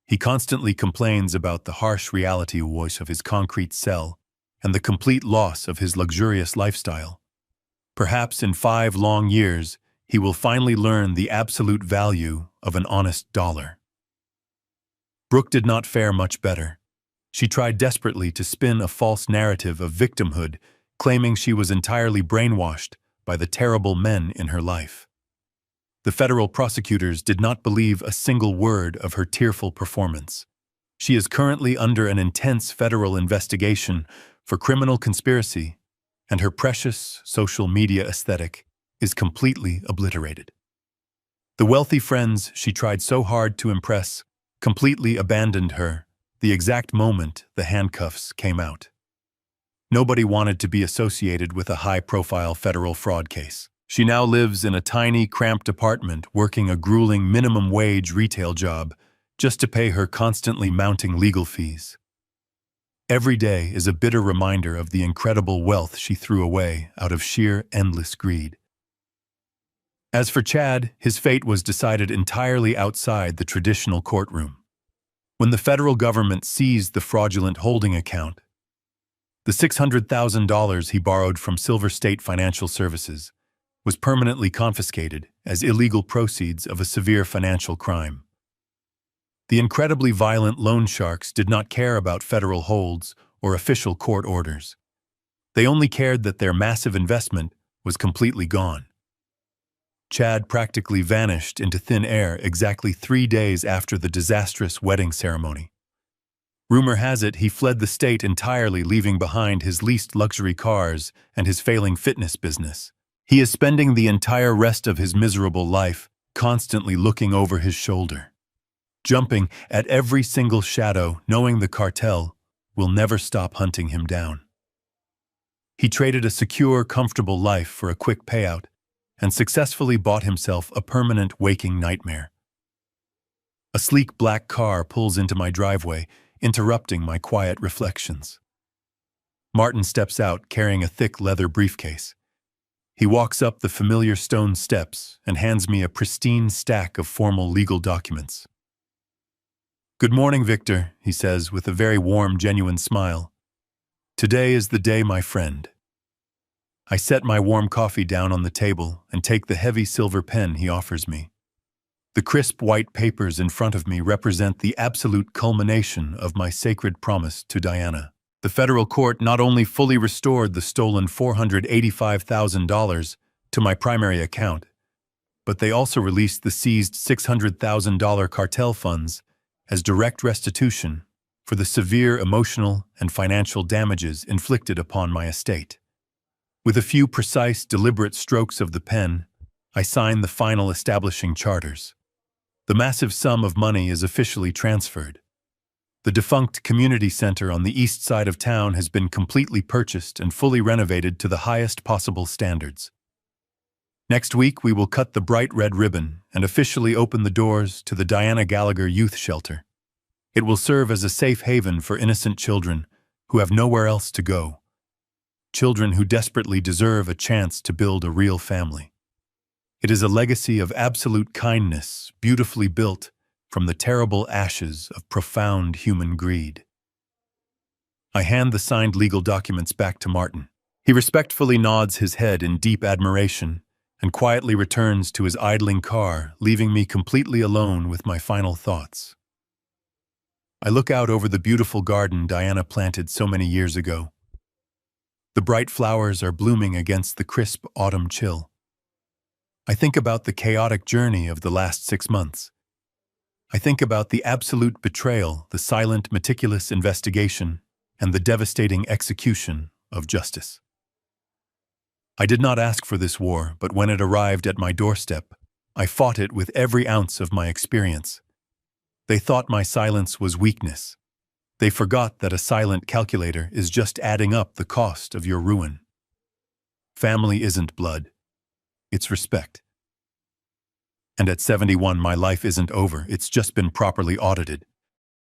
[SPEAKER 1] He constantly complains about the harsh reality of his concrete cell and the complete loss of his luxurious lifestyle. Perhaps in 5 long years, he will finally learn the absolute value of an honest dollar. Brooke did not fare much better. She tried desperately to spin a false narrative of victimhood, claiming she was entirely brainwashed by the terrible men in her life. The federal prosecutors did not believe a single word of her tearful performance. She is currently under an intense federal investigation for criminal conspiracy, and her precious social media aesthetic is completely obliterated. The wealthy friends she tried so hard to impress completely abandoned her the exact moment the handcuffs came out. Nobody wanted to be associated with a high-profile federal fraud case. She now lives in a tiny, cramped apartment working a grueling minimum-wage retail job just to pay her constantly mounting legal fees. Every day is a bitter reminder of the incredible wealth she threw away out of sheer endless greed. As for Chad, his fate was decided entirely outside the traditional courtroom. When the federal government seized the fraudulent holding account, the $600,000 he borrowed from Silver State Financial Services was permanently confiscated as illegal proceeds of a severe financial crime. The incredibly violent loan sharks did not care about federal holds or official court orders. They only cared that their massive investment was completely gone. Chad practically vanished into thin air exactly 3 days after the disastrous wedding ceremony. Rumor has it he fled the state entirely, leaving behind his leased luxury cars and his failing fitness business. He is spending the entire rest of his miserable life constantly looking over his shoulder, jumping at every single shadow, knowing the cartel will never stop hunting him down. He traded a secure, comfortable life for a quick payout and successfully bought himself a permanent waking nightmare. A sleek black car pulls into my driveway, interrupting my quiet reflections. Martin steps out carrying a thick leather briefcase. He walks up the familiar stone steps and hands me a pristine stack of formal legal documents. "Good morning, Victor," he says with a very warm, genuine smile. "Today is the day, my friend." I set my warm coffee down on the table and take the heavy silver pen he offers me. The crisp white papers in front of me represent the absolute culmination of my sacred promise to Diana. The federal court not only fully restored the stolen $485,000 to my primary account, but they also released the seized $600,000 cartel funds as direct restitution for the severe emotional and financial damages inflicted upon my estate. With a few precise, deliberate strokes of the pen, I sign the final establishing charters. The massive sum of money is officially transferred. The defunct community center on the east side of town has been completely purchased and fully renovated to the highest possible standards. Next week, we will cut the bright red ribbon and officially open the doors to the Diana Gallagher Youth Shelter. It will serve as a safe haven for innocent children who have nowhere else to go. Children who desperately deserve a chance to build a real family. It is a legacy of absolute kindness, beautifully built from the terrible ashes of profound human greed. I hand the signed legal documents back to Martin. He respectfully nods his head in deep admiration and quietly returns to his idling car, leaving me completely alone with my final thoughts. I look out over the beautiful garden Diana planted so many years ago. The bright flowers are blooming against the crisp autumn chill. I think about the chaotic journey of the last 6 months. I think about the absolute betrayal, the silent, meticulous investigation, and the devastating execution of justice. I did not ask for this war, but when it arrived at my doorstep, I fought it with every ounce of my experience. They thought my silence was weakness. They forgot that a silent calculator is just adding up the cost of your ruin. Family isn't blood. It's respect. And at 71, my life isn't over. It's just been properly audited.